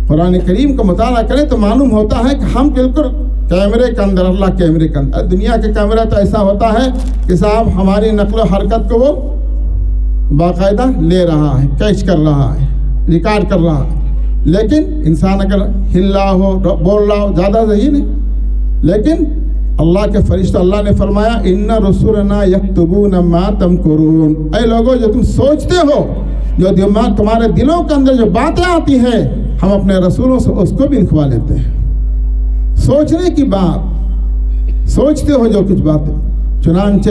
قرآن کریم کا مطالعہ کریں تو معلوم ہوتا ہے کہ ہم بالکل کیمرے کے اندر, اللہ کیمرے کے اندر. دنیا کے کیمرہ تو ایسا ہوتا ہے کہ صاحب ہماری نقل و حرکت کو وہ باقاعدہ لے رہا ہے, کیچ کر رہا ہے, ریکارڈ کر رہا ہے. لیکن انسان اگر ہل رہا ہو بول رہا ہو زیادہ صحیح نہیں. لیکن اللہ کے فرشتہ اللہ نے فرمایا ان رسولنا یکتبون ما تمکرون. اے لوگوں جو تم سوچتے ہو, جو دماغ تمہارے دلوں کے اندر جو باتیں آتی ہیں ہم اپنے رسولوں سے اس کو بھی لکھوا لیتے ہیں. سوچنے کی بات, سوچتے ہو جو کچھ باتیں. چنانچہ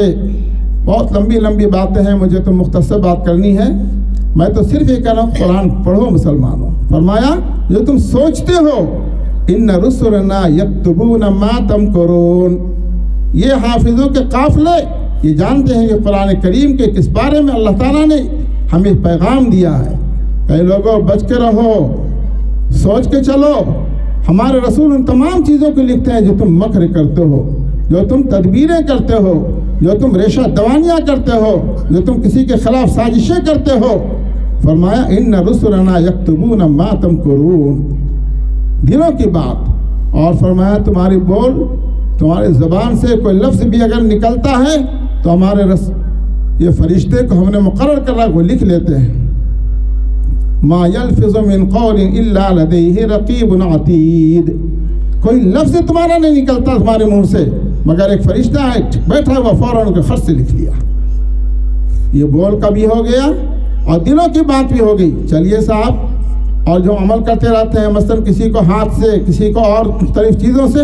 بہت لمبی لمبی باتیں ہیں, مجھے تو مختصر بات کرنی ہے. میں تو صرف یہ کہہ رہا ہوں قرآن پڑھو مسلمانوں. فرمایا جو تم سوچتے ہو ان رسلنا یکتبون ما تمکرون. یہ حافظوں کے قافلے یہ جانتے ہیں کہ قرآن کریم کے کس بارے میں اللہ تعالیٰ نے ہمیں پیغام دیا ہے. اے لوگوں بچ کے رہو, سوچ کے چلو. ہمارے رسول ان تمام چیزوں کو لکھتے ہیں جو تم مکر کرتے ہو, جو تم تدبیریں کرتے ہو, جو تم ریشہ دوانیاں کرتے ہو, جو تم کسی کے خلاف سازشیں کرتے ہو. فرمایا ان رسلنا یکتبون ما تمکرون, دلوں کی بات. اور فرمایا تمہاری بول تمہاری زبان سے کوئی لفظ بھی اگر نکلتا ہے تو ہمارے یہ فرشتے کو ہم نے مقرر کر رہا وہ لکھ لیتے ہیں. ما یلفظ من قول الا لدیہ رقیب عتید. کوئی لفظ تمہارا نہیں نکلتا تمہارے منہ سے مگر ایک فرشتہ ہے بیٹھا ہوا فوراً کے خط سے لکھ لیا. یہ بول کا بھی ہو گیا اور دلوں کی بات بھی ہو گئی. چلیے صاحب, اور جو عمل کرتے رہتے ہیں مثلا کسی کو ہاتھ سے کسی کو اور مختلف چیزوں سے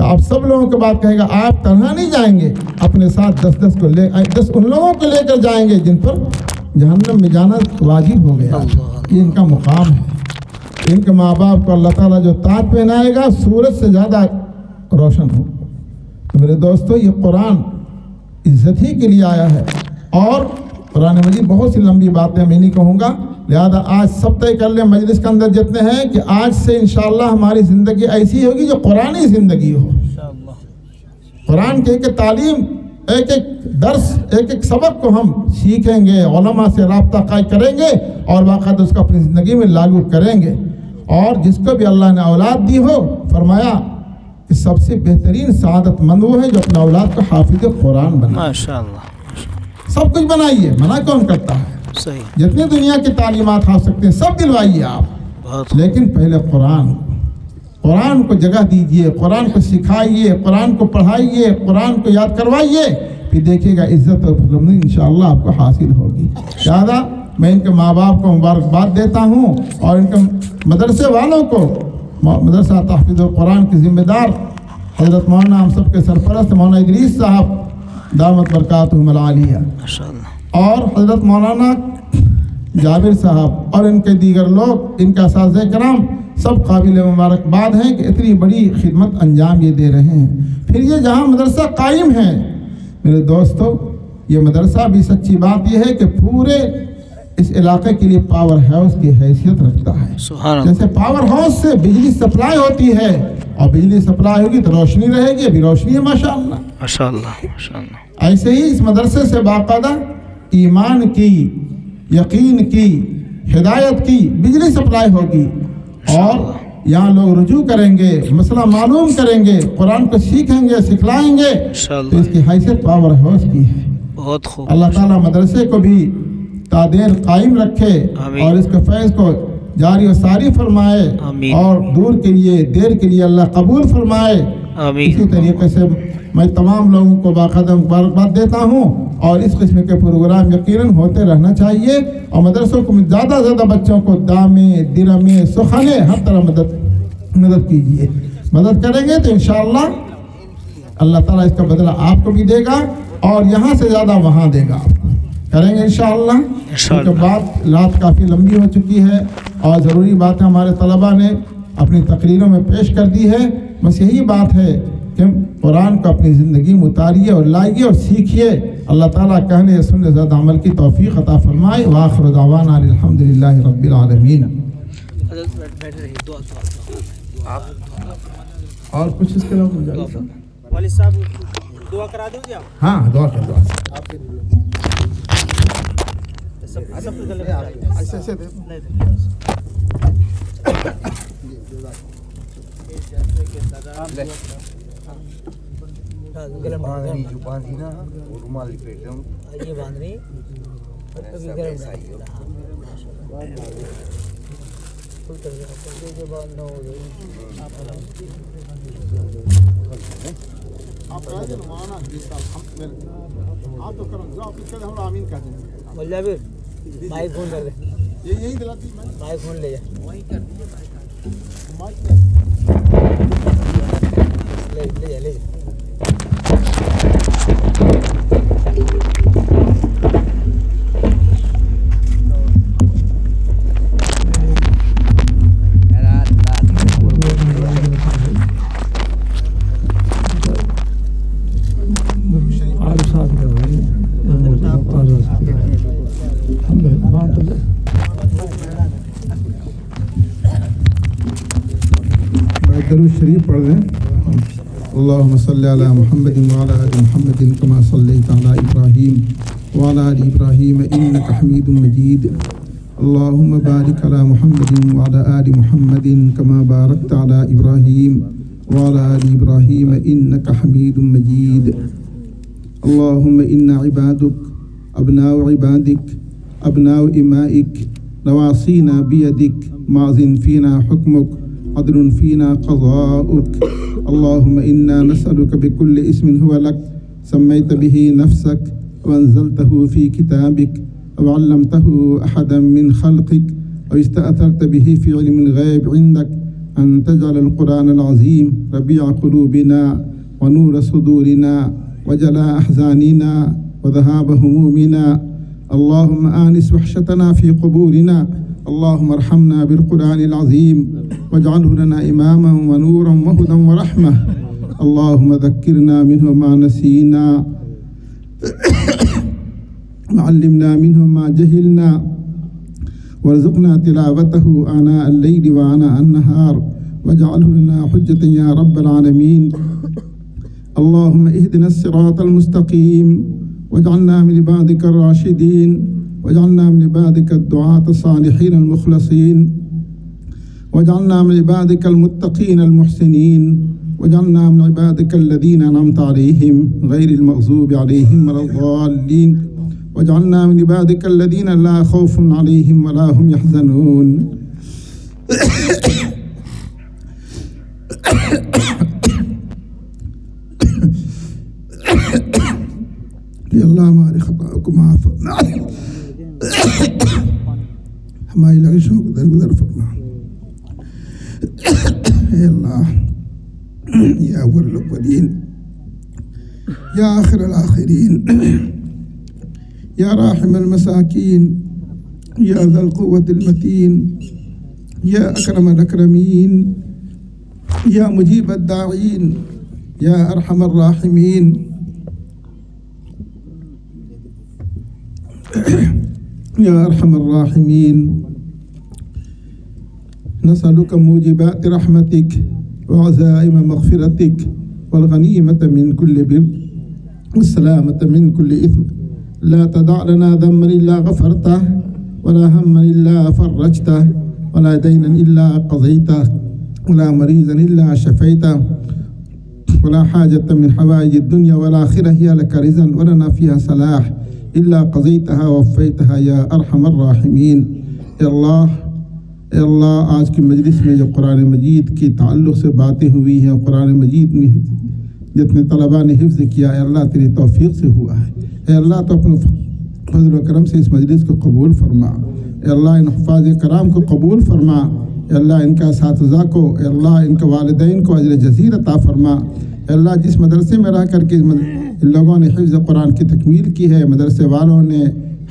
کہ آپ سب لوگوں کے بعد کہے گا آپ تنہا نہیں جائیں گے، اپنے ساتھ 10 کو لے 10 ان لوگوں کو لے کر جائیں گے جن پر جہنم میں جانا واجب ہو گیا۔ یہ ان کا مقام ہے، ان کے ماں باپ کو اللہ تعالیٰ جو تاج پہنائے گا سورج سے زیادہ روشن ہو۔ تو میرے دوستو یہ قرآن عزت ہی کے لیے آیا ہے، اور قرآن مجید بہت سی لمبی باتیں میں نہیں کہوں گا، لہذا آج سب طے کر لیں مجلس کے اندر جتنے ہیں کہ آج سے انشاءاللہ ہماری زندگی ایسی ہوگی جو قرآنی زندگی ہو۔ قرآن کی ایک تعلیم، ایک ایک درس، ایک ایک سبق کو ہم سیکھیں گے، علماء سے رابطہ قائم کریں گے اور باقاعدہ اس کو اپنی زندگی میں لاگو کریں گے۔ اور جس کو بھی اللہ نے اولاد دی ہو، فرمایا کہ سب سے بہترین سعادت مند وہ ہے جو اپنا اولاد کو حافظ قرآن بنائے۔ ماشاءاللہ سب کچھ بنائیے، منع کون کرتا ہے؟ صحیح، جتنی دنیا کی تعلیمات ہو سکتے ہیں سب دلوائیے آپ، لیکن پہلے قرآن کو جگہ دیجئے، قرآن کو سکھائیے، قرآن کو پڑھائیے، قرآن کو یاد کروائیے، پھر دیکھیے گا عزت اور بلندی انشاءاللہ آپ کو حاصل ہوگی۔ لہٰذا میں ان کے ماں باپ کو مبارکباد دیتا ہوں، اور ان کے مدرسے والوں کو، مدرسہ تحفیظ القرآن کے ذمہ دار حضرت مولانا ہم سب کے سرپرست مولانا ادریس صاحب دامت برکاتہم العالیہ، اور حضرت مولانا جابر صاحب اور ان کے دیگر لوگ، ان کے اساتذہ کرام سب قابل مبارکباد ہیں کہ اتنی بڑی خدمت انجام یہ دے رہے ہیں۔ پھر یہ جہاں مدرسہ قائم ہے میرے دوستو، یہ مدرسہ بھی سچی بات یہ ہے کہ پورے اس علاقے کے لیے پاور ہاؤس کی حیثیت رکھتا ہے۔ جیسے پاور ہاؤس سے بجلی سپلائی ہوتی ہے، اور بجلی سپلائی ہوگی تو روشنی رہے گی، ابھی روشنی ہے ماشاءاللہ ماشاءاللہ۔ ایسے ہی اس مدرسے سے باقاعدہ ایمان کی، یقین کی، ہدایت کی بجلی سپلائی ہوگی، اور یہاں لوگ رجوع کریں گے، مسئلہ معلوم کریں گے، قرآن کو سیکھیں گے، سکھلائیں گے، تو اس کی حیثیت پاور ہاؤس کی ہے۔ بہت خوب۔ اللہ تعالیٰ مدرسے کو بھی تادیر قائم رکھے، اور اس کے فیض کو جاری و ساری فرمائے، اور دور کے لیے دیر کے لیے اللہ قبول فرمائے۔ اسی طریقے سے میں تمام لوگوں کو باقاعدہ مبارکباد دیتا ہوں، اور اس قسم کے پروگرام یقیناً ہوتے رہنا چاہیے، اور مدرسوں کو زیادہ سے زیادہ بچوں کو دامے، درمے، سخنے ہر طرح مدد کیجیے۔ مدد کریں گے تو انشاءاللہ اللہ تعالیٰ اس کا بدلہ آپ کو بھی دے گا، اور یہاں سے زیادہ وہاں دے گا آپ کو۔ کریں گے انشاءاللہ۔ اس کے بعد رات کافی لمبی ہو چکی ہے، اور ضروری باتیں ہمارے طلباء نے اپنی تقریروں میں پیش کر دی ہے۔ بس یہی بات ہے کہ قرآن کو اپنی زندگی میں اتاریے اور لائیے اور سیکھیے۔ اللہ تعالیٰ کہنے سننے زیادہ عمل کی توفیق عطا فرمائے۔ وآخر دعوانا الحمدللہ رب العالمین۔ اور کچھ اس کے علاوہ والد صاحب دعا کرا دو گے آپ؟ ہاں دعا کر دو۔ مائک فون کر دے، یہی دلاتی مائک فون لے جا، لے جا۔ درود شریف پڑھ لیں۔ اللہم صلی علی محمد وعلی آل محمد کما صلیت علی ابراہیم وعلی آل ابراہیم انک حمید مجید۔ اللہم بارک علی محمد وعلی آل محمد کما بارکت علی ابراہیم وعلی آل ابراہیم انک حمید مجید۔ اللہم ان عبادک ابناء عبادک ابناء امائک نواصینا بیدک ماض فینا حکمک عدل فينا قضاؤك اللهم إنا نسألك بكل اسم هو لك سميت به نفسك وأنزلته في كتابك أو علمته أحدا من خلقك أو استأثرت به في علم الغيب عندك أن تجعل القرآن العظيم ربيع قلوبنا ونور صدورنا وجلاء أحزاننا وذهاب همومنا. اللهم آنس وحشتنا في قبورنا. اللهم ارحمنا بالقرآن العظيم واجعله لنا إماما ونورا وهدى ورحمة. اللهم ذكرنا منه ما نسينا وعلمنا منه ما جهلنا وارزقنا تلاوته آناء الليل وآناء النهار واجعله لنا حجة يا رب العالمين. اللهم اهدنا الصراط المستقيم واجعلنا من عبادك الراشدين واجعلنا من عبادك الدعاة الصالحين المخلصين واجعلنا من عبادك المتقين المحسنين واجعلنا من عبادك الذين أنعمت عليهم غير المغضوب عليهم ولا الضالين واجعلنا من عبادك الذين لا خوف عليهم ولا هم يحزنون. یا اللہ ہمارے خطاؤں کو معاف فرما، ہماری لغزشوں کو درگزر فرما. اے اللہ یا اول الاولین یا آخر الآخرین یا راحم المساکین یا ذا القوة المتین یا اکرم الاکرمین یا مجیب الداعین یا ارحم الراحمین یا ارحم الراحمین. نسألك موجبات رحمتك وعزائم مغفرتك والغنيمة من كل بر والسلامة من كل إثم. لا تدع لنا ذنبا إلا غفرته ولا هما إلا فرجته ولا دينا إلا قضيته ولا مريضا إلا شفيته ولا حاجة من حوائج الدنيا والآخرة هي لك رزا ولنا فيها صلاح إلا قضيتها ووفيتها يا أرحم الراحمين. اے اللہ آج کی مجلس میں جو قرآن مجید کی تعلق سے باتیں ہوئی ہیں، قرآن مجید میں جتنے طلباء نے حفظ کیا، اے اللہ تیری توفیق سے ہوا ہے. اے اللہ تو اپنے فضل و کرم سے اس مجلس کو قبول فرما. اے اللہ ان حفاظ کرام کو قبول فرما. اے اللہ ان کا اساتذہ کو، اے اللہ ان کے والدین کو اجر جزیل عطا فرما. اے اللہ جس مدرسے میں رہ کر کے ان لوگوں نے حفظ قرآن کی تکمیل کی ہے، مدرسے والوں نے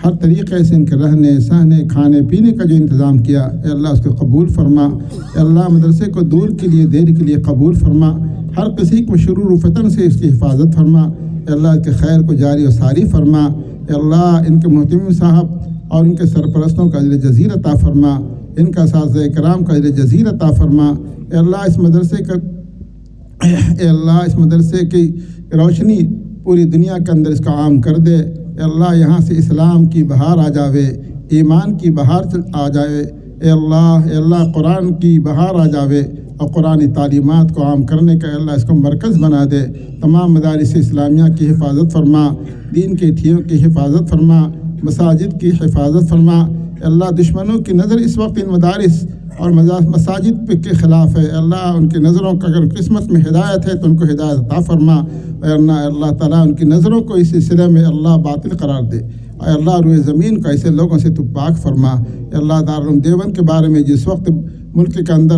ہر طریقے سے ان کے رہنے سہنے کھانے پینے کا جو انتظام کیا، اے اللہ اس کو قبول فرما. اے اللہ مدرسے کو دور کے لیے دیر کے لیے قبول فرما. ہر کسی کو شرور و فتن سے اس کی حفاظت فرما. اے اللہ اس کے خیر کو جاری و ساری فرما. اے اللہ ان کے محتمم صاحب اور ان کے سرپرستوں کا اجر جزیل عطا فرما. ان کا اساتذہ کرام کا اجر جزیل عطا فرما. اے اللہ اس مدرسے کی روشنی پوری دنیا کے اندر اس کا عام کر دے. اے اللہ یہاں سے اسلام کی بہار آ جاوے، ایمان کی بہار آ جائے. اے اللہ قرآن کی بہار آ جاوے اور قرآن تعلیمات کو عام کرنے کا اے اللہ اس کو مرکز بنا دے. تمام مدارس اسلامیہ کی حفاظت فرما، دین کے ٹھیوں کی حفاظت فرما، مساجد کی حفاظت فرما. اے اللہ دشمنوں کی نظر اس وقت ان مدارس اور مساجد کے خلاف ہے. اللہ ان کی نظروں کا اگر قسمت میں ہدایت ہے تو ان کو ہدایت عطا فرما. اللہ تعالیٰ ان کی نظروں کو اس سلسلے میں اللہ باطل قرار دے. اے اللہ روئے زمین کو ایسے لوگوں سے تو پاک فرما. اے اللہ دارالعلوم دیوبند کے بارے میں جس وقت ملک کے اندر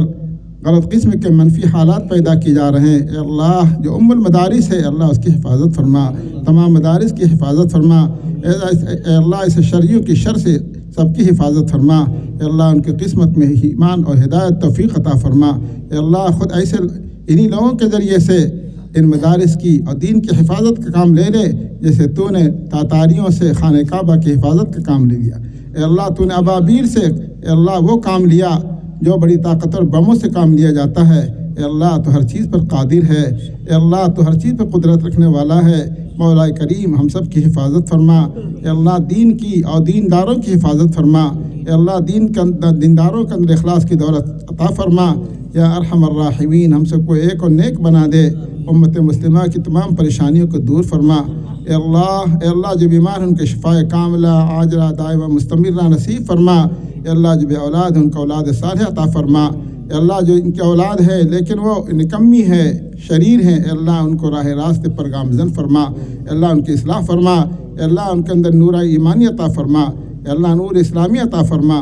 غلط قسم کے منفی حالات پیدا کیے جا رہے ہیں، اے اللہ جو المدارس ہے اللہ اس کی حفاظت فرما، تمام مدارس کی حفاظت فرما. اے اللہ اس شرعیوں کی شر سے سب کی حفاظت فرما. اے اللہ ان کی قسمت میں ایمان اور ہدایت توفیق عطا فرما. اے اللہ خود ایسے انہی لوگوں کے ذریعے سے ان مدارس کی اور دین کی حفاظت کا کام لے لے جیسے تو نے تاتاریوں سے خانہ کعبہ کی حفاظت کا کام لے لیا. اے اللہ تو نے ابابیل سے اے اللہ وہ کام لیا جو بڑی طاقتور بموں سے کام لیا جاتا ہے. اے اللہ تو ہر چیز پر قادر ہے. اے اللہ تو ہر چیز پر قدرت رکھنے والا ہے. مولا کریم ہم سب کی حفاظت فرما. اے اللہ دین کی اور دینداروں کی حفاظت فرما. اے اللہ دینداروں کے اندر اخلاص کی دولت عطا فرما. یا ارحم الراحمین ہم سب کو ایک اور نیک بنا دے. امت مسلمہ کی تمام پریشانیوں کو دور فرما. اے اللہ جو بیمار ان کے شفاء کاملہ عاجلہ دائمہ مستمرہ نصیب فرما. اے اللہ جو بے اولاد ان کو اولاد صالحہ عطا فرما. اے اللہ جو ان کی اولاد ہے لیکن وہ نکمی ہے، شریر ہیں، اے اللہ ان کو راہ راستے پر گامزن فرما. اے اللہ ان کی اصلاح فرما. اے اللہ ان کے اندر نور ایمانی عطا فرما. اے اللہ نور اسلامی عطا فرما.